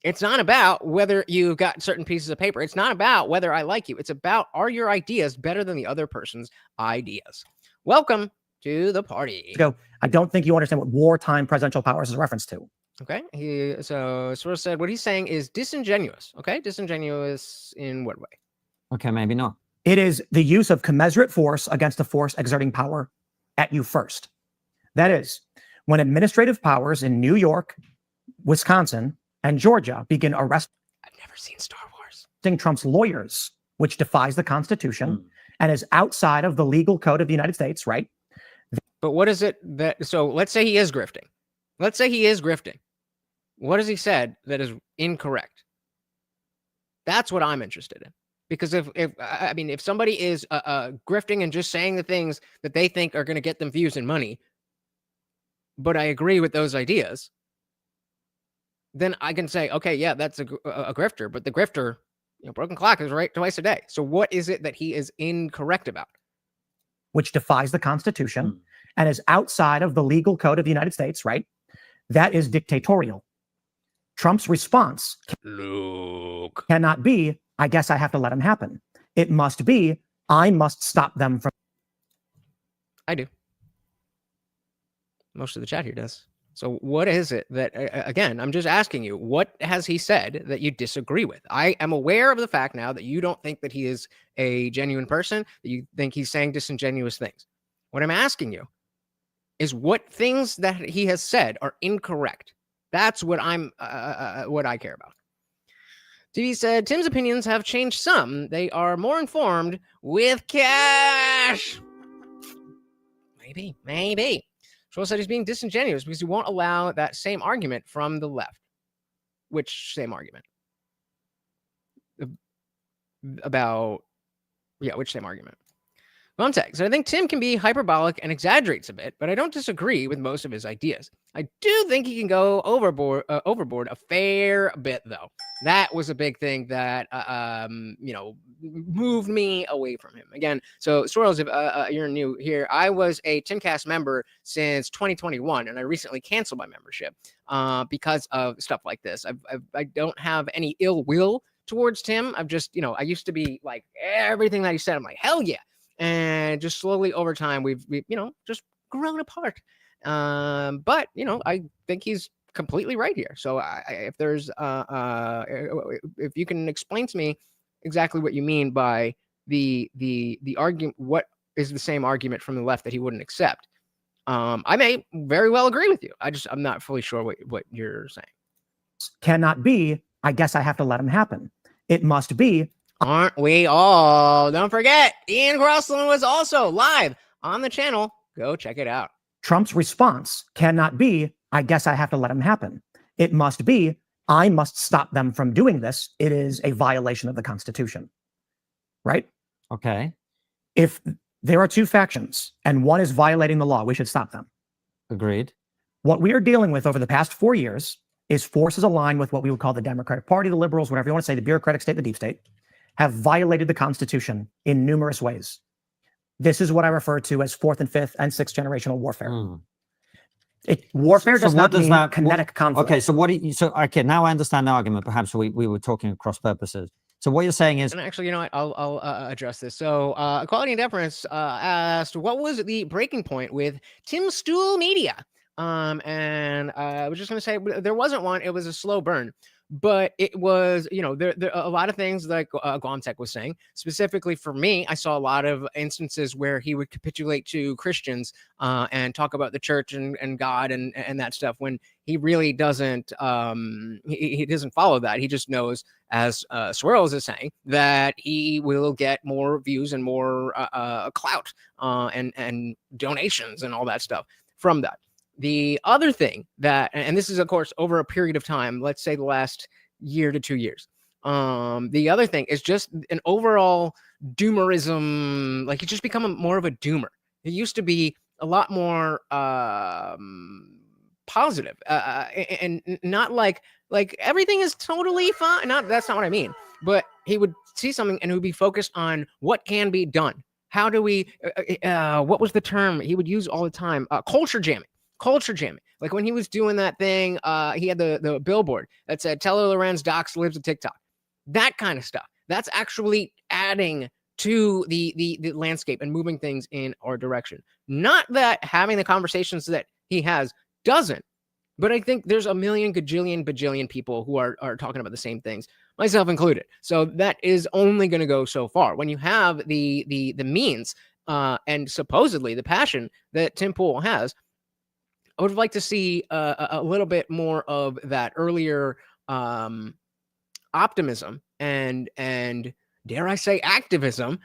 it's not about whether you've got certain pieces of paper. It's not about whether I like you. It's about, are your ideas better than the other person's ideas? Welcome to the party. Go. I don't think you understand what wartime presidential powers is a reference to. Okay. He sort of said what he's saying is disingenuous. Okay. Disingenuous in what way? Okay, maybe not. It is the use of commensurate force against a force exerting power at you first. That is, when administrative powers in New York, Wisconsin, and Georgia begin arresting I've never seen Star Wars. Trump's lawyers, which defies the Constitution and is outside of the legal code of the United States, right? But what is it that, so let's say he is grifting. Let's say he is grifting. What has he said that is incorrect? That's what I'm interested in. Because if somebody is grifting and just saying the things that they think are going to get them views and money, but I agree with those ideas, then I can say, okay, yeah, that's a grifter. But the grifter, broken clock is right twice a day. So what is it that he is incorrect about? Which defies the Constitution and is outside of the legal code of the United States, right? That is dictatorial. Trump's response cannot be, I guess I have to let him happen. It must be, I must stop them from. I do. Most of the chat here does. So what is it that, again, I'm just asking you, what has he said that you disagree with? I am aware of the fact now that you don't think that he is a genuine person, that you think he's saying disingenuous things. What I'm asking you is what things that he has said are incorrect. That's what what I care about. TV said, Tim's opinions have changed some. They are more informed with cash. Maybe. Troll said he's being disingenuous because he won't allow that same argument from the left. Which same argument? Which same argument? Montag, so I think Tim can be hyperbolic and exaggerates a bit, but I don't disagree with most of his ideas. I do think he can go overboard a fair bit, though. That was a big thing that, moved me away from him. Again, so Sorrels, if you're new here, I was a Timcast member since 2021, and I recently canceled my membership because of stuff like this. I don't have any ill will towards Tim. I've just, I used to be like everything that he said. I'm like, hell yeah. And just slowly over time, we've just grown apart. But I think he's completely right here. So if there's if you can explain to me exactly what you mean by the argument, what is the same argument from the left that he wouldn't accept? I may very well agree with you. I'm not fully sure what you're saying. Cannot be, I guess I have to let him happen. It must be, aren't we all? Don't forget, Ian Crossland was also live on the channel. Go check it out. Trump's response cannot be, I guess I have to let him happen. It must be, I must stop them from doing this. It is a violation of the Constitution. Right? Okay. If there are two factions and one is violating the law, we should stop them. Agreed. What we are dealing with over the past 4 years is forces aligned with what we would call the Democratic Party, the liberals, whatever you want to say, the bureaucratic state, the deep state, have violated the Constitution in numerous ways. This is what I refer to as fourth and fifth and sixth generational warfare. Warfare does not mean kinetic conflict. Okay, so okay, now I understand the argument. Perhaps we were talking at cross purposes. So what you're saying is, and actually, you know what? I'll address this. So, Equality and Deference asked, what was the breaking point with Tim Stool Media? And I was just going to say there wasn't one. It was a slow burn. But it was, there a lot of things like Glomtech was saying. Specifically for me, I saw a lot of instances where he would capitulate to Christians and talk about the church and God and that stuff when he really doesn't. He doesn't follow that. He just knows, as Swirls is saying, that he will get more views and more clout and donations and all that stuff from that. The other thing that, and this is, of course, over a period of time, let's say the last year to 2 years. The other thing is just an overall doomerism. Like, he's just become more of a doomer. He used to be a lot more positive, and not like everything is totally fine. That's not what I mean. But he would see something and he would be focused on what can be done. How do we? What was the term he would use all the time? Culture jamming. Culture jamming. Like when he was doing that thing, he had the billboard that said "Taylor Lorenz docs lives at TikTok." That kind of stuff. That's actually adding to the landscape and moving things in our direction. Not that having the conversations that he has doesn't, but I think there's a million gajillion bajillion people who are talking about the same things, myself included. So that is only going to go so far. When you have the means and supposedly the passion that Tim Pool has, I would like to see a little bit more of that earlier optimism and dare I say activism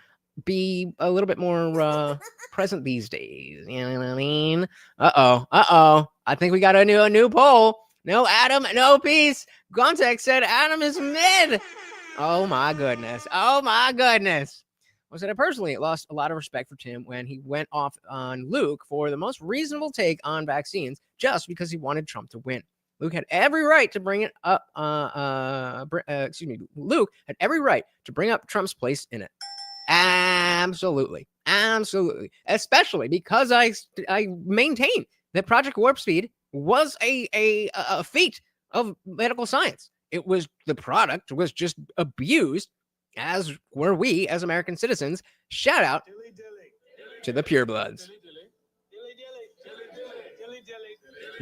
be a little bit more present these days. You know what I mean? Uh-oh. I think we got a new poll. No Adam, no peace. Gontek said Adam is mid. Oh my goodness. I said I personally lost a lot of respect for Tim when he went off on Luke for the most reasonable take on vaccines just because he wanted Trump to win. Luke had every right to bring it up. Luke had every right to bring up Trump's place in it. Absolutely. Especially because I maintain that Project Warp Speed was a feat of medical science. The product was just abused, as were we as American citizens. Shout out to the purebloods.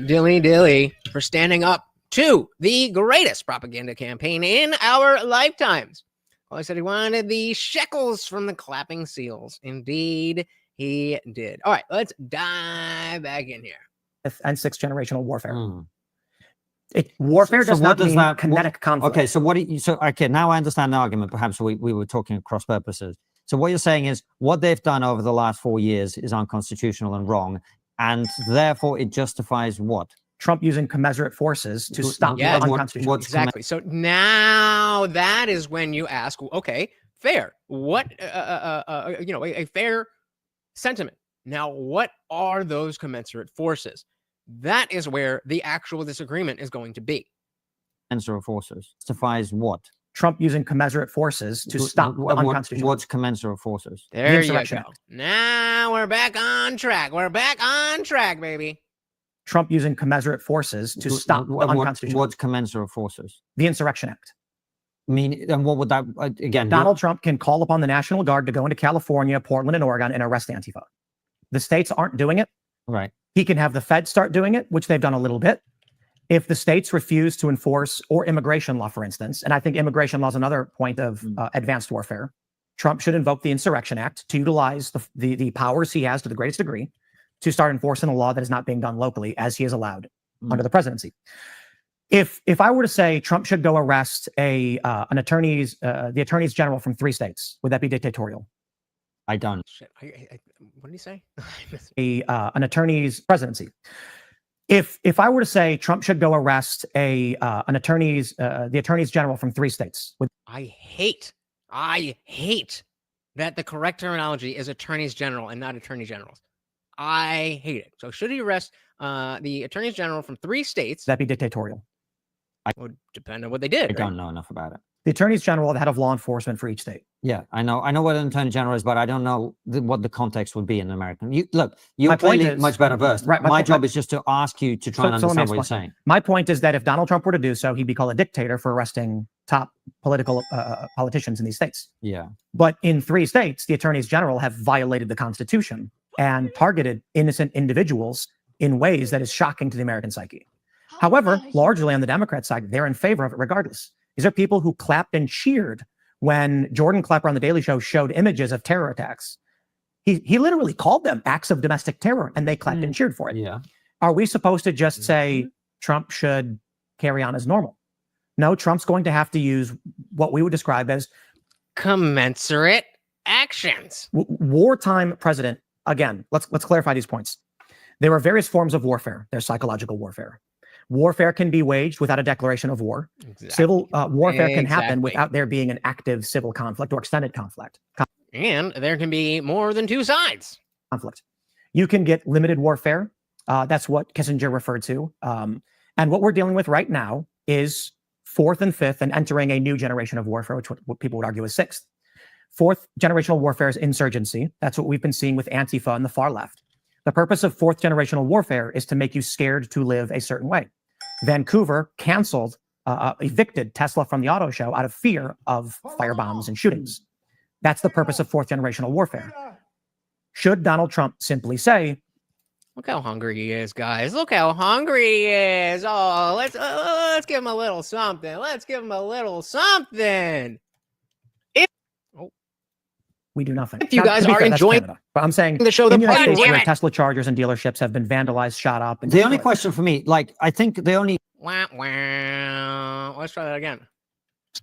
Dilly for standing up to the greatest propaganda campaign in our lifetimes. Well, I said he wanted the shekels from the clapping seals. Indeed, he did. All right, let's dive back in here. And sixth generational warfare. Warfare does not mean kinetic conflict. Okay, so okay, now I understand the argument. Perhaps we were talking cross purposes. So what you're saying is what they've done over the last 4 years is unconstitutional and wrong, and therefore it justifies what? Trump using commensurate forces to stop the unconstitutional. Exactly. So now that is when you ask, okay, fair. What, a fair sentiment. Now, what are those commensurate forces? That is where the actual disagreement is going to be. Commensurate forces justifies what? Trump using commensurate forces to stop the unconstitutional. What's commensurate forces? There you go. Now we're back on track. Baby. Trump using commensurate forces to stop the unconstitutional. What's commensurate forces? The Insurrection Act. And what would that, again? Donald Trump can call upon the National Guard to go into California, Portland, and Oregon and arrest Antifa. The states aren't doing it. Right. He can have the Fed start doing it, which they've done a little bit. If the states refuse to enforce, or immigration law, for instance, and I think immigration law is another point of advanced warfare, Trump should invoke the Insurrection Act to utilize the powers he has to the greatest degree to start enforcing a law that is not being done locally as he is allowed under the presidency. If I were to say Trump should go arrest the attorneys general from 3 states, would that be dictatorial? I don't. Shit. What did he say? An attorney's presidency. If I were to say Trump should go arrest the attorneys general from 3 states, I hate that the correct terminology is attorneys general and not attorney generals. I hate it. So should he arrest the attorneys general from 3 states? That be dictatorial? Would depend on what they did. I don't know enough about it. The attorneys general are the head of law enforcement for each state. Yeah, I know what an attorney general is, but I don't know what the context would be in American. You're clearly much better versed. Right, my job is just to ask you to try and understand what you're saying. My point is that if Donald Trump were to do so, he'd be called a dictator for arresting top politicians in these states. Yeah. But in 3 states, the attorneys general have violated the Constitution and targeted innocent individuals in ways that is shocking to the American psyche. However, largely on the Democrat side, they're in favor of it regardless. These are people who clapped and cheered when Jordan Klepper on The Daily Show showed images of terror attacks. He literally called them acts of domestic terror, and they clapped and cheered for it. Yeah. Are we supposed to just say Trump should carry on as normal? No, Trump's going to have to use what we would describe as commensurate actions. Wartime president. Again, let's clarify these points. There are various forms of warfare. There's psychological warfare. Warfare can be waged without a declaration of war. Exactly. Civil warfare can happen without there being an active civil conflict or extended conflict. And there can be more than 2 sides. Conflict. You can get limited warfare. That's what Kissinger referred to. And what we're dealing with right now is fourth and fifth and entering a new generation of warfare, which what people would argue is sixth. Fourth generational warfare is insurgency. That's what we've been seeing with Antifa and the far left. The purpose of fourth generational warfare is to make you scared to live a certain way. Vancouver canceled, evicted Tesla from the auto show out of fear of firebombs and shootings. That's the purpose of fourth generational warfare. Should Donald Trump simply say, look how hungry he is, guys. Look how hungry he is. Oh, let's give him a little something. Let's give him a little something. we do nothing. If you guys are enjoying Canada, but I'm saying the show, in the the United party, States, where Tesla chargers and dealerships have been vandalized, shot up. And The only question for me, like, I think the only Wah, wah. Let's try that again.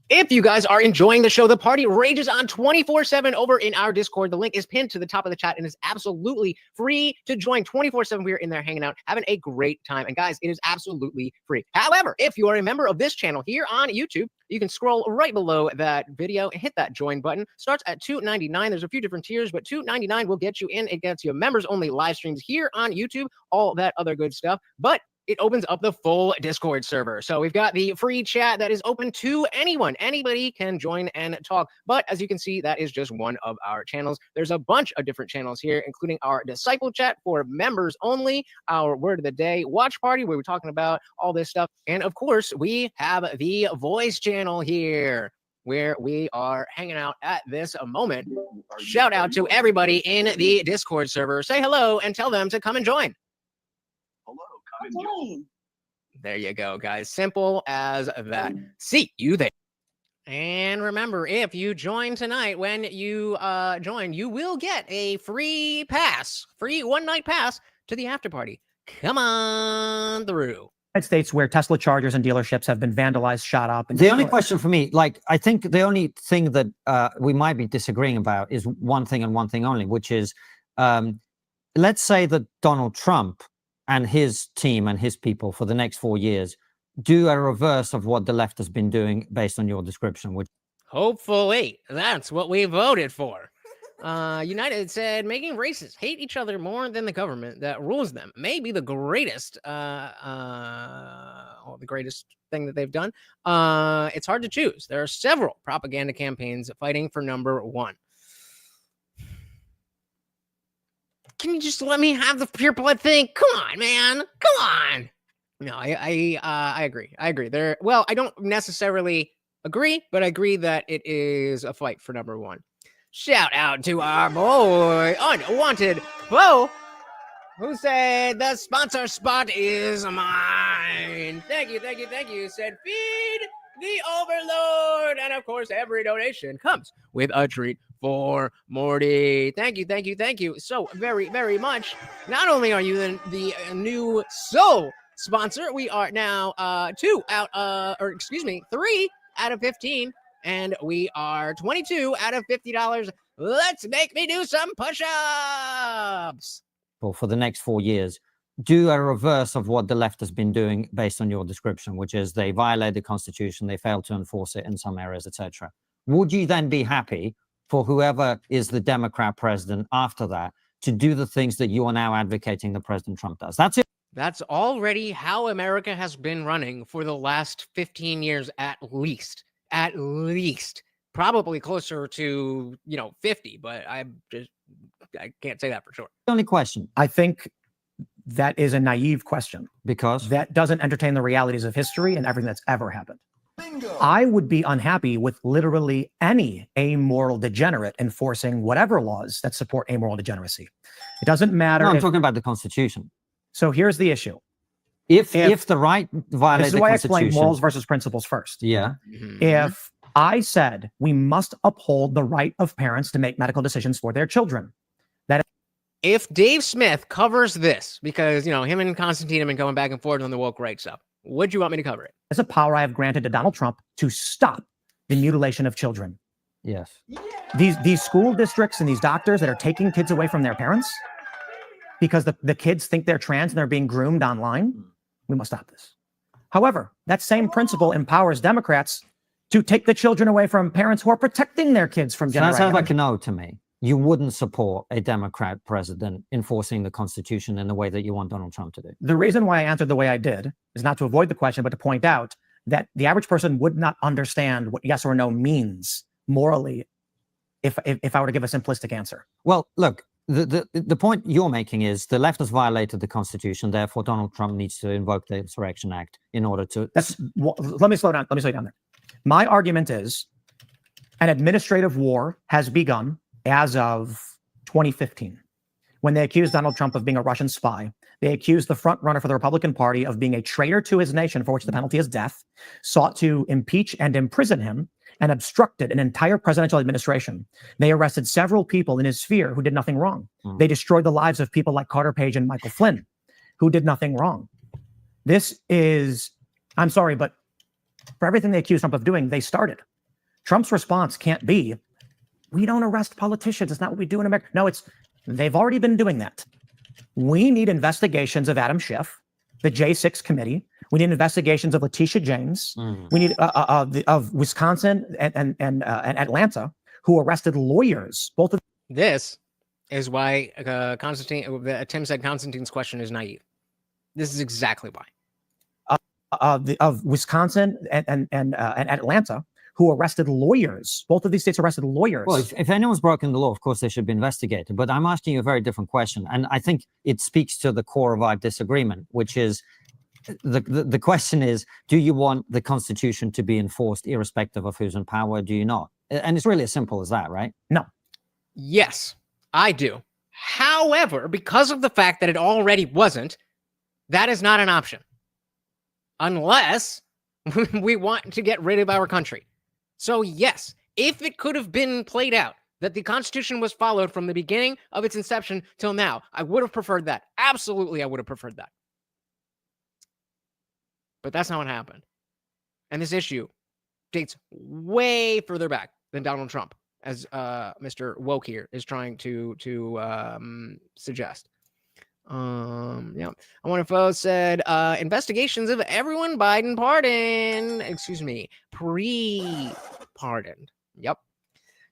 If you guys are enjoying the show, the party rages on 24/7 over in our Discord. The link is pinned to the top of the chat and is absolutely free to join 24/7. We're in there hanging out, having a great time. And guys, it is absolutely free. However, if you are a member of this channel here on YouTube, you can scroll right below that video and hit that join button. Starts at $2.99. There's a few different tiers, but $2.99 will get you in. It gets you members only live streams here on YouTube, all that other good stuff. But it opens up the full Discord server. So we've got the free chat that is open to anyone. Anybody can join and talk. But as you can see, that is just one of our channels. There's a bunch of different channels here, including our disciple chat for members only, our word of the day watch party, where we're talking about all this stuff. And of course, we have the voice channel here, where we are hanging out at this moment. Shout out to everybody in the Discord server. Say hello and tell them to come and join. There you go, guys. Simple as that. See you there. And remember, if you join tonight, when you join, you will get a free pass, free one-night pass to the after party. Come on through. United States, where Tesla chargers and dealerships have been vandalized, shot up. And the only question for me, like, I think the only thing that we might be disagreeing about is one thing and one thing only, which is, let's say that Donald Trump and his team and his people for the next 4 years do a reverse of what the left has been doing based on your description. Which hopefully that's what we voted for. United said making racists hate each other more than the government that rules them may be the greatest the greatest thing that they've done. It's hard to choose. There are several propaganda campaigns fighting for number one. Can you just let me have the pure blood thing? Come on, man. Come on. No, I agree. I agree. Well, I don't necessarily agree, but I agree that it is a fight for number one. Shout out to our boy, Unwanted Bo, who said the sponsor spot is mine. Thank you, thank you, thank you. Said feed the overlord. And of course, every donation comes with a treat for Morty. Thank you, thank you, thank you so very, very much. Not only are you the new soul sponsor, we are now 3 out of 15, and we are 22 out of $50. Let's make me do some push-ups. Well, for the next 4 years, do a reverse of what the left has been doing based on your description, which is they violate the Constitution, they fail to enforce it in some areas, etc. Would you then be happy for whoever is the Democrat president after that to do the things that you are now advocating that President Trump does? That's it. That's already how America has been running for the last 15 years at least. At least. Probably closer to, 50, but I can't say that for sure. The only question. I think that is a naive question. Because? That doesn't entertain the realities of history and everything that's ever happened. Bingo. I would be unhappy with literally any amoral degenerate enforcing whatever laws that support amoral degeneracy. It doesn't matter. No, I'm talking about the Constitution. So here's the issue. If the right violates the Constitution. This is why I explained morals versus principles first. Yeah. Mm-hmm. If I said we must uphold the right of parents to make medical decisions for their children. If Dave Smith covers this, because, him and Konstantin have been going back and forth on the woke right stuff, would you want me to cover it? It's a power I have granted to Donald Trump to stop the mutilation of children. Yes. These school districts and these doctors that are taking kids away from their parents because the kids think they're trans and they're being groomed online, we must stop this. However, that same principle empowers Democrats to take the children away from parents who are protecting their kids from So that generating. sounds like a no to me. you wouldn't support a Democrat president enforcing the Constitution in the way that you want Donald Trump to do? The reason why I answered the way I did is not to avoid the question, but to point out that the average person would not understand what yes or no means morally if I were to give a simplistic answer. Well, look, the point you're making is the left has violated the Constitution, therefore Donald Trump needs to invoke the Insurrection Act in order to... Let me slow down. Let me slow down there. My argument is an administrative war has begun as of 2015. When they accused Donald Trump of being a Russian spy, they accused the front runner for the Republican Party of being a traitor to his nation, for which the penalty is death, sought to impeach and imprison him, and obstructed an entire presidential administration. They arrested several people in his sphere who did nothing wrong. They destroyed the lives of people like Carter Page and Michael Flynn, who did nothing wrong. This is, I'm sorry, but for everything they accuse Trump of doing, they started. Trump's response can't be, we don't arrest politicians. It's not what we do in America. No, they've already been doing that. We need investigations of Adam Schiff, the J6 committee. We need investigations of Letitia James. We need of Wisconsin and Atlanta, who arrested lawyers. Both of This is why Tim said Konstantin's question is naive. This is exactly why. of Wisconsin and Atlanta, who arrested lawyers. Both of these states arrested lawyers. Well, if anyone's broken the law, of course they should be investigated. But I'm asking you a very different question, and I think it speaks to the core of our disagreement, which is the question is: do you want the Constitution to be enforced irrespective of who's in power? Do you not? And it's really as simple as that, right? No. Yes, I do. However, because of the fact that it already wasn't, that is not an option. Unless we want to get rid of our country. So yes, if it could have been played out that the Constitution was followed from the beginning of its inception till now, I would have preferred that. Absolutely, I would have preferred that. But that's not what happened. And this issue dates way further back than Donald Trump, as Mr. Woke here is trying to suggest. Yeah. I wonder if folks said investigations of everyone Biden pardoned. Excuse me, pre-pardoned. Yep.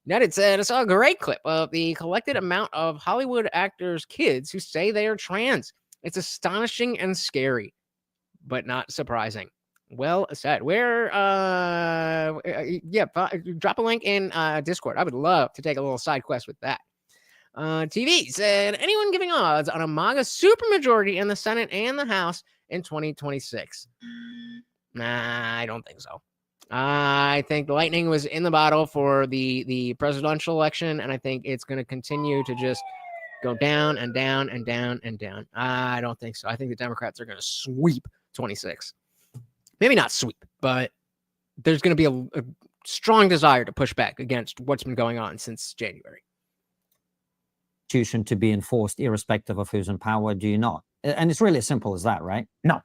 Netted said, I saw a great clip of the collected amount of Hollywood actors' kids who say they are trans. It's astonishing and scary, but not surprising. Well said. Where, drop a link in Discord. I would love to take a little side quest with that. TV said, anyone giving odds on a MAGA supermajority in the Senate and the House in 2026? Nah, I don't think so. I think the lightning was in the bottle for the presidential election, and I think it's going to continue to just go down and down and down and down. I don't think so. I think the Democrats are going to sweep 26. Maybe not sweep, but there's going to be a strong desire to push back against what's been going on since January. To be enforced irrespective of who's in power, do you not? And it's really as simple as that, right? No.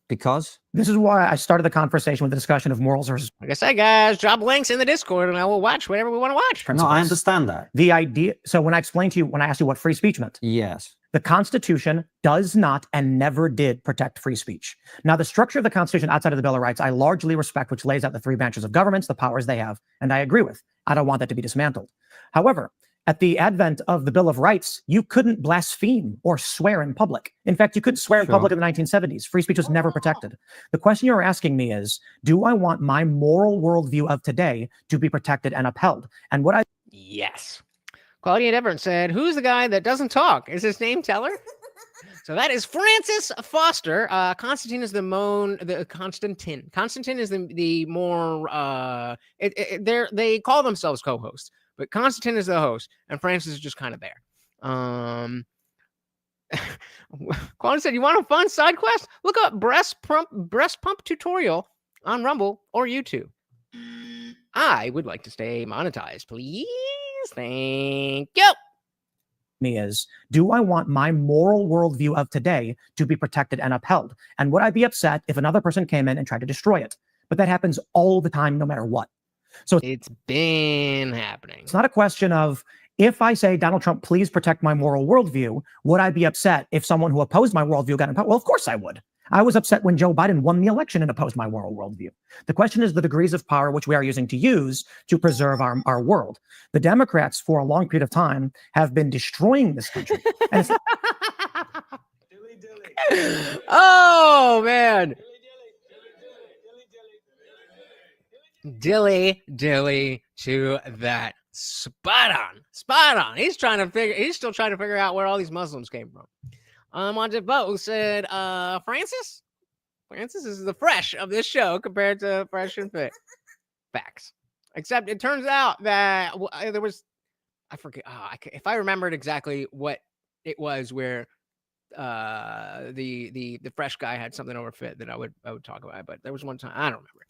Because? This is why I started the conversation with the discussion of morals versus... Like I said, guys, drop links in the Discord and I will watch whatever we want to watch. No, I understand that. The idea... So when I explained to you, when I asked you what free speech meant... Yes. The Constitution does not and never did protect free speech. Now, the structure of the Constitution outside of the Bill of Rights, I largely respect, which lays out the three branches of governments, the powers they have, and I agree with. I don't want that to be dismantled. However, at the advent of the Bill of Rights, you couldn't blaspheme or swear in public. In fact, you couldn't swear in public in the 1970s. Free speech was never protected. The question you're asking me is, do I want my moral worldview of today to be protected and upheld? And what I... Yes. Claudia Devern said, who's the guy that doesn't talk? Is his name Teller? So that is Francis Foster. Konstantin is Konstantin. Konstantin is the more, they call themselves co-hosts, but Konstantin is the host, and Francis is just kind of there. Claudia said, you want a fun side quest? Look up breast pump tutorial on Rumble or YouTube. I would like to stay monetized, please. Thank you. Me is, do I want my moral worldview of today to be protected and upheld? And would I be upset if another person came in and tried to destroy it? But that happens all the time, no matter what. So it's been happening. It's not a question of, if I say, Donald Trump, please protect my moral worldview, would I be upset if someone who opposed my worldview got in power? Well, of course I would. I was upset when Joe Biden won the election and opposed my moral worldview. The question is the degrees of power which we are using to use to preserve our world. The Democrats, for a long period of time, have been destroying this country. And it's Oh man. Dilly to that. Spot on. He's still trying to figure out where all these Muslims came from. On the boat said, Francis is the fresh of this show compared to Fresh and Fit. Facts. Except it turns out that there was, I forget, if I remembered exactly what it was where the fresh guy had something over Fit that I would talk about, but there was one time, I don't remember.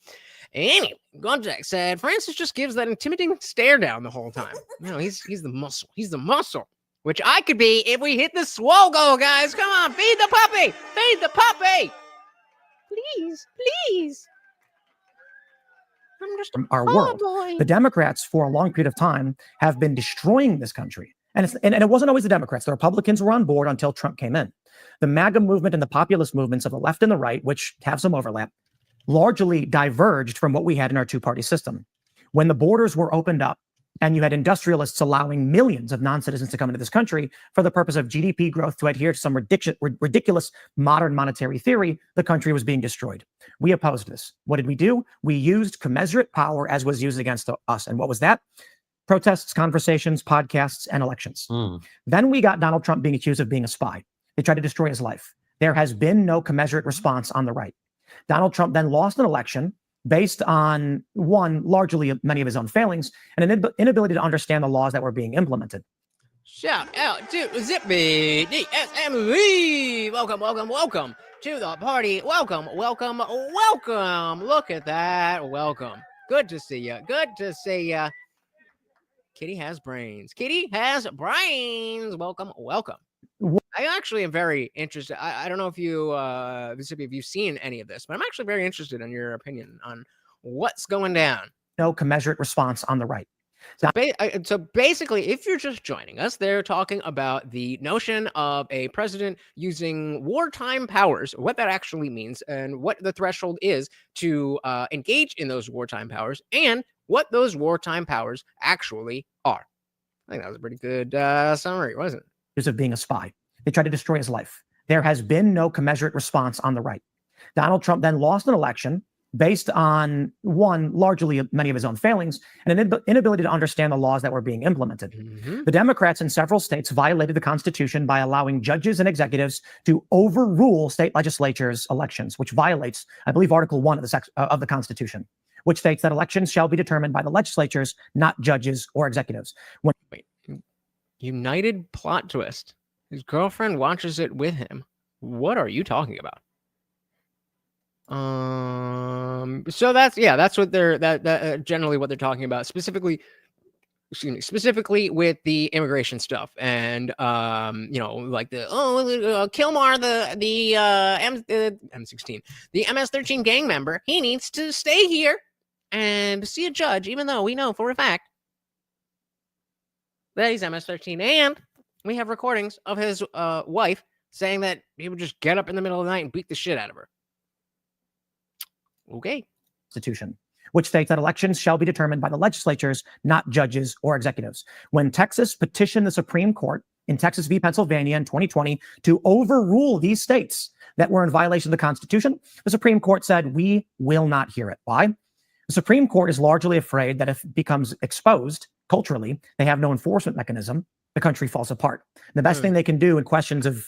Anyway, Gonjack said Francis just gives that intimidating stare down the whole time. You know, he's the muscle. He's the muscle, which I could be if we hit the swole goal, guys. Come on, feed the puppy. Feed the puppy. Please. I'm just our world. boy. The Democrats, for a long period of time, have been destroying this country. And it wasn't always the Democrats. The Republicans were on board until Trump came in. The MAGA movement and the populist movements of the left and the right, which have some overlap, largely diverged from what we had in our two-party system. When the borders were opened up and you had industrialists allowing millions of non-citizens to come into this country for the purpose of GDP growth to adhere to some ridiculous modern monetary theory, the country was being destroyed. We opposed this. What did we do? We used commensurate power as was used against us. And what was that? Protests, conversations, podcasts, and elections. Then we got Donald Trump being accused of being a spy. They tried to destroy his life. There has been no commensurate response on the right. Donald Trump then lost an election based on, one, largely many of his own failings, and an inability to understand the laws that were being implemented. Shout out to Zippy DSMV. Welcome to the party. Welcome. Look at that. Welcome. Good to see you. Kitty has brains. Welcome. I actually am very interested. I don't know if you've seen any of this, but I'm actually very interested in your opinion on what's going down. No commensurate response on the right. So basically, if you're just joining us, they're talking about the notion of a president using wartime powers, what that actually means, and what the threshold is to engage in those wartime powers, and what those wartime powers actually are. I think that was a pretty good summary, wasn't it? Of being a spy. They tried to destroy his life. There has been no commensurate response on the right. Donald Trump then lost an election based on, one, largely many of his own failings, and an inability to understand the laws that were being implemented. The Democrats in several states violated the Constitution by allowing judges and executives to overrule state legislatures' elections, which violates, I believe, Article 1 of the Constitution, which states that elections shall be determined by the legislatures, not judges or executives. Wait. United plot twist. His girlfriend watches it with him. What are you talking about? So that's what they're generally what they're talking about, specifically with the immigration stuff, and like the Kilmar, the M16, the MS-13 gang member, he needs to stay here and see a judge, even though we know for a fact that he's MS-13, and we have recordings of his wife saying that he would just get up in the middle of the night and beat the shit out of her. Okay. Constitution, which states that elections shall be determined by the legislatures, not judges or executives. When Texas petitioned the Supreme Court in Texas v. Pennsylvania in 2020 to overrule these states that were in violation of the Constitution, the Supreme Court said, we will not hear it. Why? The Supreme Court is largely afraid that if it becomes exposed culturally, they have no enforcement mechanism, the country falls apart. The best thing they can do in questions of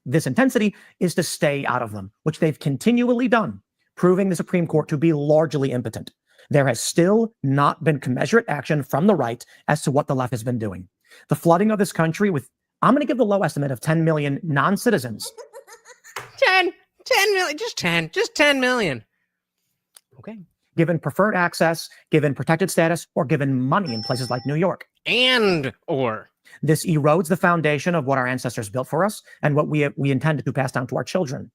this intensity is to stay out of them, which they've continually done, proving the Supreme Court to be largely impotent. There has still not been commensurate action from the right as to what the left has been doing. The flooding of this country with, I'm going to give the low estimate of 10 million non-citizens. 10 million, just 10 million. Okay. Given preferred access, given protected status, or given money in places like New York. This erodes the foundation of what our ancestors built for us and what we intended to pass down to our children.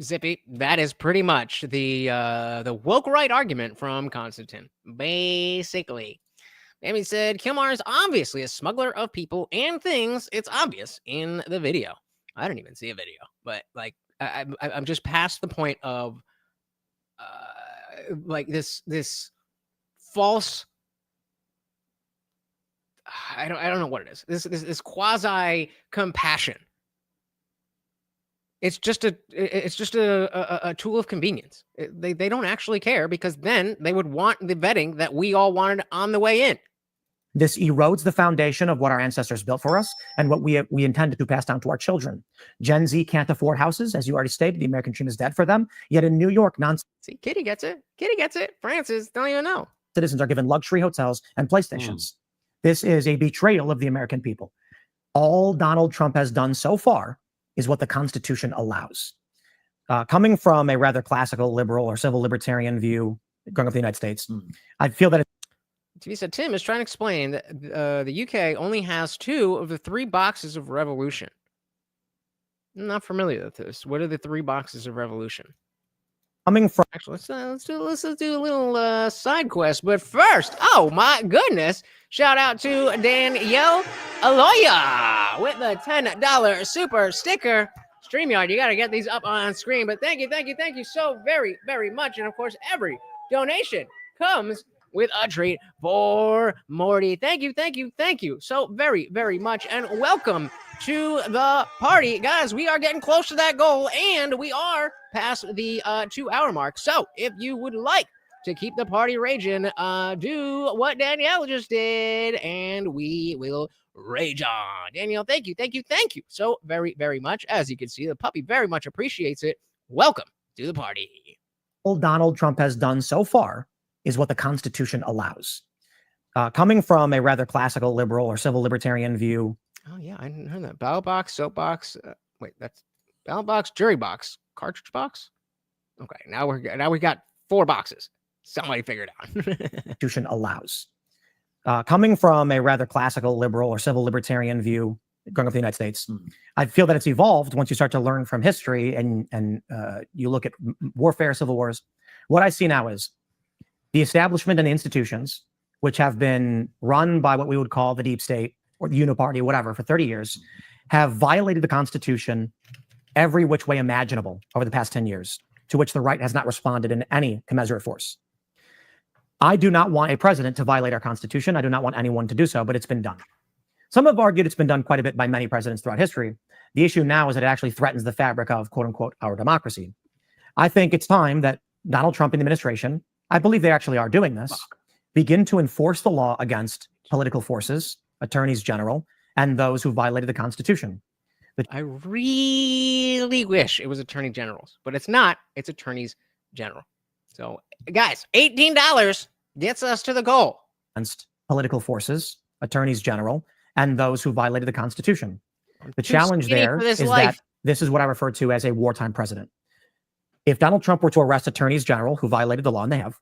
Zippy, that is pretty much the woke right argument from Konstantin. Basically, Amy said Kilmar is obviously a smuggler of people and things. It's obvious in the video. I didn't even see a video, but like I'm just past the point of like this false. I don't know what it is. This quasi compassion. It's just a tool of convenience. They don't actually care, because then they would want the vetting that we all wanted on the way in. This erodes the foundation of what our ancestors built for us and what we intended to pass down to our children. Gen Z can't afford houses, as you already stated. The American dream is dead for them. Yet in New York, See, Kitty gets it. Kitty gets it. Francis, don't even know. citizens are given luxury hotels and PlayStations. This is a betrayal of the American people. All Donald Trump has done so far is what the Constitution allows. Coming from a rather classical liberal or civil libertarian view, growing up in the United States, I feel that TV said Tim is trying to explain that the UK only has 2 of the 3 boxes of revolution. I'm not familiar with this. What are the 3 boxes of revolution? coming from Actually, let's do a little side quest. But first, oh my goodness, shout out to Danielle Aloya with the $10 super sticker. StreamYard, you got to get these up on screen. But thank you so very, very much. And of course, every donation comes with a treat for Morty. Thank you so very, very much. And welcome to the party. Guys, we are getting close to that goal, and we are past the 2-hour mark. So if you would like to keep the party raging, do what Danielle just did, and we will rage on. Danielle, thank you so very, very much. As you can see, the puppy very much appreciates it. Welcome to the party. all Donald Trump has done so far is what the Constitution allows. Coming from a rather classical liberal or civil libertarian view. Oh yeah, I didn't hear that. Ballot box, soapbox. Wait, that's ballot box, jury box, cartridge box. Okay, now we got 4 boxes. Somebody figure it out. Constitution allows. Coming from a rather classical liberal or civil libertarian view, growing up in the United States, I feel that it's evolved once you start to learn from history and you look at warfare, civil wars. What I see now is the establishment and the institutions, which have been run by what we would call the deep state or the uniparty, whatever, for 30 years, have violated the Constitution every which way imaginable over the past 10 years, to which the right has not responded in any commensurate force. I do not want a president to violate our Constitution. I do not want anyone to do so, but it's been done. Some have argued it's been done quite a bit by many presidents throughout history. The issue now is that it actually threatens the fabric of, quote unquote, our democracy. I think it's time that Donald Trump and the administration, I believe they actually are doing this, begin to enforce the law against political forces, attorneys general, and those who violated the Constitution. I really wish it was attorney generals, but it's not. It's attorneys general. So, guys, $18 gets us to the goal. Against political forces, attorneys general, and those who violated the Constitution. The challenge there is that this is what I refer to as a wartime president. If Donald Trump were to arrest attorneys general who violated the law, and they have,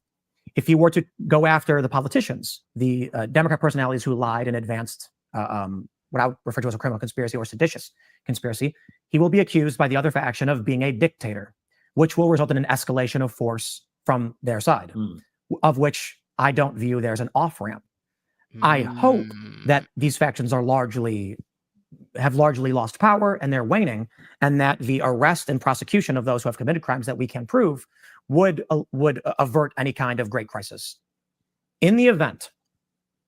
if he were to go after the politicians, the Democrat personalities who lied and advanced what I would refer to as a criminal conspiracy or seditious conspiracy, he will be accused by the other faction of being a dictator, which will result in an escalation of force from their side, of which I don't view there's an off-ramp. I hope that these factions are have largely lost power and they're waning, and that the arrest and prosecution of those who have committed crimes that we can prove would avert any kind of great crisis. In the event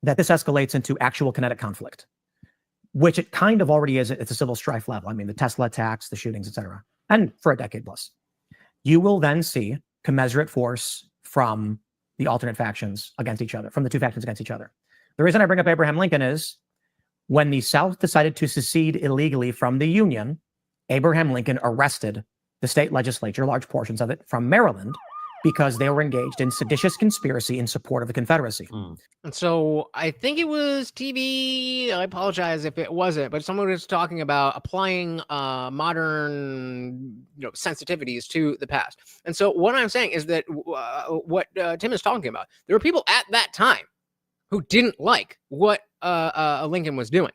that this escalates into actual kinetic conflict, which it kind of already is at the civil strife level. I mean, the Tesla attacks, the shootings, etc., and for a decade plus, you will then see commensurate force from the alternate factions against each other, from the 2 factions against each other. The reason I bring up Abraham Lincoln is when the South decided to secede illegally from the Union, Abraham Lincoln arrested the state legislature, large portions of it, from Maryland, because they were engaged in seditious conspiracy in support of the Confederacy. And so I think it was TV. I apologize if it wasn't, but someone was talking about applying modern sensitivities to the past. And so what I'm saying is that what Tim is talking about, there were people at that time who didn't like what Lincoln was doing.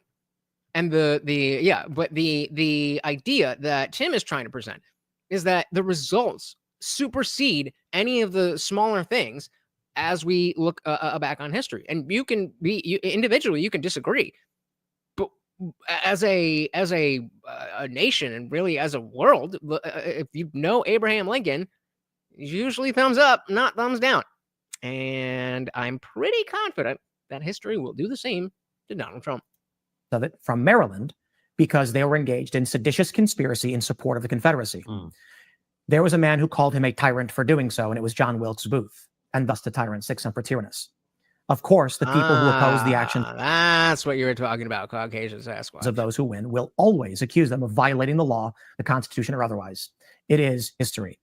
And the idea that Tim is trying to present is that the results supersede any of the smaller things as we look back on history. And you can individually, you can disagree, but as a nation and really as a world, if you know Abraham Lincoln, usually thumbs up, not thumbs down. And I'm pretty confident that history will do the same to Donald Trump. Of it from Maryland because they were engaged in seditious conspiracy in support of the Confederacy. There was a man who called him a tyrant for doing so, and it was John Wilkes Booth, and thus the tyrant, Sixth Emperor Tyrannus. Of course, the people who oppose the action that's what you were talking about, Caucasian Sasquatch. of those who win will always accuse them of violating the law, the Constitution, or otherwise. It is history.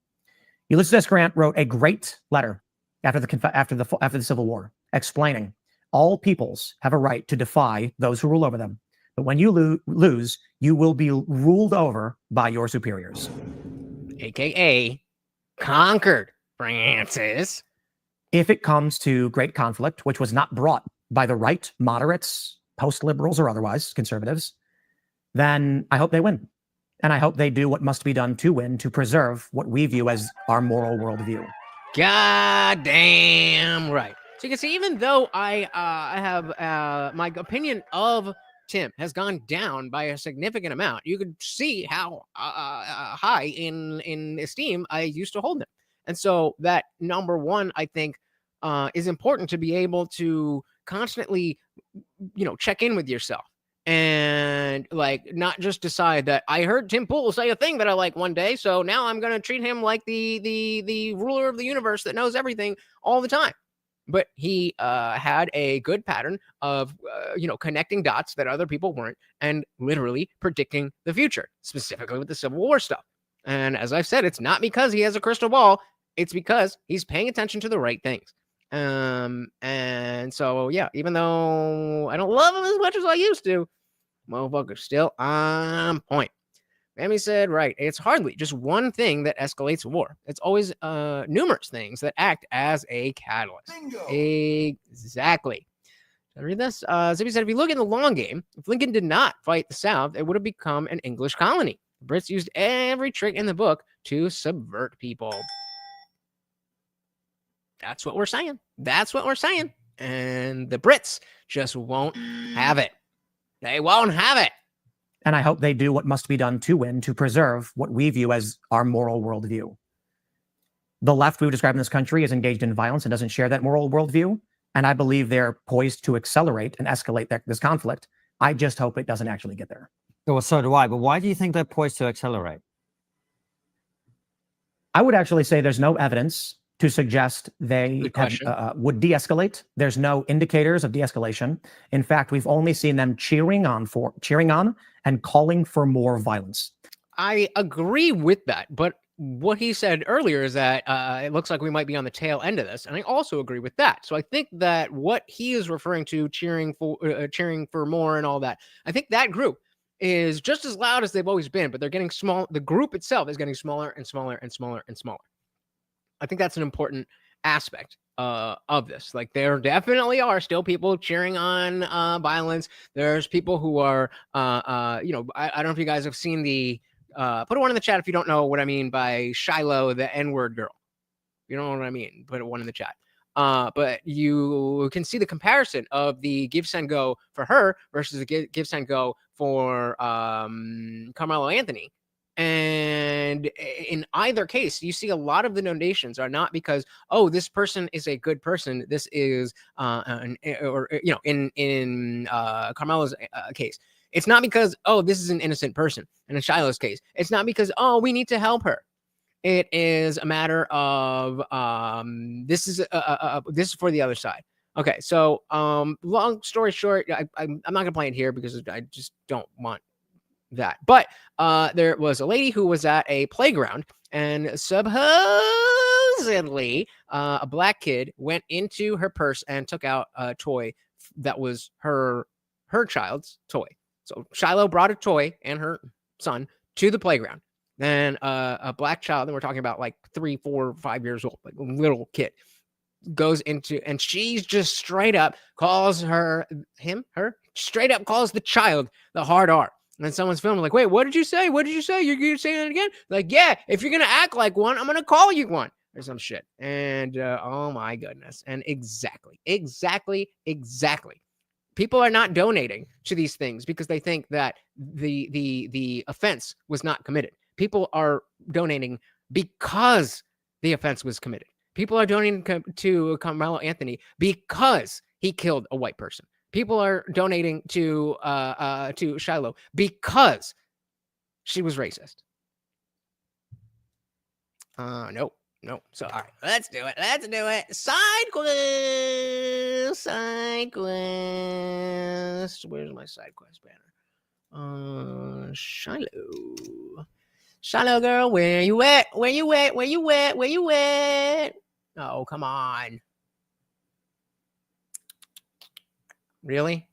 Ulysses S. Grant wrote a great letter after the Civil War, explaining all peoples have a right to defy those who rule over them, but when you lose, you will be ruled over by your superiors, aka conquered, Francis. If it comes to great conflict, which was not brought by the right, moderates, post-liberals, or otherwise conservatives, then I hope they win. And I hope they do what must be done to win, to preserve what we view as our moral worldview. God damn right. So you can see, even though I have my opinion of Tim has gone down by a significant amount, you could see how high in esteem I used to hold him. And so that, number one, I think is important to be able to constantly, check in with yourself and like not just decide that I heard Tim Pool say a thing that I like one day, so now I'm going to treat him like the ruler of the universe that knows everything all the time. But he had a good pattern of, connecting dots that other people weren't, and literally predicting the future, specifically with the Civil War stuff. And as I've said, it's not because he has a crystal ball. It's because he's paying attention to the right things. And so, yeah, even though I don't love him as much as I used to, motherfucker's still on point. Mammy said, right, it's hardly just one thing that escalates war. It's always numerous things that act as a catalyst. Bingo. Exactly. Did I read this? Zippy said, if you look in the long game, if Lincoln did not fight the South, it would have become an English colony. The Brits used every trick in the book to subvert people. That's what we're saying. That's what we're saying. And the Brits just won't have it. They won't have it. And I hope they do what must be done to win, to preserve what we view as our moral worldview. The left we've described in this country is engaged in violence and doesn't share that moral worldview. And I believe they're poised to accelerate and escalate this conflict. I just hope it doesn't actually get there. Well, so do I. But why do you think they're poised to accelerate? I would actually say there's no evidence to suggest they would de-escalate. There's no indicators of de-escalation. In fact, we've only seen them cheering on and calling for more violence. I agree with that, but what he said earlier is that it looks like we might be on the tail end of this, and I also agree with that. So I think that what he is referring to, cheering for more and all that, I think that group is just as loud as they've always been, but they're getting small. The group itself is getting smaller and smaller and smaller and smaller. I think that's an important aspect of this. Like, there definitely are still people cheering on violence. There's people who are, I don't know if you guys have seen the, put one in the chat if you don't know what I mean by Shiloh, the N-word girl. You don't know what I mean, put one in the chat. But you can see the comparison of the Give, Send, Go for her versus the Give, Send, Go for Carmelo Anthony. And in either case, you see a lot of the donations are not because, oh, this person is a good person. This is, in Carmelo's case, it's not because, oh, this is an innocent person. And in Shiloh's case, it's not because, oh, we need to help her. It is a matter of this is for the other side. Okay, so long story short, I'm not gonna play it here because I just don't want that. But there was a lady who was at a playground, and supposedly a black kid went into her purse and took out a toy that was her child's toy. So Shiloh brought a toy and her son to the playground. Then a black child, and we're talking about like 3, 4, 5 years old, like a little kid, goes into, and she's just straight up calls her straight up calls the child the hard R. And then someone's filming like, wait, what did you say? What did you say? You're saying it again? Like, yeah, if you're going to act like one, I'm going to call you one or some shit. And oh my goodness. And exactly. People are not donating to these things because they think that the offense was not committed. People are donating because the offense was committed. People are donating to Carmelo Anthony because he killed a white person. People are donating to Shiloh because she was racist. Nope. So, all right, let's do it. Side quest. Where's my side quest banner? Shiloh girl, where you at? Oh, come on. Really?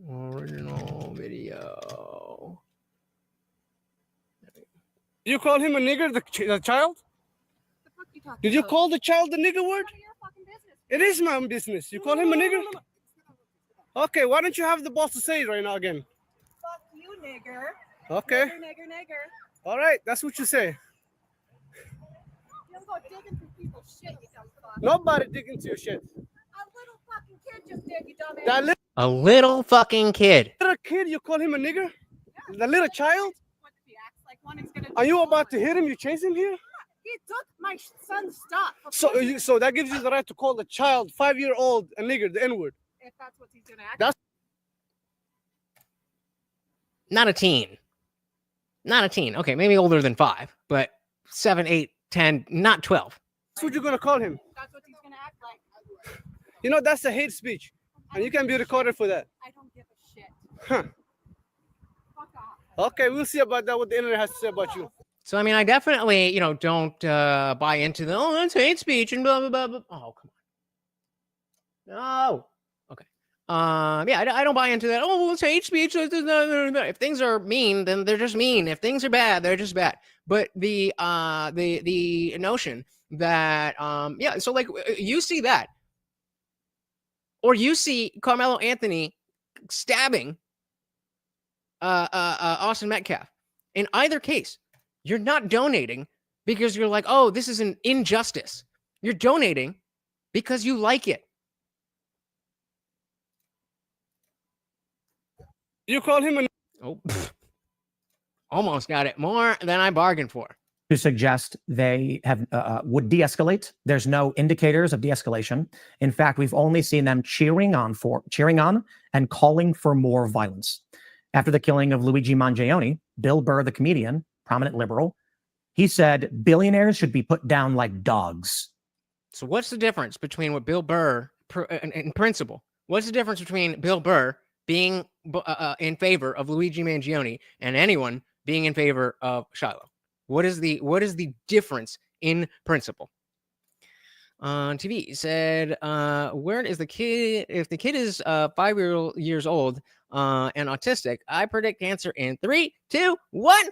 Original video. You call him a nigger, the child? The fuck you talking Did you about? call the child the nigger word? None of your fucking business. It is my own business. You call him a nigger? Okay, why don't you have the boss to say it right now again? Fuck you, nigger. Okay. Nigger. All right, that's what you say. You don't go digging through people's shit, you dumb fuck. Nobody dig into your shit. A little fucking kid just did, you dumbass. That A little fucking kid. little kid, you call him a nigger? The little child? What if he acts like one, he's gonna Are you do about to one. hit him? You chase him here? He took my son's stuff. So that gives you the right to call the child, 5-year-old, a nigger, the N-word. If that's what he's gonna act. That's Not a teen. Okay, maybe older than 5, but 7, 8, 10, not 12. what you're gonna call him. That's what he's gonna act like. You know, that's a hate speech. And you can be recorded for that. I don't give a shit. Huh. Fuck off. Okay, we'll see about that, what the internet has to say about you. So, I mean, I definitely, don't buy into the, that's hate speech and blah, blah, blah, blah. Oh, come on. No. Okay. Yeah, I don't buy into that. Oh, it's hate speech. If things are mean, then they're just mean. If things are bad, they're just bad. But the notion that, yeah, so like you see that, or you see Carmelo Anthony stabbing Austin Metcalf. In either case, you're not donating because you're like, oh, this is an injustice. You're donating because you like it. You call him a Oh, almost got it. More than I bargained for. To suggest they have would de-escalate. There's no indicators of de-escalation. In fact, we've only seen them cheering on and calling for more violence. After the killing of Luigi Mangione, Bill Burr, the comedian, prominent liberal, he said billionaires should be put down like dogs. So what's the difference between what Bill Burr, in principle, what's the difference between Bill Burr being in favor of Luigi Mangione and anyone being in favor of Shiloh? What is the difference in principle? On TV said, where is the kid? If the kid is 5 years old and autistic, I predict cancer in 3, 2, 1.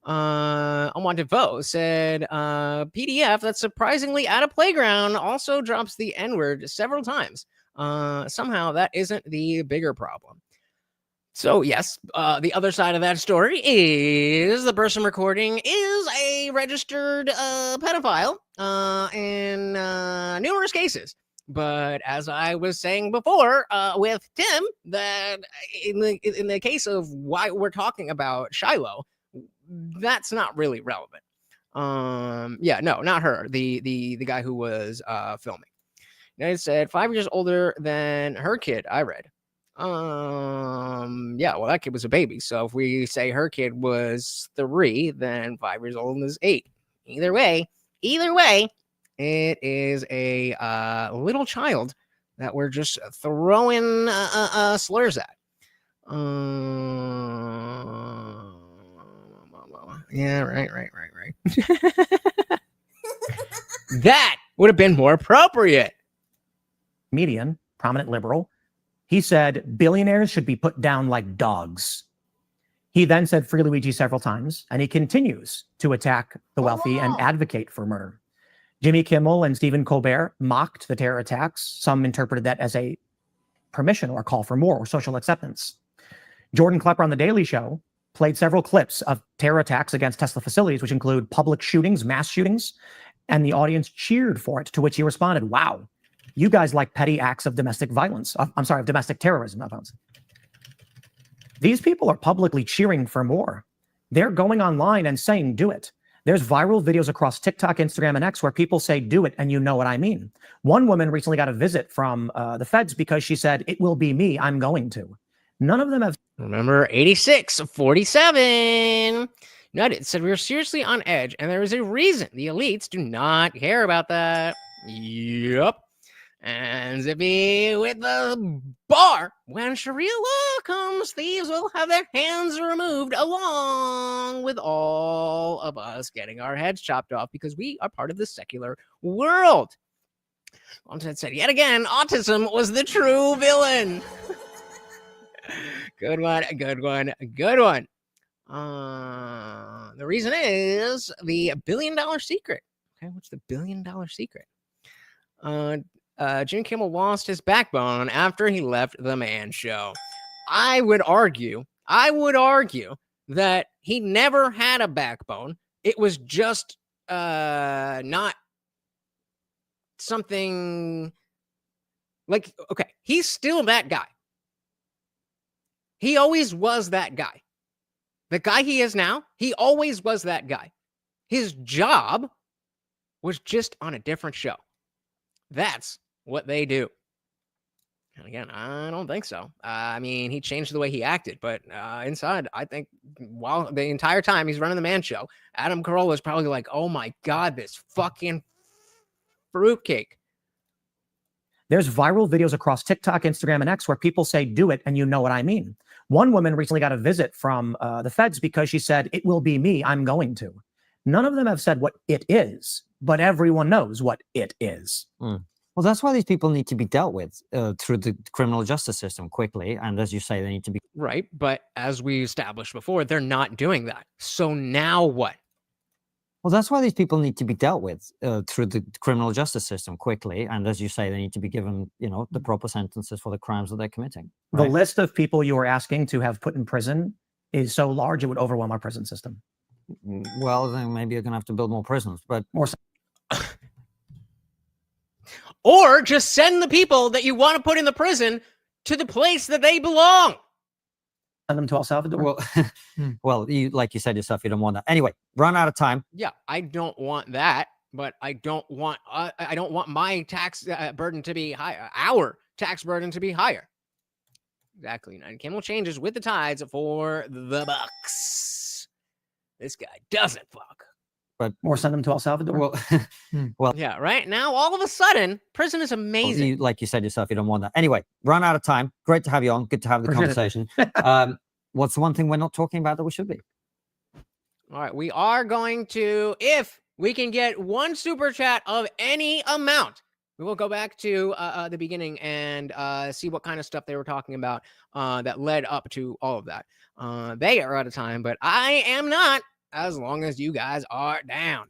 Unwanted Vote said, PDF that's surprisingly at a playground also drops the N-word several times. Somehow that isn't the bigger problem. So yes, the other side of that story is the person recording is a registered pedophile in numerous cases. But as I was saying before with Tim, that in the case of why we're talking about Shiloh, that's not really relevant. Yeah, no, not her. The guy who was filming. It said 5 years older than her kid. I read. Yeah, well, that kid was a baby. So if we say her kid was 3, then 5 years old is 8. Either way, it is a little child that we're just throwing slurs at. Yeah, right. That would have been more appropriate. Comedian, prominent liberal, he said billionaires should be put down like dogs. He then said Free Luigi several times, and he continues to attack the wealthy and advocate for murder. Jimmy Kimmel and Stephen Colbert mocked the terror attacks. Some interpreted that as a permission or a call for more or social acceptance. Jordan Klepper on The Daily Show played several clips of terror attacks against Tesla facilities, which include public shootings, mass shootings, and the audience cheered for it, to which he responded, wow, You guys like petty acts of domestic violence. I'm sorry, of domestic terrorism, not violence. These people are publicly cheering for more. They're going online and saying, do it. There's viral videos across TikTok, Instagram, and X where people say, do it, and you know what I mean. One woman recently got a visit from the feds because she said, it will be me, I'm going to. None of them have. Remember 86-47. United said we are seriously on edge, and there is a reason the elites do not care about that. Yup. And Zippy with the bar. When Sharia law comes, thieves will have their hands removed, along with all of us getting our heads chopped off because we are part of the secular world. Konstantin said, yet again, autism was the true villain. Good one, good one, good one. The reason is the $1 billion secret. Okay, what's the $1 billion secret? Jimmy Kimmel lost his backbone after he left the Man Show. I would argue that he never had a backbone. It was just not something like, okay, he's still that guy. He always was that guy. The guy he is now, he always was that guy. His job was just on a different show. That's what they do. And again, I don't think so. I mean, he changed the way he acted, but inside, I think while the entire time he's running the Man Show, Adam Carolla is probably like, oh my God, this fucking fruitcake. There's viral videos across TikTok, Instagram, and X where people say, do it, and you know what I mean. One woman recently got a visit from the feds because she said, it will be me, I'm going to. None of them have said what it is, but everyone knows what it is. Well, that's why these people need to be dealt with through the criminal justice system quickly. And as you say, they need to be. Right. But as we established before, they're not doing that. So now what? Well, that's why these people need to be dealt with through the criminal justice system quickly. And as you say, they need to be given, the proper sentences for the crimes that they're committing. Right? The list of people you are asking to have put in prison is so large, it would overwhelm our prison system. Well, then maybe you're going to have to build more prisons, but more. Or just send the people that you want to put in the prison to the place that they belong. Send them to El Salvador. Well, like you said yourself, you don't want that. Anyway, run out of time. Yeah, I don't want that, but I don't want my tax burden to be higher. Our tax burden to be higher. Exactly. United Kimmel changes with the tides for the Bucks. This guy doesn't fuck. Or send them to El Salvador. Well, yeah, right now, all of a sudden, prison is amazing. Like you said yourself, you don't want that. Anyway, run out of time. Great to have you on. Good to have the conversation. What's the one thing we're not talking about that we should be? All right, we are going to, if we can get one super chat of any amount, we will go back to the beginning and see what kind of stuff they were talking about that led up to all of that. They are out of time, but I am not, as long as you guys are down.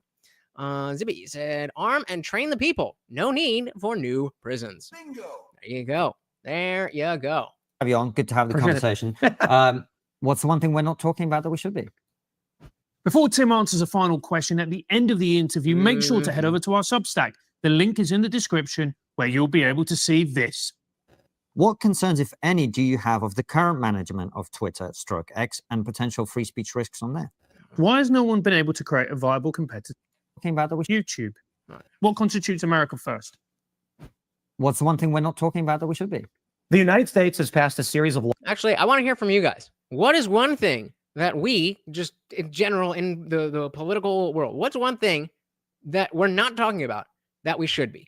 Zippy said, arm and train the people. No need for new prisons. Bingo. There you go. There you go. Have you on. Good to have the conversation. What's the one thing we're not talking about that we should be? Before Tim answers a final question at the end of the interview, make sure to head over to our Substack. The link is in the description where you'll be able to see this. What concerns, if any, do you have of the current management of Twitter/X and potential free speech risks on there? Why has no one been able to create a viable competitor? Talking about that we YouTube. What constitutes America first? What's the one thing we're not talking about that we should be? The United States has passed a series of laws. Actually, I want to hear from you guys. What is one thing that we, just in general in the political world, what's one thing that we're not talking about that we should be?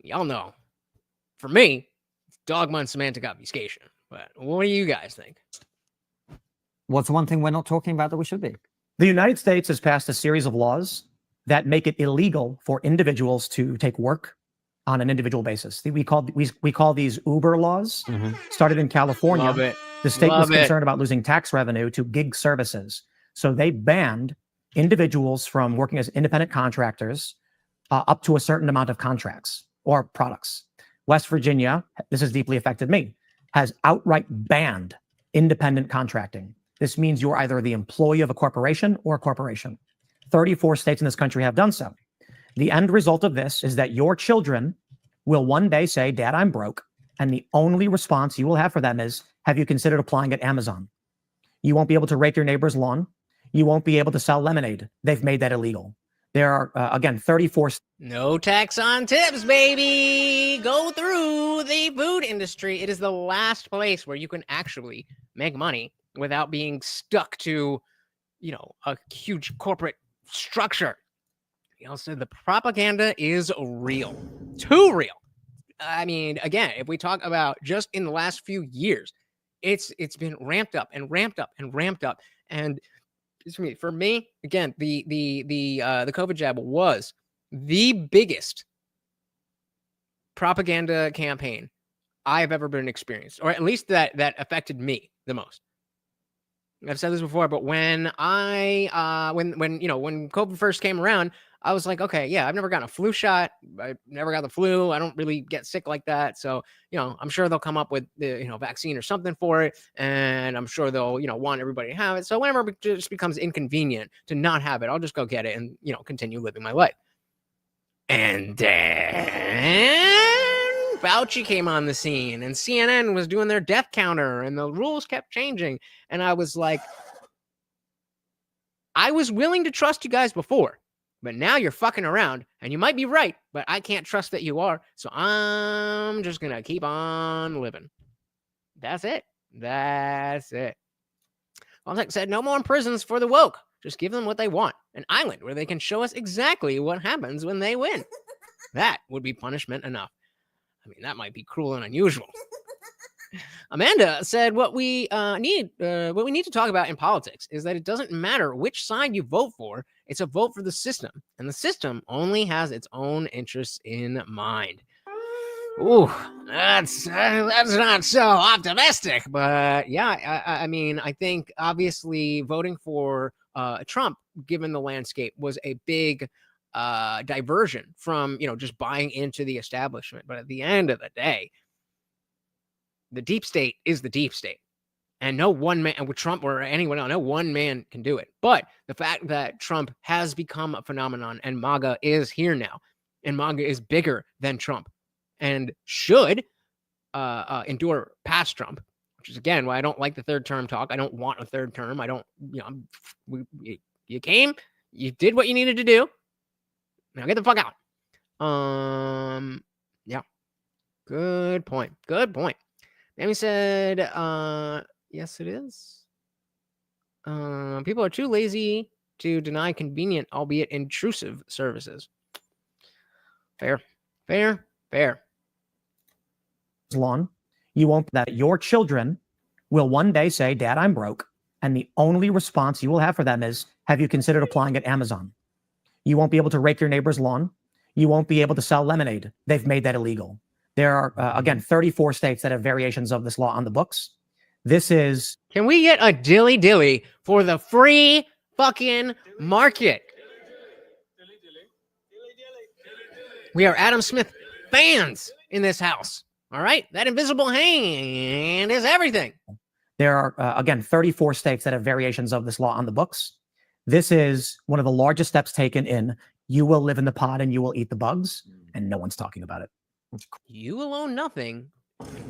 Y'all know. For me, it's dogma and semantic obfuscation. But what do you guys think? What's the one thing we're not talking about that we should be? The United States has passed a series of laws that make it illegal for individuals to take work on an individual basis. We call these Uber laws. Started in California. Love it. The state Love was concerned about losing tax revenue to gig services. So they banned individuals from working as independent contractors up to a certain amount of contracts or products. West Virginia, this has deeply affected me, has outright banned independent contracting. This means you're either the employee of a corporation or a corporation. 34 states in this country have done so. The end result of this is that your children will one day say, Dad, I'm broke. And the only response you will have for them is, have you considered applying at Amazon? You won't be able to rake your neighbor's lawn. You won't be able to sell lemonade. They've made that illegal. There are, again, 34. No tax on tips, baby. Go through the food industry. It is the last place where you can actually make money without being stuck to, a huge corporate structure. He also said the propaganda is real. Too real. I mean, again, if we talk about just in the last few years, it's been ramped up and ramped up and ramped up. And for me, again, the COVID jab was the biggest propaganda campaign I have ever been experienced, or at least that affected me the most. I've said this before, but when when COVID first came around, I was like, okay, yeah, I've never gotten a flu shot. I never got the flu. I don't really get sick like that. So, I'm sure they'll come up with the, vaccine or something for it. And I'm sure they'll, want everybody to have it. So whenever it just becomes inconvenient to not have it, I'll just go get it and, continue living my life. And then Fauci came on the scene and CNN was doing their death counter and the rules kept changing. And I was like, I was willing to trust you guys before. But now you're fucking around, and you might be right, but I can't trust that you are. So I'm just going to keep on living. That's it. That's it. Contact said, no more prisons for the woke. Just give them what they want. An island where they can show us exactly what happens when they win. That would be punishment enough. I mean, that might be cruel and unusual. Amanda said, what we need to talk about in politics is that it doesn't matter which side you vote for. It's a vote for the system, and the system only has its own interests in mind. Ooh, that's not so optimistic, but yeah, I mean, I think obviously voting for Trump, given the landscape, was a big diversion from just buying into the establishment. But at the end of the day, the deep state is the deep state. And no one man, with Trump or anyone else, no one man can do it. But the fact that Trump has become a phenomenon and MAGA is here now, and MAGA is bigger than Trump and should endure past Trump, which is, again, why I don't like the third term talk. I don't want a third term. I don't, you came, you did what you needed to do. Now get the fuck out. Yeah. Good point. Good point. Amy said, yes, it is. People are too lazy to deny convenient, albeit intrusive, services. Fair. Lawn. You won't, that your children will one day say, Dad, I'm broke. And the only response you will have for them is, have you considered applying at Amazon? You won't be able to rake your neighbor's lawn. You won't be able to sell lemonade. They've made that illegal. There are, again, 34 states that have variations of this law on the books. This is... Can we get a dilly for the free fucking market? We are Adam Smith fans in this house. All right? That invisible hand is everything. There are, again, 34 states that have variations of this law on the books. This is one of the largest steps taken in you will live in the pod and you will eat the bugs, and no one's talking about it. You will own nothing.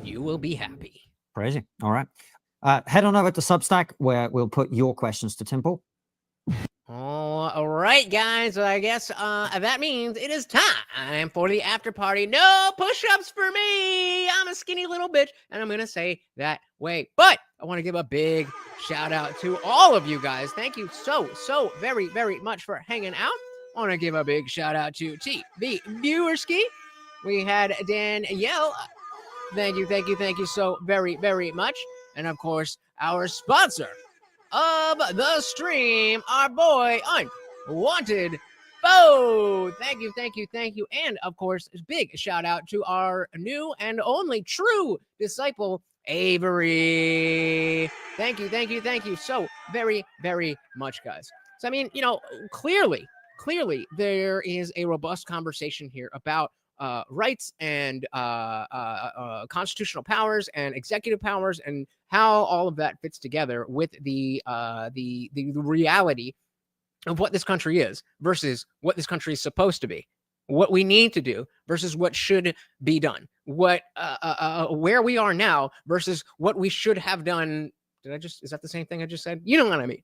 You will be happy. Crazy. All right. Head on over to Substack where we'll put your questions to Timple. All right, guys. I guess that means it is time for the after party. No push-ups for me. I'm a skinny little bitch, and I'm going to say that way. But I want to give a big shout out to all of you guys. Thank you so very, very much for hanging out. I want to give a big shout out to TV Viewerski. We had Danielle. Thank you so very, very much. And of course, our sponsor of the stream, our boy Unwanted Bo. Thank you. And of course, big shout out to our new and only true disciple, Avery. Thank you so very, very much, guys. So, I mean, clearly there is a robust conversation here about rights and constitutional powers and executive powers and how all of that fits together with the reality of what this country is versus what this country is supposed to be, what we need to do versus what should be done, what where we are now versus what we should have done. Is that the same thing I just said? You know what I mean?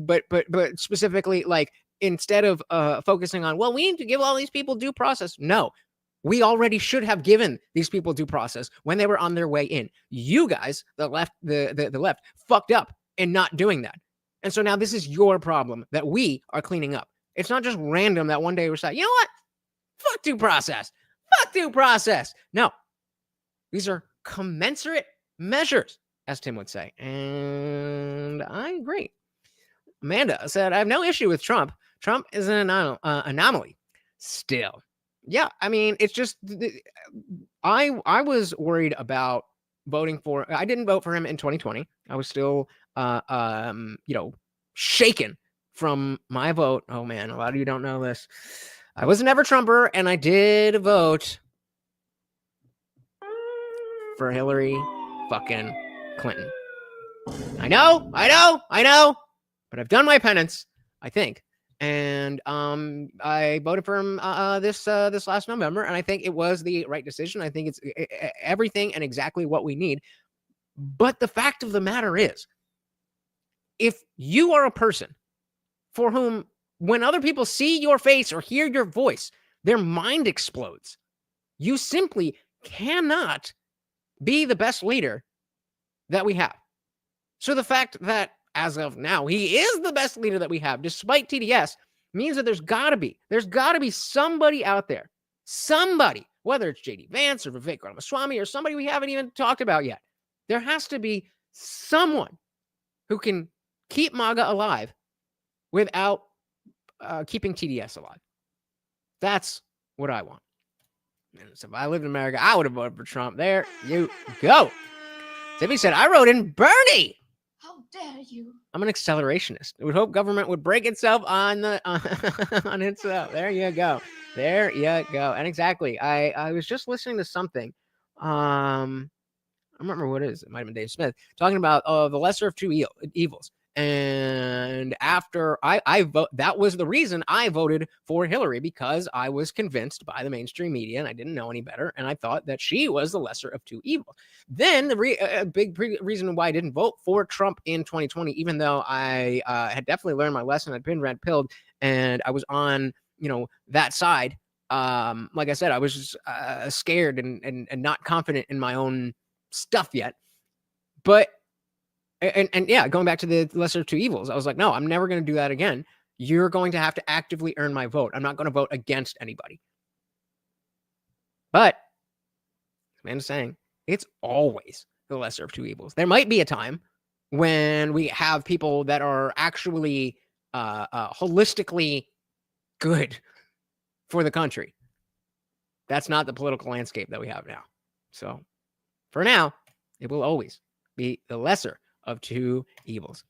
But specifically, like, instead of focusing on, well, we need to give all these people due process. No, we already should have given these people due process when they were on their way in. You guys, the left, the left, fucked up in not doing that. And so now this is your problem that we are cleaning up. It's not just random that one day we're saying, you know what? Fuck due process. Fuck due process. No, these are commensurate measures, as Tim would say. And I agree. Amanda said, I have no issue with Trump. Trump is an anomaly still. Yeah, I mean, it's just, I was worried about voting for, I didn't vote for him in 2020. I was still, shaken from my vote. Oh man, a lot of you don't know this. I was never Trumper, and I did vote for Hillary fucking Clinton. I know, but I've done my penance, I think. And I voted for him this last November, and I think it was the right decision. I think it's everything and exactly what we need. But the fact of the matter is, if you are a person for whom, when other people see your face or hear your voice, their mind explodes, you simply cannot be the best leader that we have. So the fact that as of now, he is the best leader that we have, despite TDS, means that there's got to be somebody out there, somebody, whether it's JD Vance or Vivek Ramaswamy or somebody we haven't even talked about yet. There has to be someone who can keep MAGA alive without keeping TDS alive. That's what I want. And so if I lived in America, I would have voted for Trump. There you go. Timmy said, I wrote in Bernie. How dare you? I'm an accelerationist. I would hope government would break itself on the on itself. There you go. There you go. And exactly. I was just listening to something. I don't remember what it is. It might have been Dave Smith talking about the lesser of two evils. And after I vote, that was the reason I voted for Hillary, because I was convinced by the mainstream media and I didn't know any better. And I thought that she was the lesser of two evils. Then the big reason why I didn't vote for Trump in 2020, even though I had definitely learned my lesson, I'd been red pilled and I was on, that side. Like I said, I was just scared and not confident in my own stuff yet. But And yeah, going back to the lesser of two evils, I was like, no, I'm never going to do that again. You're going to have to actively earn my vote. I'm not going to vote against anybody. But, as Amanda's saying, it's always the lesser of two evils. There might be a time when we have people that are actually holistically good for the country. That's not the political landscape that we have now. So, for now, it will always be the lesser of two evils.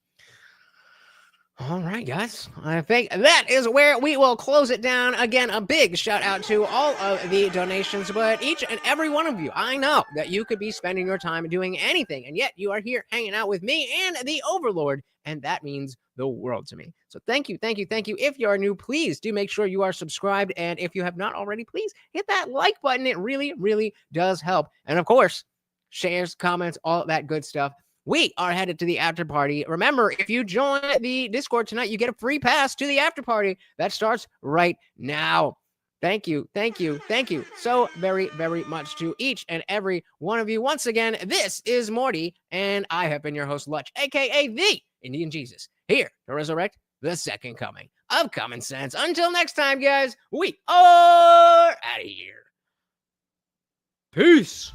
All right, guys. I think that is where we will close it down. Again, a big shout out to all of the donations, but each and every one of you, I know that you could be spending your time doing anything, and yet you are here hanging out with me and the Overlord, and that means the world to me. So thank you, thank you, thank you. If you are new, please do make sure you are subscribed, and if you have not already, please hit that like button. It really, really does help. And of course, shares, comments, all that good stuff. We are headed to the after party. Remember, if you join the Discord tonight, you get a free pass to the after party that starts right now. Thank you, thank you, thank you so very, very much to each and every one of you. Once again, this is Morty, and I have been your host, Lutch, aka the Indian Jesus, here to resurrect the second coming of common sense. Until next time, guys, we are out of here. Peace.